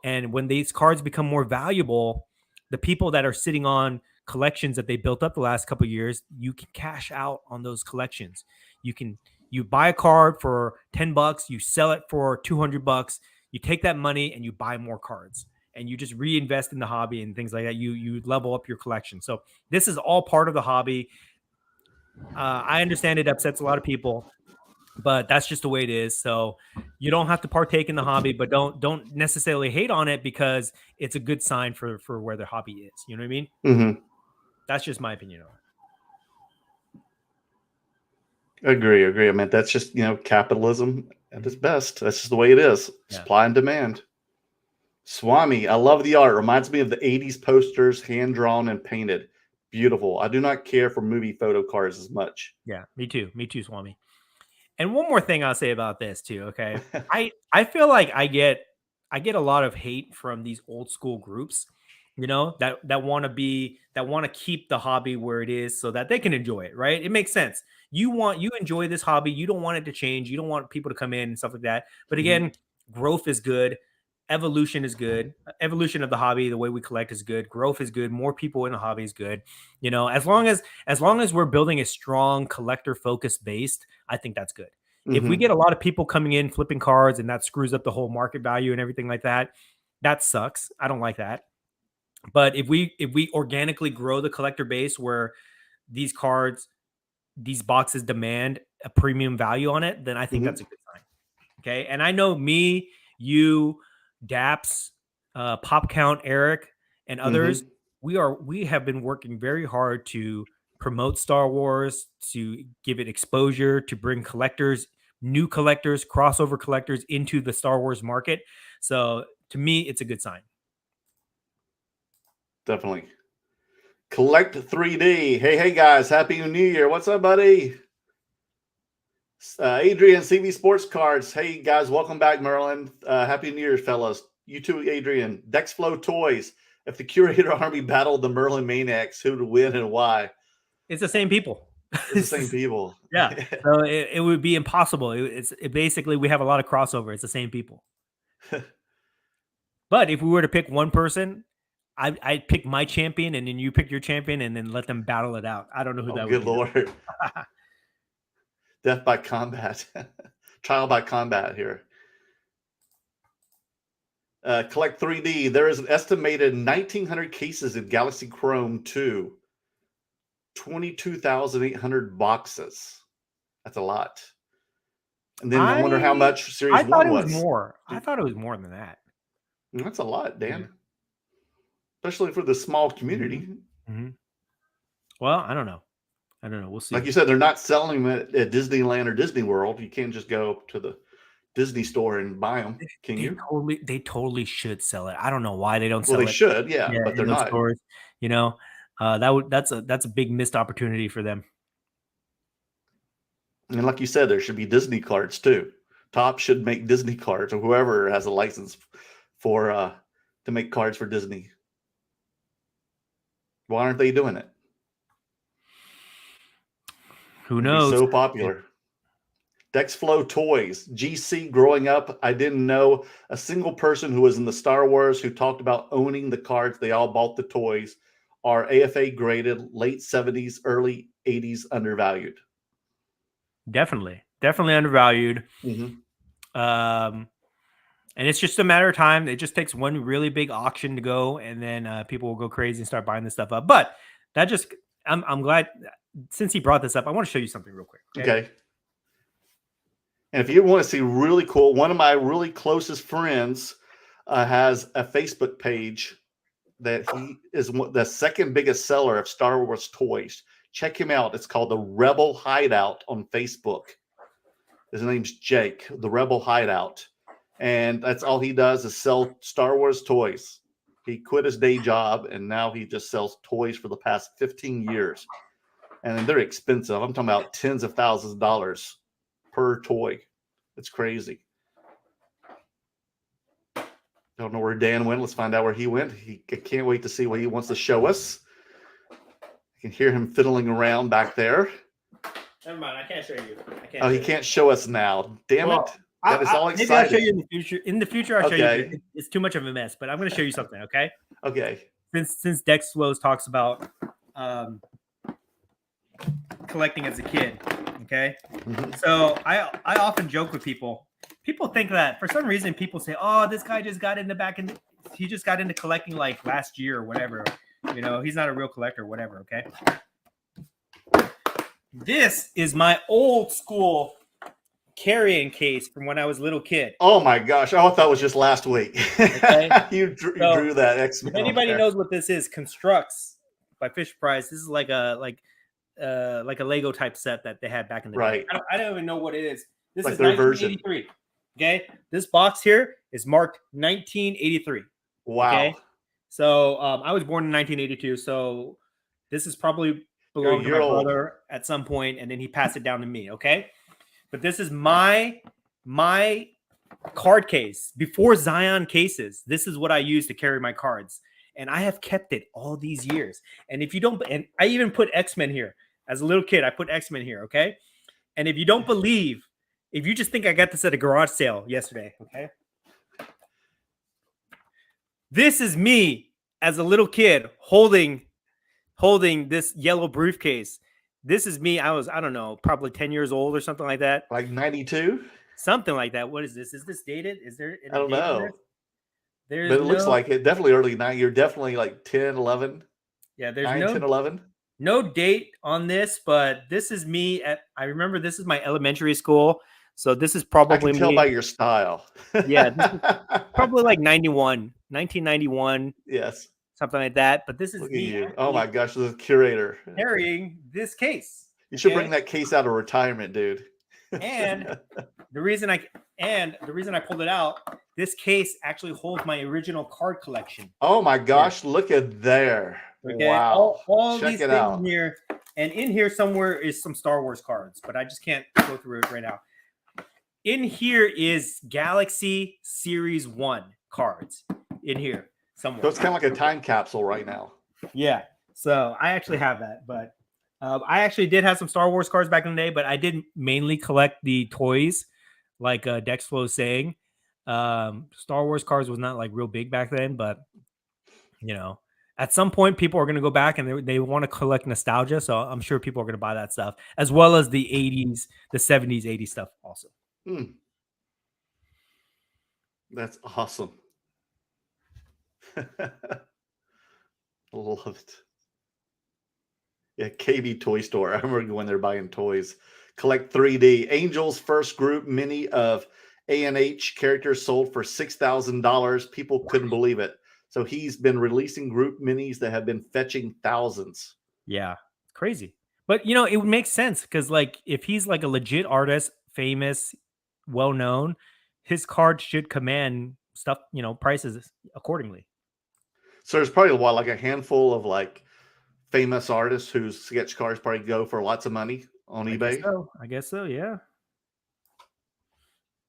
And when these cards become more valuable, the people that are sitting on collections that they built up the last couple of years, you can cash out on those collections. You buy a card for $10, you sell it for $200, you take that money and you buy more cards and you just reinvest in the hobby and things like that. You level up your collection. So this is all part of the hobby. I understand it upsets a lot of people, but that's just the way it is. So you don't have to partake in the hobby, but don't necessarily hate on it because it's a good sign for where the hobby is. You know what I mean? Mm-hmm. That's just my opinion on it. Agree. I mean, that's just, capitalism at its best. That's just the way it is. Yeah. Supply and demand. Swami, I love the art. Reminds me of the 80s posters, hand-drawn and painted. Beautiful. I do not care for movie photo cards as much. Yeah, me too, Swami. And one more thing I'll say about this too, okay? I feel like I get a lot of hate from these old school groups, that want to keep the hobby where it is so that they can enjoy it, right? It makes sense. You enjoy this hobby, you don't want it to change, you don't want people to come in and stuff like that. But again, growth is good. Evolution is good. Evolution of the hobby, the way we collect is good. Growth is good. More people in the hobby is good. As long as we're building a strong collector focused base, I think that's good. If we get a lot of people coming in flipping cards and that screws up the whole market value and everything like that, that sucks. I don't like that. But if we organically grow the collector base where these cards, these boxes demand a premium value on it, then I think that's a good sign. Okay. And I know me, you, Daps, Pop Count, Eric, and others, we have been working very hard to promote Star Wars, to give it exposure, to bring collectors, new collectors, crossover collectors into the Star Wars market. So to me, it's a good sign. Definitely. Collect 3D. Hey guys, happy New Year. What's up, buddy? Adrian, CV Sports Cards. Hey guys, welcome back, Merlin. Happy New Year, fellas. You too, Adrian. Dexflow Toys. If the Curator Army battled the Merlin Maniacs, who would win and why? It's the same people. It's the same people. Yeah. So it would be impossible. It basically, we have a lot of crossover. It's the same people. But if we were to pick one person, I'd pick my champion, and then you pick your champion, and then let them battle it out. I don't know who that would be. Good Lord. Death by combat. Trial by combat here. Collect 3D. There is an estimated 1,900 cases in Galaxy Chrome 2. 22,800 boxes. That's a lot. And then I wonder how much Series 1 was. I thought it was more. I thought it was more than that. That's a lot, Dan. Yeah. Especially for the small community. Mm-hmm. Well, I don't know. We'll see. Like you said, they're not selling them at Disneyland or Disney World. You can't just go to the Disney store and buy them. Can you? They totally should sell it. I don't know why they don't sell it. Well, they should, yeah, but they're not. Stores, you know, that's a big missed opportunity for them. And like you said, there should be Disney cards too. Top should make Disney cards, or whoever has a license for to make cards for Disney. Why aren't they doing it? Who knows? So popular. Dexflow Toys. GC growing up, I didn't know a single person who was in the Star Wars who talked about owning the cards. They all bought the toys. Are AFA graded, late 70s, early 80s, undervalued. Definitely undervalued. Mm-hmm. And it's just a matter of time. It just takes one really big auction to go, and then people will go crazy and start buying this stuff up. But that just, I'm glad, since he brought this up, I want to show you something real quick. Okay. And if you want to see really cool, one of my really closest friends has a Facebook page that he is the second biggest seller of Star Wars toys. Check him out. It's called the Rebel Hideout on Facebook. His name's Jake, the Rebel Hideout. And that's all he does is sell Star Wars toys. He quit his day job, and now he just sells toys for the past 15 years. And they're expensive. I'm talking about tens of thousands of dollars per toy. It's crazy. Don't know where Dan went. Let's find out where he went. I can't wait to see what he wants to show us. I can hear him fiddling around back there. Never mind. I can't show you. He can't show us now. Damn it. That is all exciting. Maybe I'll show you in the future. In the future, I'll show you. It's too much of a mess, but I'm going to show you something, okay? Okay. Since Dex Flows talks about collecting as a kid, okay? Mm-hmm. So I often joke with people. People think that for some reason people say, "Oh, this guy just got he just got into collecting like last year or whatever." You know, he's not a real collector or whatever, okay? This is my old school carrying case from when I was a little kid. Oh my gosh. I thought it was just last week. Okay? you drew that X-Men. If anybody knows what this is, Constructs by Fisher Price. This is like a Lego type set that they had back in the day. I don't even know what it is. This is 1983. Version. Okay. This box here is marked 1983. Wow. Okay? So I was born in 1982. So this is probably belonged to my brother at some point, and then he passed it down to me. Okay. But this is my card case before Zion cases. This is what I use to carry my cards, and I have kept it all these years. And if you don't, and I even put X-Men here as a little kid. I put X-Men here, okay? And if you don't believe, if you just think I got this at a garage sale yesterday, okay? This is me as a little kid holding this yellow briefcase. This is me. I don't know, probably 10 years old or something like that. Like 92? Something like that. What is this? Is this dated? Is there? I don't know. But it looks like it. Definitely early 90s. You're definitely like 10, 11. Yeah, there's 10, 11. No date on this, but this is me I remember this is my elementary school. So this is probably I can tell by your style. Yeah, this is probably like 1991. Yes. Something like that. But this is me. Oh my gosh, the curator carrying this case. You should bring that case out of retirement, dude. And the reason I pulled it out, this case actually holds my original card collection. Oh my gosh, look at there. Okay, Wow. all Check these it things out. here, and in here somewhere is some Star Wars cards, but I just can't go through it right now. In here is Galaxy Series 1 cards. In here somewhere. So it's kind of like a time capsule right now. Yeah. So I actually have that, but I actually did have some Star Wars cards back in the day, but I did mainly collect the toys, like Dexflo was saying. Star Wars cards was not like real big back then, but you know, at some point people are going to go back and they want to collect nostalgia. So I'm sure people are going to buy that stuff as well as the 80s, the 70s, 80s stuff also. That's awesome. Love it. Yeah, KB Toy Store. I remember going there buying toys. Collect 3D. Angel's first group mini of A&H characters sold for $6,000. People couldn't believe it. So he's been releasing group minis that have been fetching thousands. Yeah, crazy. But you know, it would make sense because like if he's like a legit artist, famous, well known, his card should command stuff, you know, prices accordingly. So there's probably like a handful of like famous artists whose sketch cards probably go for lots of money on eBay. I guess so. Yeah.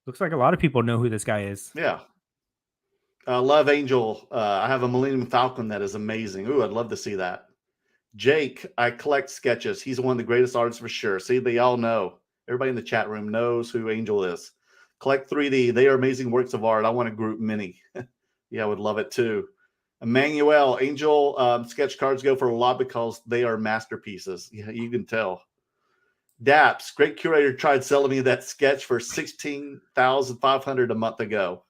Looks like a lot of people know who this guy is. Yeah. Love Angel. I have a Millennium Falcon that is amazing. Ooh, I'd love to see that. Jake, I collect sketches. He's one of the greatest artists for sure. See, they all know. Everybody in the chat room knows who Angel is. Collect 3D. They are amazing works of art. I want a group mini. Yeah, I would love it too. Emmanuel, Angel sketch cards go for a lot because they are masterpieces. Yeah, you can tell. Daps, great curator, tried selling me that sketch for $16,500 a month ago.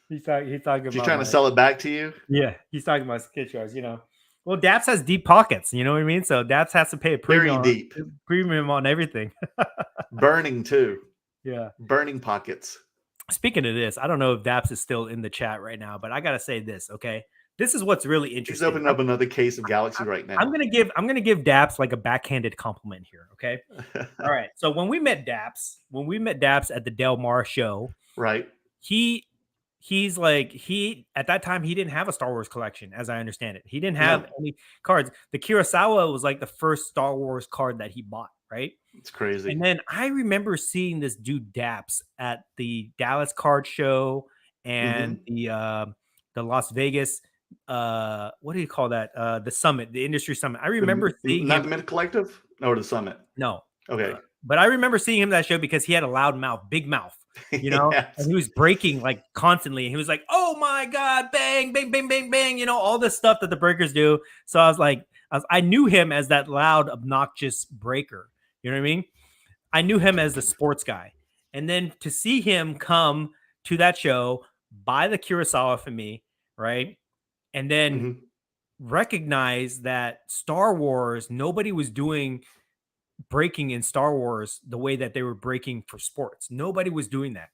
He's talking about. She's trying to sell it back to you. Yeah, he's talking about sketch cards. You know, well, Daps has deep pockets. You know what I mean? So Daps has to pay a premium on everything. Burning too. Yeah, burning pockets. Speaking of this, I don't know if Daps is still in the chat right now, but I gotta say this. Okay, this is what's really interesting. He's opening up another case of Galaxy right now. I'm gonna give Daps like a backhanded compliment here. Okay, all right. So when we met Daps at the Del Mar show, right? He's like at that time he didn't have a Star Wars collection, as I understand it. He didn't have any cards. The Kurosawa was like the first Star Wars card that he bought, right? It's crazy. And then I remember seeing this dude Daps at the Dallas card show and the Las Vegas what do you call that? The summit, the industry summit. I remember seeing not the Mid Collective or the summit. No. Okay. But I remember seeing him that show because he had a loud mouth, big mouth. You know, yes. And he was breaking like constantly. And he was like, "Oh my God, bang, bang, bang, bang, bang," you know, all this stuff that the breakers do. So I was like, I knew him as that loud, obnoxious breaker. You know what I mean? I knew him as the sports guy. And then to see him come to that show, buy the Kurosawa for me, right? And then recognize that Star Wars, nobody was doing breaking in Star Wars the way that they were breaking for sports. Nobody was doing that.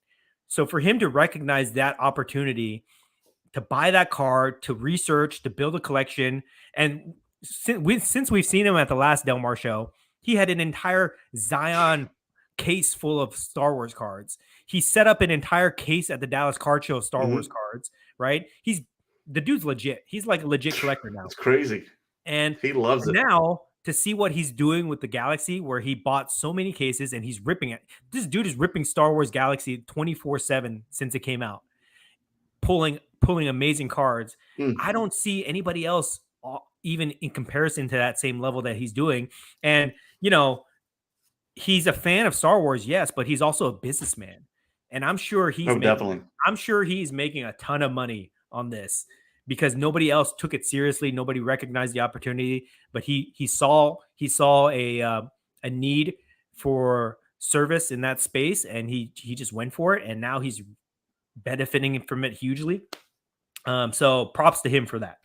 So for him to recognize that opportunity to buy that card, to research, to build a collection, and since we've seen him at the last Del Mar show, he had an entire Zion case full of Star Wars cards. He set up an entire case at the Dallas card show of Star Wars cards, right? The dude's legit. He's like a legit collector now. It's crazy. And he loves it. Now to see what he's doing with the Galaxy, where he bought so many cases and he's ripping it. This dude is ripping Star Wars Galaxy 24/7 since it came out, pulling amazing cards. I don't see anybody else even in comparison to that same level that he's doing. And, you know, he's a fan of Star Wars, yes, but he's also a businessman. And I'm sure I'm sure he's making a ton of money on this because nobody else took it seriously. Nobody recognized the opportunity, but he saw a need for service in that space, and he just went for it, and now he's benefiting from it hugely. So props to him for that.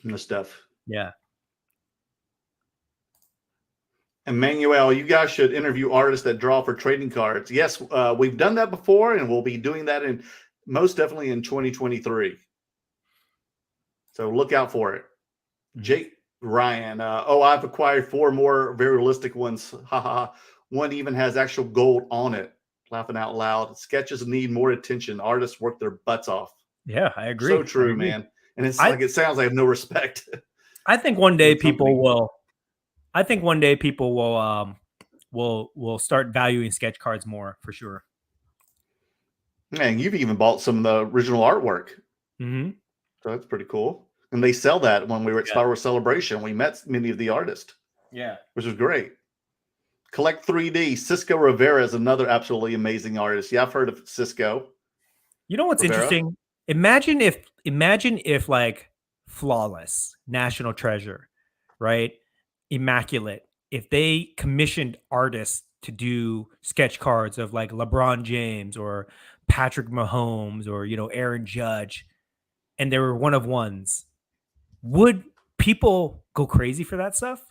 The stuff. Yeah. Emmanuel, you guys should interview artists that draw for trading cards. Yes, we've done that before, and we'll be doing that most definitely in 2023. So look out for it. Jake Ryan. I've acquired 4 more very realistic ones. Haha. One even has actual gold on it. Laughing out loud. Sketches need more attention. Artists work their butts off. Yeah, I agree. So true, man. And it's like, it sounds like I have no respect. I think one day people will. I think one day people will start valuing sketch cards more for sure. Man, you've even bought some of the original artwork. Mm-hmm. So that's pretty cool. And they sell that when we were at Star Wars Celebration. We met many of the artists. Yeah. Which was great. Collect 3D. Cisco Rivera is another absolutely amazing artist. Yeah, I've heard of Cisco. You know what's interesting? Imagine if like Flawless, National Treasure, right? Immaculate. If they commissioned artists to do sketch cards of like LeBron James or Patrick Mahomes or, you know, Aaron Judge, and they were one of ones, would people go crazy for that stuff?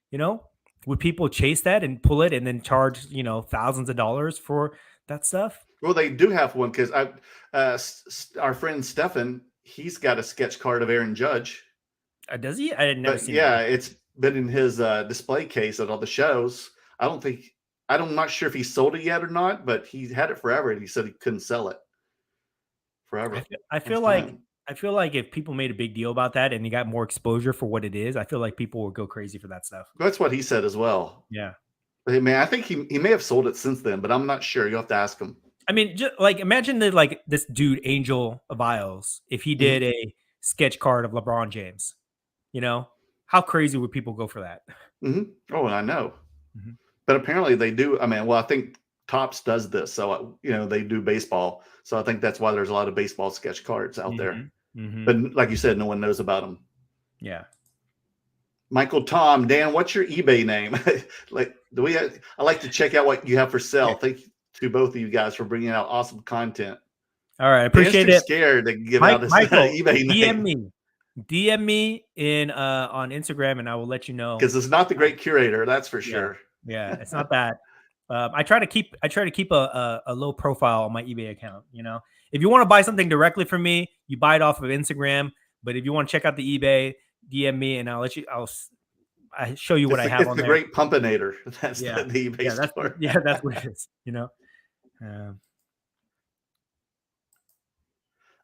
You know, would people chase that and pull it and then charge, you know, thousands of dollars for that stuff? Well, they do have one because our friend Stefan, he's got a sketch card of Aaron Judge. Does he? I didn't never see. Yeah, it's been in his display case at all the shows. I'm not sure if he sold it yet or not, but he had it forever, and he said he couldn't sell it forever. I feel like if people made a big deal about that and you got more exposure for what it is, I feel like people would go crazy for that stuff. That's what he said as well. Yeah. But man, I think he may have sold it since then, but I'm not sure. You'll have to ask him. I mean, just like imagine that, like this dude Angel of Isles, if he did a sketch card of LeBron James, you know, how crazy would people go for that? Mm-hmm. Oh, and I know, but apparently they do. I mean, well, I think Topps does this, so you know they do baseball, so I think that's why there's a lot of baseball sketch cards out there. But like you said, no one knows about them. Yeah. Michael Tom, Dan, what's your eBay name? I like to check out what you have for sale. Thank you to both of you guys for bringing out awesome content. All right, I appreciate it. Scared to give out his eBay name. DM me on Instagram, and I will let you know. Because it's not the great curator, that's for sure. Yeah, it's not that. I try to keep a low profile on my eBay account. You know, if you want to buy something directly from me, you buy it off of Instagram. But if you want to check out the eBay, DM me, and I'll show you what I have on there. It's the great Pumpinator. That's the eBay store. That's what it is. You know.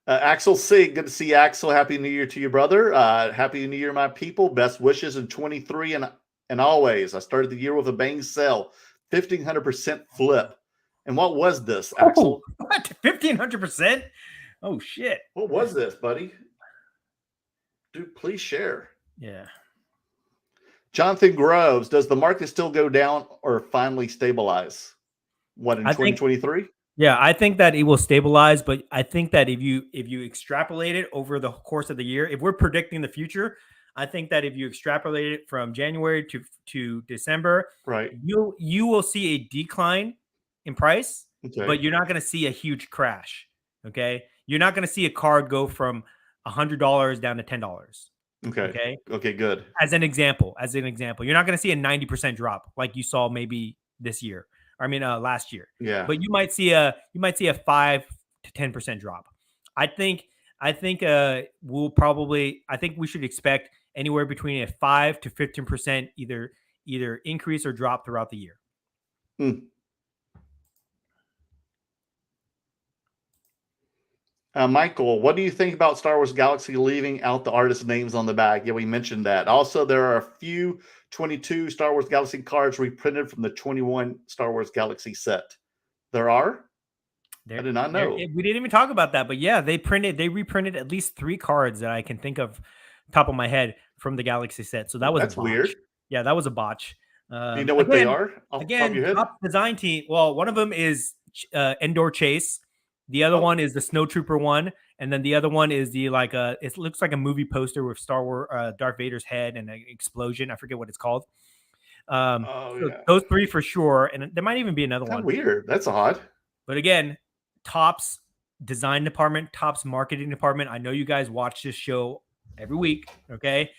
Axel Sig, good to see you, Axel. Happy New Year to you, brother. Happy New Year, my people. Best wishes in 23 and always. I started the year with a bang sell, 1,500% flip. And what was this, Axel? What? 1,500%? Oh shit! What was this, buddy? Dude, please share. Yeah. Jonathan Groves, does the market still go down or finally stabilize? What, in 2023? Yeah, I think that it will stabilize, but I think that if you extrapolate it over the course of the year, if we're predicting the future, I think that if you extrapolate it from January to December, right, you will see a decline in price, but you're not going to see a huge crash. Okay, you're not going to see a card go from $100 down to $10. Okay, good. As an example, you're not going to see a 90% drop like you saw maybe this year. Last year. Yeah. But you might see a 5 to 10% drop. I think we should expect anywhere between a 5 to 15% either increase or drop throughout the year. Michael, what do you think about Star Wars Galaxy leaving out the artist names on the back? Yeah, we mentioned that. Also, there are a few 22 Star Wars Galaxy cards reprinted from the 21 Star Wars Galaxy set. There are? I did not know. We didn't even talk about that, but yeah, they reprinted at least 3 cards that I can think of top of my head from the Galaxy set. So that's weird. Yeah, that was a botch. Do you know what they are? Top design team. Well, one of them is Endor Chase. The other one is the Snowtrooper one, and then the other one is it looks like a movie poster with Star Wars, Darth Vader's head and an explosion. I forget what it's called. Those 3 for sure, and there might even be another one. Weird. That's odd. But again, Topps design department, Topps marketing department. I know you guys watch this show every week. Okay,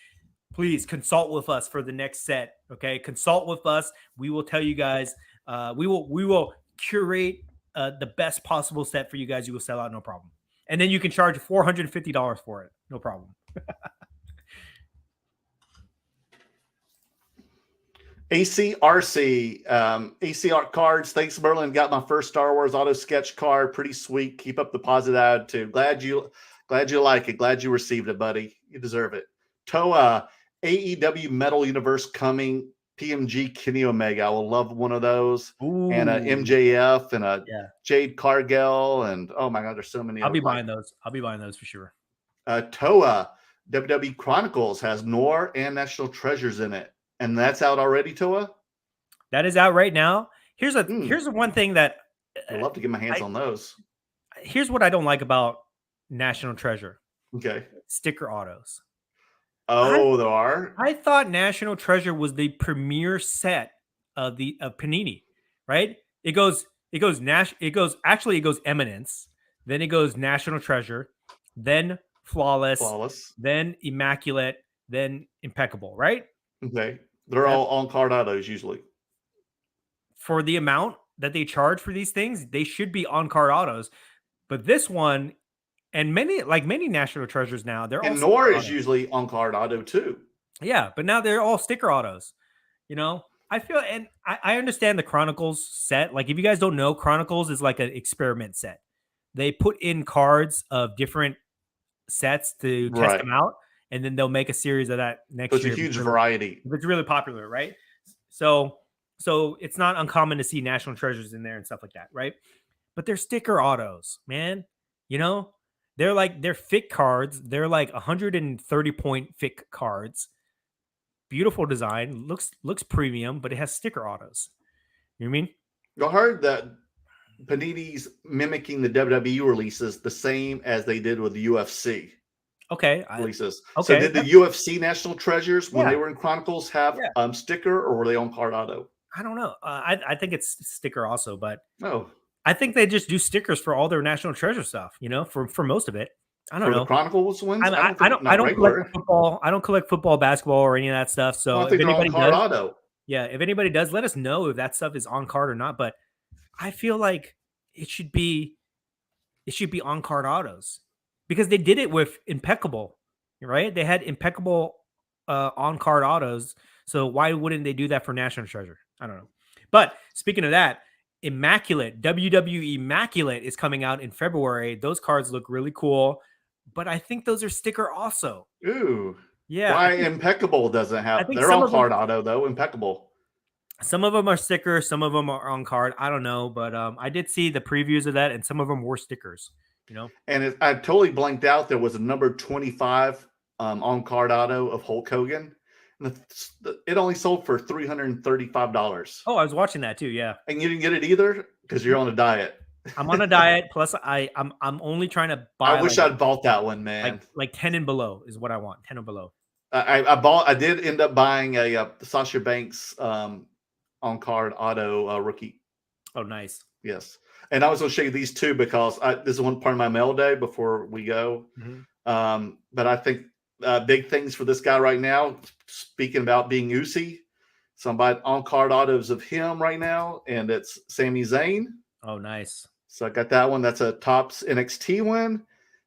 please consult with us for the next set. Okay, consult with us. We will tell you guys. We will curate the best possible set for you guys. You will sell out, no problem. And then you can charge $450 for it. No problem. ACRC, ACR cards. Thanks, Merlin. Got my first Star Wars auto sketch card. Pretty sweet. Keep up the positive attitude. Glad you Glad you like it. Glad you received it, buddy. You deserve it. Toa, AEW Metal Universe coming. PMG Kenny Omega. I will love one of those. Ooh. And a MJF and a Yeah. Jade Cargill. And oh my God, there's so many. I'll be buying those. I'll be buying those for sure. Toa, WWE Chronicles has Noir and National Treasures in it. And that's out already, Toa? That is out right now. Here's the one thing that I'd love to get my hands on those. Here's what I don't like about National Treasure. Okay. Sticker autos. Oh, there are? I thought National Treasure was the premier set of Panini, right? It goes Eminence, then it goes National Treasure, then Flawless, then Immaculate, then Impeccable, right? Okay. They're all on-card autos usually. For the amount that they charge for these things, they should be on-card autos. But this one, and many National Treasures now, they're all Noir is usually on-card auto too. Yeah, but now they're all sticker autos. You know, I feel, and I understand the Chronicles set. Like, if you guys don't know, Chronicles is like an experiment set. They put in cards of different sets to test them out, and then they'll make a series of that next year. It's a huge variety. It's really popular, right? So it's not uncommon to see National Treasures in there and stuff like that, right? But they're sticker autos, man. You know, they're FIC cards. They're like 130 point FIC cards. Beautiful design, looks premium, but it has sticker autos. You know what I mean? I heard that Panini's mimicking the WWE releases the same as they did with the UFC. Releases. Okay. So did the UFC National Treasures when they were in Chronicles have sticker, or were they on card auto? I don't know. I think it's sticker also, but oh, I think they just do stickers for all their National Treasure stuff. You know, for most of it. I don't know. The Chronicles ones. I don't collect football. I don't collect football, basketball, or any of that stuff. So I think if anybody does, auto. Yeah, if anybody does, let us know if that stuff is on card or not. But I feel like it should be on card autos, because they did it with Impeccable, right? They had Impeccable on card autos. So why wouldn't they do that for National Treasure? I don't know. But speaking of that, Immaculate, WWE Immaculate is coming out in February. Those cards look really cool, but I think those are sticker also. Ooh. Yeah. Why Impeccable doesn't have? They're on card auto though. Impeccable. Some of them are stickers, some of them are on card. I don't know, but I did see the previews of that, and some of them were stickers. You know. And I totally blanked out. There was a number 25 on card auto of Hulk Hogan. It only sold for $335. Oh, I was watching that too. Yeah. And you didn't get it either because you're on a diet. I'm on a diet. Plus, I'm only trying to buy. I wish I'd bought that one, man. Like 10 and below is what I want. 10 and below. I did end up buying a Sasha Banks on card auto rookie. Oh, nice. Yes. And I was going to show you these two because this is one part of my mail day before we go. Mm-hmm. But I think big things for this guy right now. Speaking about being Uzi, somebody on card autos of him right now, and it's Sami Zayn. Oh, nice. So I got that one. That's a Topps NXT one.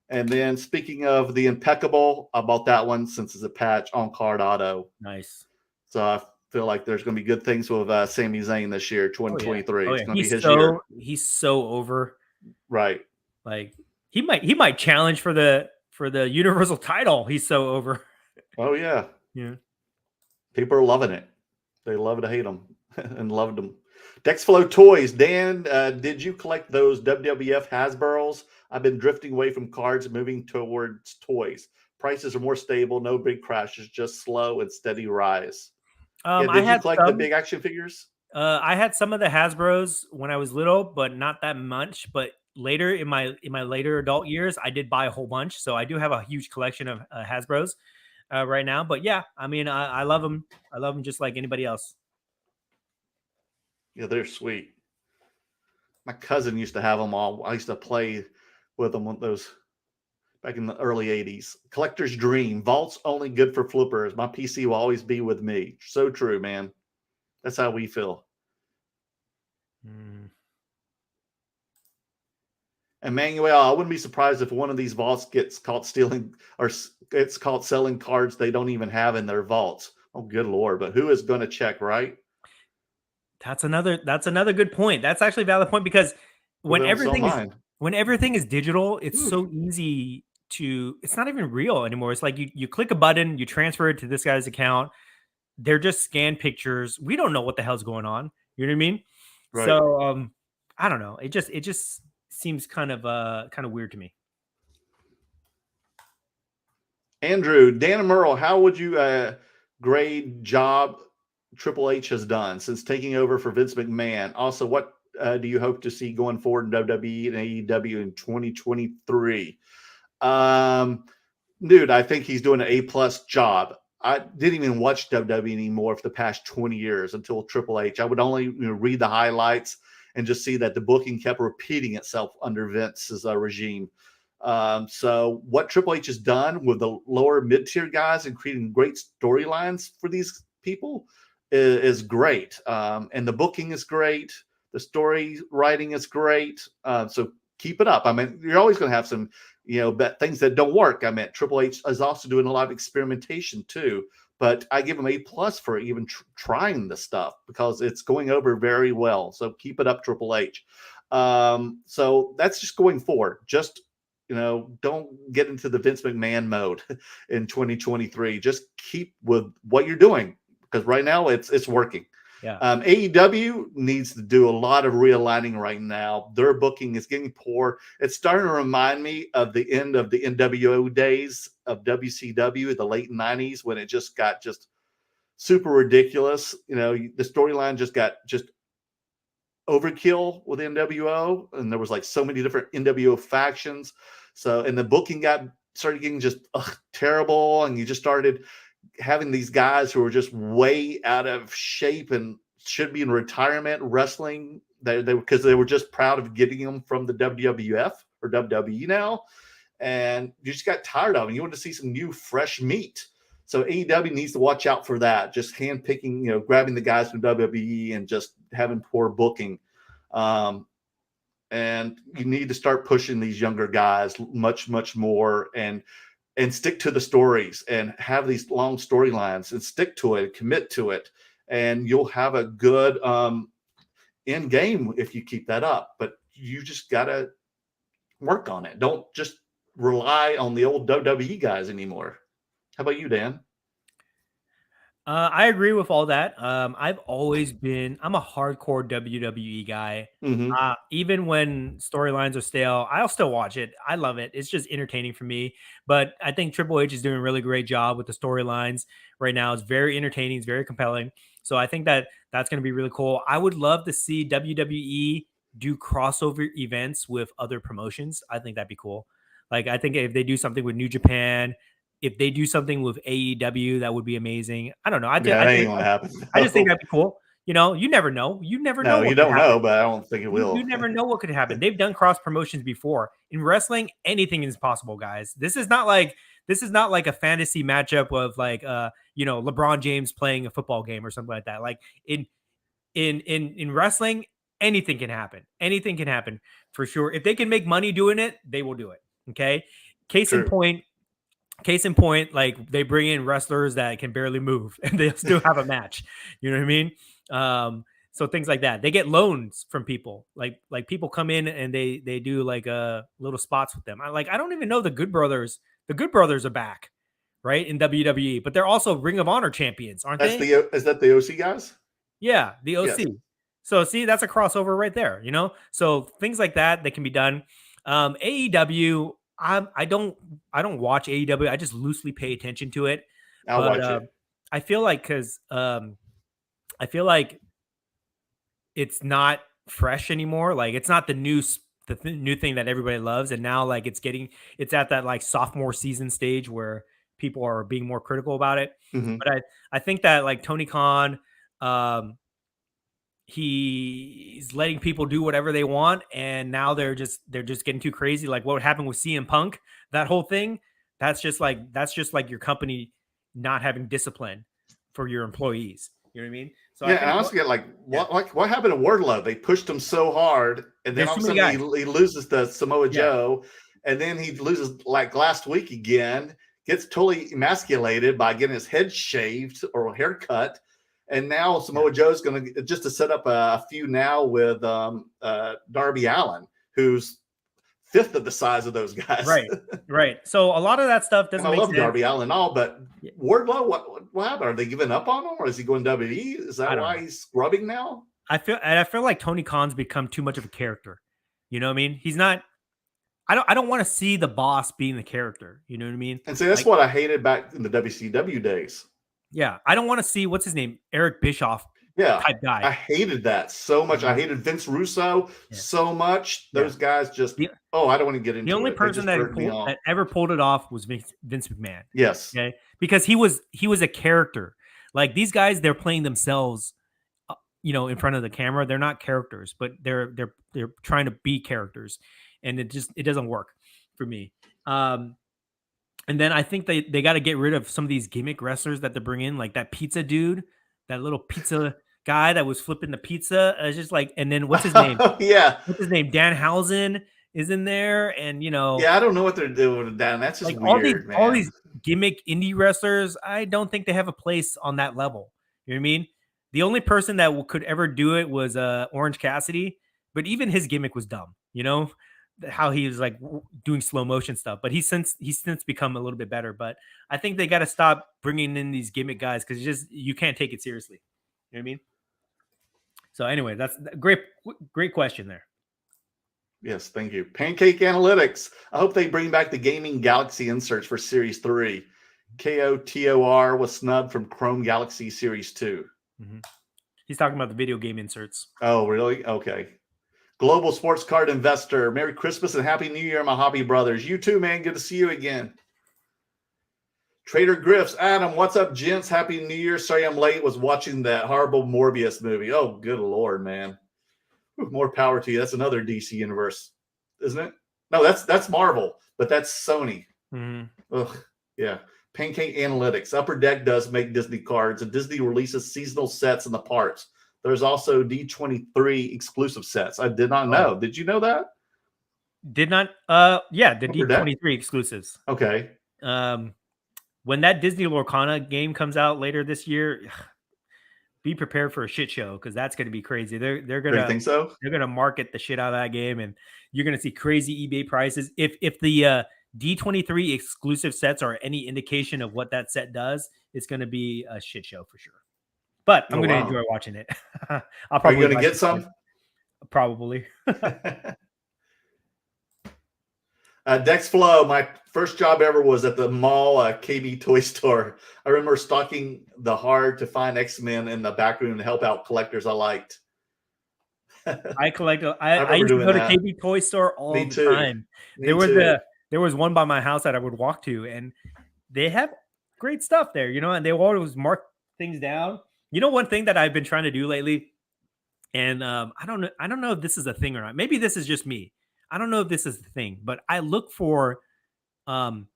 And then speaking of the Impeccable, I bought that one since it's a patch on card auto. Nice. So I feel like there's going to be good things with Sami Zayn this year, 2023. Oh, yeah. It's going to be his year. He's so over. Right. Like he might challenge for the Universal title. He's so over. Oh yeah. Yeah. People are loving it. They love to hate them and loved them. Dexflow Toys. Dan, did you collect those WWF Hasbros? I've been drifting away from cards and moving towards toys. Prices are more stable, no big crashes, just slow and steady rise. Did you collect the big action figures? I had some of the Hasbros when I was little, but not that much. But later in my later adult years, I did buy a whole bunch. So I do have a huge collection of Hasbros right now. But yeah, I mean, I love them. I love them just like anybody else. Yeah, they're sweet. My cousin used to have them all. I used to play with them with those back in the early 80s. Collector's dream. Vault's only good for flippers. My PC will always be with me. So true, man. That's how we feel. Emmanuel, I wouldn't be surprised if one of these vaults gets caught stealing or gets caught selling cards they don't even have in their vaults. Oh, good Lord. But who is going to check, right? That's another good point. That's actually a valid point, because when everything is digital, it's so easy it's not even real anymore. It's like you click a button, you transfer it to this guy's account. They're just scanned pictures. We don't know what the hell's going on. You know what I mean? Right. So I don't know. It just seems kind of weird to me. Andrew, Dan and Merle, how would you grade job Triple H has done since taking over for Vince McMahon? Also, what do you hope to see going forward in WWE and AEW in 2023? Dude, I think he's doing an A+ job. I didn't even watch WWE anymore for the past 20 years until Triple H. I would only read the highlights and just see that the booking kept repeating itself under Vince's regime. So what Triple H has done with the lower mid-tier guys and creating great storylines for these people is great. And the booking is great. The story writing is great. So keep it up. I mean, you're always going to have some, things that don't work. I mean, Triple H is also doing a lot of experimentation too, but I give him A+ for even trying the stuff because it's going over very well. So keep it up, Triple H. So that's just going forward. Just, don't get into the Vince McMahon mode in 2023. Just keep with what you're doing because right now it's working. Yeah. AEW needs to do a lot of realigning right now. Their booking is getting poor. It's starting to remind me of the end of the NWO days of WCW, the late 90s, when it just got super ridiculous. The storyline just got overkill with NWO, and there was like so many different NWO factions. So, and the booking started getting just terrible, and you just started having these guys who were just way out of shape and should be in retirement wrestling. Because they were just proud of getting them from the WWF or WWE now, and you just got tired of them. You want to see some new, fresh meat. So AEW needs to watch out for that. Just handpicking, grabbing the guys from WWE and just having poor booking. And you need to start pushing these younger guys much, much more and stick to the stories and have these long storylines and stick to it, commit to it. And you'll have a good end game if you keep that up. But you just got to work on it. Don't just rely on the old WWE guys anymore. How about you, Dan? I agree with all that. I'm a hardcore WWE guy. Mm-hmm. Even when storylines are stale, I'll still watch it. I love it. It's just entertaining for me. But I think Triple H is doing a really great job with the storylines right now. It's very entertaining. It's very compelling. So I think that's going to be really cool. I would love to see WWE do crossover events with other promotions. I think that'd be cool. Like, I think if they do something with New Japan, if they do something with AEW, that would be amazing. I don't know. That ain't gonna happen. I just think that'd be cool. You never know. You never know. No, you don't know, but I don't think it will. You never know what could happen. They've done cross promotions before. In wrestling, anything is possible, guys. This is not like a fantasy matchup of like LeBron James playing a football game or something like that. Like in wrestling, anything can happen. Anything can happen for sure. If they can make money doing it, they will do it. Okay. Case in point, like they bring in wrestlers that can barely move and they'll still have a match. You know what I mean? So things like that. They get loans from people. Like people come in and they do like little spots with them. I don't even know the Good Brothers. The Good Brothers are back, right, in WWE, but they're also Ring of Honor champions, aren't they? Is that the OC guys? Yeah, the OC. Yes. So see, that's a crossover right there. So things like that can be done. AEW. I don't watch AEW. I just loosely pay attention to it. I'll watch it. I feel like it's not fresh anymore. Like it's not the new thing that everybody loves. And now like it's at that like sophomore season stage where people are being more critical about it. Mm-hmm. But I think that like Tony Khan, he's letting people do whatever they want, and now they're just getting too crazy. Like what happened with CM Punk, that whole thing, that's just like your company not having discipline for your employees. You know what I mean? So yeah, I also get like what happened to Wardlow? They pushed him so hard, and then all of a sudden he loses to Samoa Joe, and then he loses like last week again, gets totally emasculated by getting his head shaved or haircut. And now Samoa Joe's going to set up a feud now with Darby Allin, who's fifth of the size of those guys. Right. So a lot of that stuff doesn't. And I make love sense. Darby Allin and all, but Wardlow, what happened? Are they giving up on him, or is he going WWE? Is that why he's scrubbing now? I feel like Tony Khan's become too much of a character. You know what I mean? He's not. I don't want to see the boss being the character. You know what I mean? And so that's what I hated back in the WCW days. Yeah, I don't want to see what's his name, Eric Bischoff. Type guy. I hated that so much. I hated Vince Russo so much. Those guys just. I don't want to get into it. The only person that ever pulled it off was Vince McMahon. Yes. Okay, because he was a character. Like these guys, they're playing themselves. In front of the camera, they're not characters, but they're trying to be characters, and it doesn't work for me. And then I think they got to get rid of some of these gimmick wrestlers that they bring in, like that pizza dude, that little pizza guy that was flipping the pizza. It's just like, and then what's his name? What's his name? Danhausen is in there, and I don't know what they're doing with Dan. That's just like weird, all these gimmick indie wrestlers. I don't think they have a place on that level. You know what I mean? The only person that could ever do it was Orange Cassidy, but even his gimmick was dumb. How he was like doing slow motion stuff, but he's since become a little bit better. But I think they got to stop bringing in these gimmick guys because you can't take it seriously. You know what I mean? So anyway, that's a great question there. Yes, thank you. Pancake Analytics. I hope they bring back the Gaming Galaxy inserts for Series 3. KOTOR was snubbed from Chrome Galaxy Series 2. Mm-hmm. He's talking about the video game inserts. Oh, really? Okay. Global Sports Card Investor. Merry Christmas and Happy New Year, my hobby brothers. You too, man. Good to see you again. Trader Griffs. Adam, what's up, gents? Happy New Year. Sorry I'm late. Was watching that horrible Morbius movie. Oh, good Lord, man. More power to you. That's another DC universe, isn't it? No, that's Marvel, but that's Sony. Mm-hmm. Ugh, yeah. Pancake Analytics. Upper Deck does make Disney cards, and Disney releases seasonal sets in the parks. There's also D23 exclusive sets. I did not know. Did you know that? Did not. The D23 exclusives. Okay. When that Disney Lorcana game comes out later this year, be prepared for a shit show because that's going to be crazy. They're gonna think so. They're gonna market the shit out of that game, and you're gonna see crazy eBay prices. If the D23 exclusive sets are any indication of what that set does, it's going to be a shit show for sure. But I'm going to enjoy watching it. I'll probably. Are you going to get some? Probably. Dex Flow. My first job ever was at the mall KB toy store. I remember stalking the hard to find X-Men in the back room to help out collectors I liked. I used to go to KB toy store all the time. There was one by my house that I would walk to, and they have great stuff there, and they always mark things down. One thing that I've been trying to do lately, and I don't know if this is a thing or not. Maybe this is just me. I don't know if this is the thing, but I look for mint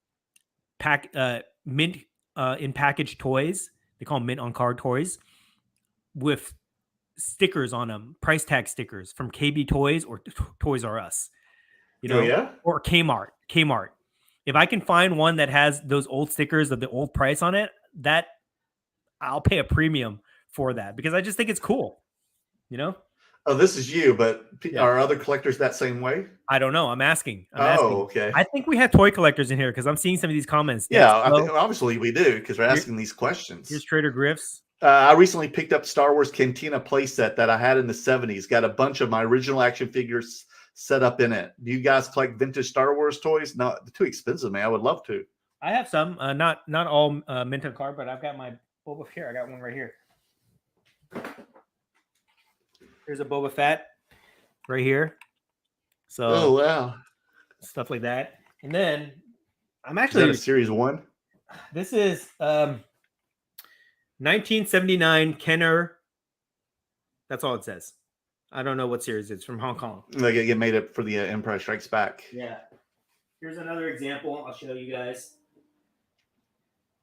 in package toys. They call them mint on card toys with stickers on them, price tag stickers from KB Toys or Toys R Us. Or Kmart. If I can find one that has those old stickers of the old price on it, that I'll pay a premium for that because I just think it's cool. Oh, this is you, but are other collectors that same way? I don't know. I'm asking. Okay. I think we have toy collectors in here because I'm seeing some of these comments. Yeah, I think obviously we do because we're asking these questions. Here's Trader Griff's. I recently picked up Star Wars Cantina playset that I had in the 70s. Got a bunch of my original action figures set up in it. Do you guys collect vintage Star Wars toys? No, they're too expensive, man. I would love to. I have some, not all mint on card, but I've got my Boba here. I got one right here. Here's a Boba Fett right here. So, oh wow, stuff like that. And then I'm actually is that a Series 1. This is 1979 Kenner. That's all it says. I don't know what series it's from Hong Kong. Like it made it for the Empire Strikes Back. Yeah. Here's another example. I'll show you guys.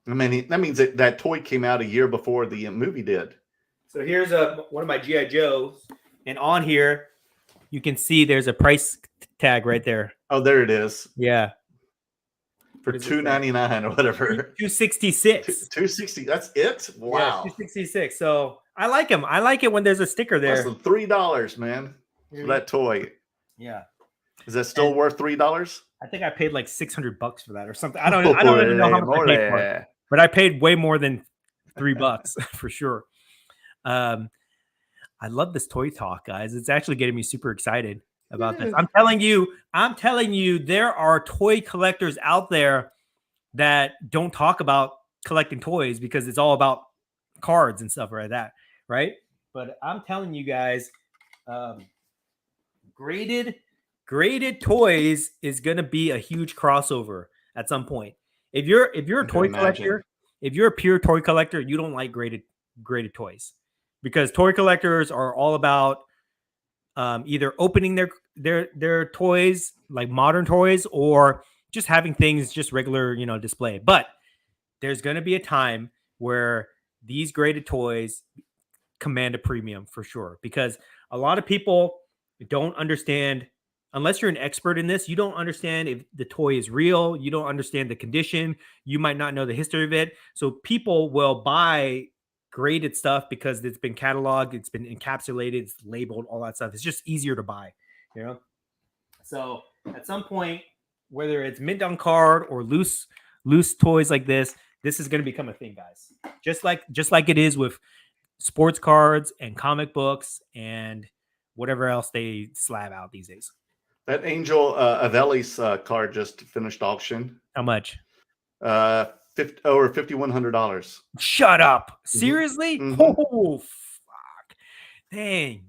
I mean, that means that toy came out a year before the movie did. So here's one of my G.I. Joes. And on here, you can see there's a price tag right there. Oh, there it is. Yeah. For $2.99 or whatever. $266. $260. That's it? Wow. Yeah, $266. So I like them. I like it when there's a sticker there. Less than $3, man, for that toy. Yeah. Is that still worth $3? I think I paid like $600 for that or something. I don't even know how much I paid for it, but I paid way more than $3 for sure. I love this toy talk, guys. It's actually getting me super excited about this. I'm telling you, there are toy collectors out there that don't talk about collecting toys because it's all about cards and stuff like that, right? But I'm telling you guys, graded toys is going to be a huge crossover at some point. If you're a toy collector, if you're a pure toy collector, you don't like graded toys, because toy collectors are all about either opening their toys, like modern toys, or just having things just regular, display. But there's going to be a time where these graded toys command a premium for sure, because a lot of people don't understand, unless you're an expert in this, you don't understand if the toy is real. You don't understand the condition. You might not know the history of it. So people will buy graded stuff because it's been cataloged, it's been encapsulated, it's labeled, all that stuff. It's just easier to buy, So at some point, whether it's mint on card or loose toys like this is going to become a thing, guys. Just like it is with sports cards and comic books and whatever else they slab out these days. That Angel Avelli's card just finished auction. How much? Over $5,100. Shut up! Seriously? Mm-hmm. Oh, fuck! Dang,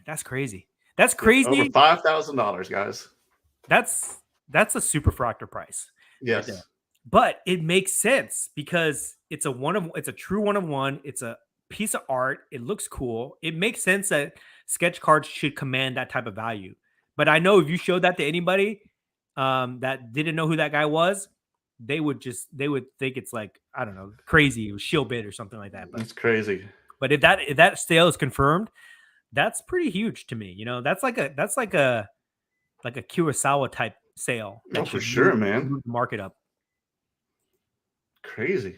that's crazy. That's crazy. Over $5,000, guys. That's a superfractor price. Yes, right, but it makes sense because it's a true one of one. It's a piece of art. It looks cool. It makes sense that sketch cards should command that type of value. But I know if you showed that to anybody that didn't know who that guy was, they would think it's like, I don't know, crazy. It was shill bid or something like that. But it's crazy. But if that sale is confirmed, that's pretty huge to me. That's like a Kurosawa type sale. Oh, for sure, man. Move the market up. Crazy.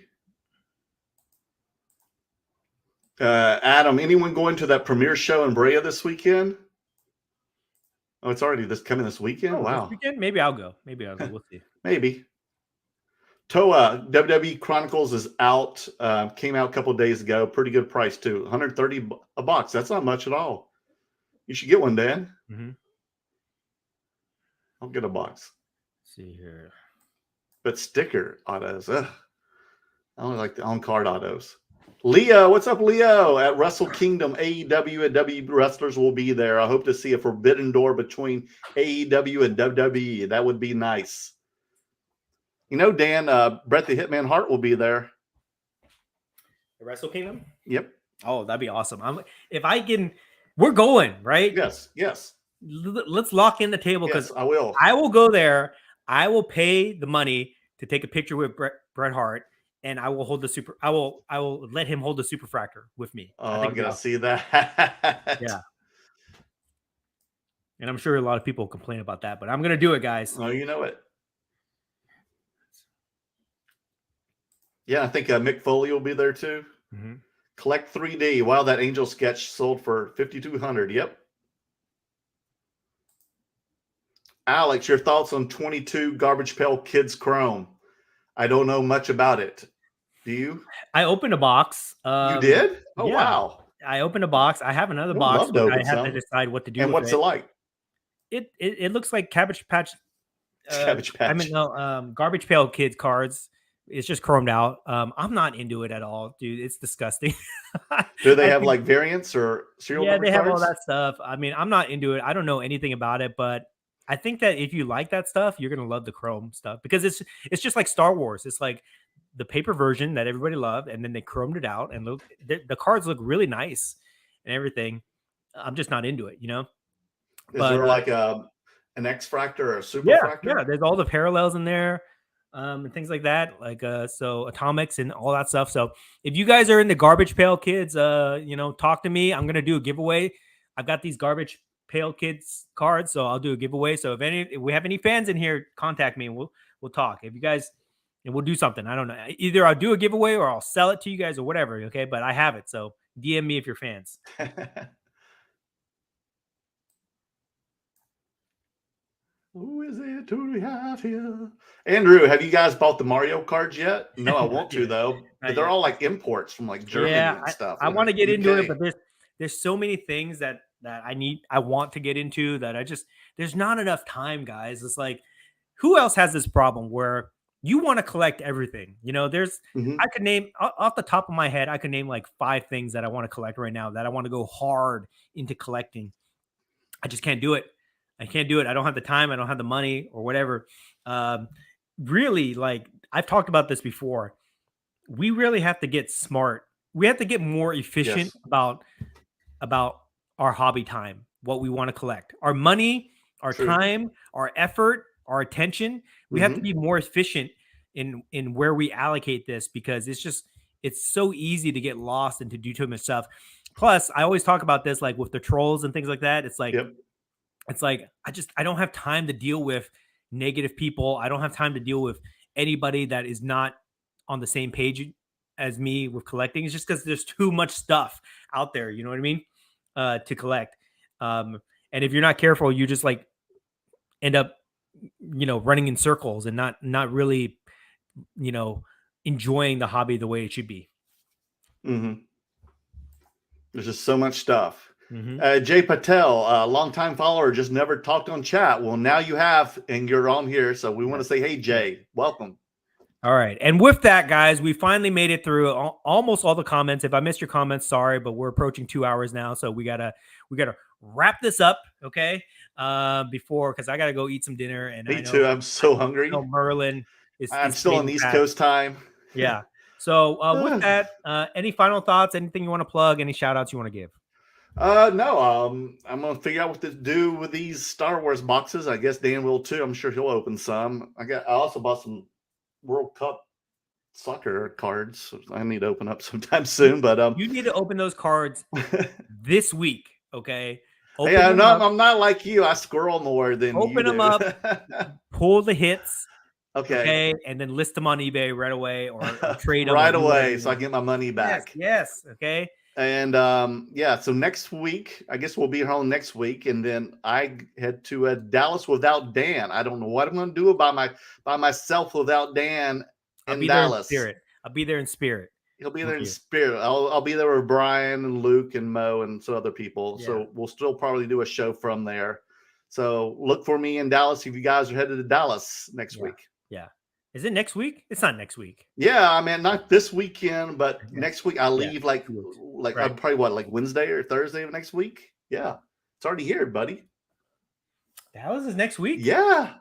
Adam, anyone going to that premiere show in Brea this weekend? Oh, it's already coming this weekend? Oh, wow. This weekend? Maybe I'll go. We'll see. Maybe. Toa WWE Chronicles is out. Came out a couple of days ago. Pretty good price too. $130 a box. That's not much at all. You should get one, Dan. Mm-hmm. I'll get a box. Let's see here. But sticker autos. Ugh. I only like the on-card autos. Leo, what's up, Leo? At Wrestle Kingdom, AEW and WWE wrestlers will be there. I hope to see a forbidden door between AEW and WWE. That would be nice. Dan, Bret the Hitman Hart will be there. The Wrestle Kingdom? Yep. Oh, that'd be awesome. We're going, right? Yes. Let's lock in the table, because yes, I will. I will go there. I will pay the money to take a picture with Bret Hart, and I will hold I will let him hold the superfractor with me. Oh, I'm gonna see that. Yeah. And I'm sure a lot of people complain about that, but I'm gonna do it, guys. Oh, you know it. Yeah, I think Mick Foley will be there too. Mm-hmm. Collect 3D. Wow, that Angel sketch sold for $5,200. Yep. Alex, your thoughts on 22 Garbage Pail Kids Chrome? I don't know much about it. Do you? I opened a box. You did? Oh, yeah. Wow. I opened a box. I have another box. I have to decide what to do. And what's it like? It looks like Cabbage Patch. Cabbage Patch. I mean, no, Garbage Pail Kids cards. It's just chromed out. I'm not into it at all, dude. It's disgusting. Do they have like variants or serial number they cards? have all that stuff. I mean, I'm not into it. I don't know anything about it, but I think that if you like that stuff, you're gonna love the chrome stuff, because it's just like Star Wars. It's like the paper version that everybody loved, and then they chromed it out, and the cards look really nice and everything. I'm just not into it, Is there like an X-Fractor or a Superfractor? Yeah, there's all the parallels in there. And things like that, like so atomics and all that stuff. So if you guys are in the Garbage Pail Kids, talk to me. I'm gonna do a giveaway. I've got these Garbage Pail Kids cards, so I'll do a giveaway. So if we have any fans in here, contact me and we'll talk. If you guys, and we'll do something. I don't know. Either I'll do a giveaway or I'll sell it to you guys or whatever. Okay, but I have it, so DM me if you're fans. Who is it? Who do we have here? Andrew, have you guys bought the Mario cards yet? No, I want to though. But they're all like imports from like Germany and stuff. I want to get into it, but there's so many things that I want to get into that there's not enough time, guys. It's like, who else has this problem where you want to collect everything? You know, I could name off the top of my head, I could name like 5 things that I want to collect right now that I want to go hard into collecting. I just can't do it. I can't do it. I don't have the time. I don't have the money or whatever. Really, like I've talked about this before. We really have to get smart. We have to get more efficient about our hobby time, what we want to collect, our money, our time, our effort, our attention. We have to be more efficient in where we allocate this, because it's so easy to get lost and to do too much stuff. Plus, I always talk about this, like with the trolls and things like that. It's like, it's like, I don't have time to deal with negative people. I don't have time to deal with anybody that is not on the same page as me with collecting. It's just because there's too much stuff out there. You know what I mean? To collect. And if you're not careful, you just like end up, running in circles and not really, enjoying the hobby the way it should be. There's just so much stuff. Jay Patel, a longtime follower, just never talked on chat. Well, now you have, and you're on here. So we want to say, hey, Jay, welcome. All right. And with that, guys, we finally made it through almost all the comments. If I missed your comments, sorry, but we're approaching 2 hours now. So we gotta wrap this up. Okay. Because I got to go eat some dinner. And Me too. I'm so hungry. Merlin I'm still on East Coast time. Yeah. So with that, any final thoughts, anything you want to plug, any shout outs you want to give? No, I'm gonna figure out what to do with these Star Wars boxes. I guess Dan will too. I'm sure he'll open some. I also bought some World Cup soccer cards. I need to open up sometime soon. But you need to open those cards this week, okay? I'm not like you. I squirrel more than you do. Open them up, pull the hits. Okay, and then list them on eBay right away or trade them right away, so I get my money back. Yes. Okay. And so next week, I guess we'll be home next week, and then I head to Dallas without Dan. I don't know what I'm going to do by myself without Dan in Dallas. I'll be there in spirit. He'll be there in spirit. I'll be there with Brian and Luke and Mo and some other people. Yeah. So we'll still probably do a show from there. So look for me in Dallas if you guys are headed to Dallas next week. Yeah. Is it next week? It's not next week. Yeah, I mean, not this weekend, but next week I leave like right. Probably like Wednesday or Thursday of next week. Yeah. It's already here, buddy. Dallas is next week? Yeah.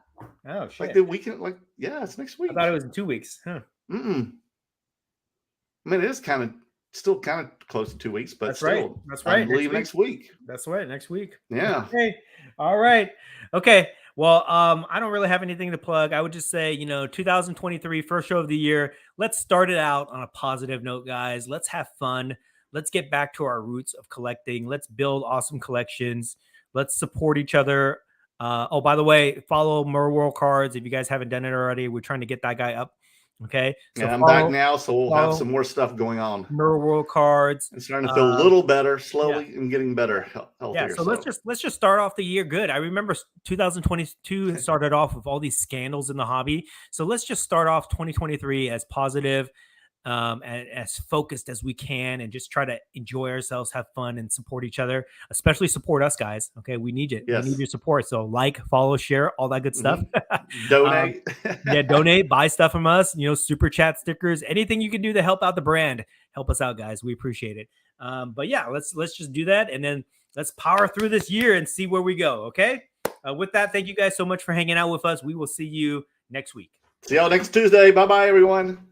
Oh, shit. Like the weekend, it's next week. I thought it was in 2 weeks. Huh. I mean, it is still kind of close to 2 weeks, but that's still, right. That's right. I believe next week. That's right. Next week. Yeah. Okay. All right. Okay. Well, I don't really have anything to plug. I would just say, 2023, first show of the year. Let's start it out on a positive note, guys. Let's have fun. Let's get back to our roots of collecting. Let's build awesome collections. Let's support each other. By the way, follow Merworld Cards. If you guys haven't done it already, we're trying to get that guy up. Okay. So I'm back now, so we'll have some more stuff going on. Merworld Cards. It's starting to feel a little better, slowly and getting better. Healthier, so let's just start off the year good. I remember 2022 started off with all these scandals in the hobby. So let's just start off 2023 as positive, and as focused as we can, and just try to enjoy ourselves, have fun, and support each other. Especially support us, guys. Okay, we need it. Yes. We need your support. So follow, share, all that good stuff. Donate. Donate. Buy stuff from us. Super chat stickers. Anything you can do to help out the brand. Help us out, guys. We appreciate it. But yeah, let's just do that, and then let's power through this year and see where we go. Okay. With that, thank you guys so much for hanging out with us. We will see you next week. See y'all next Tuesday. Bye-bye, everyone.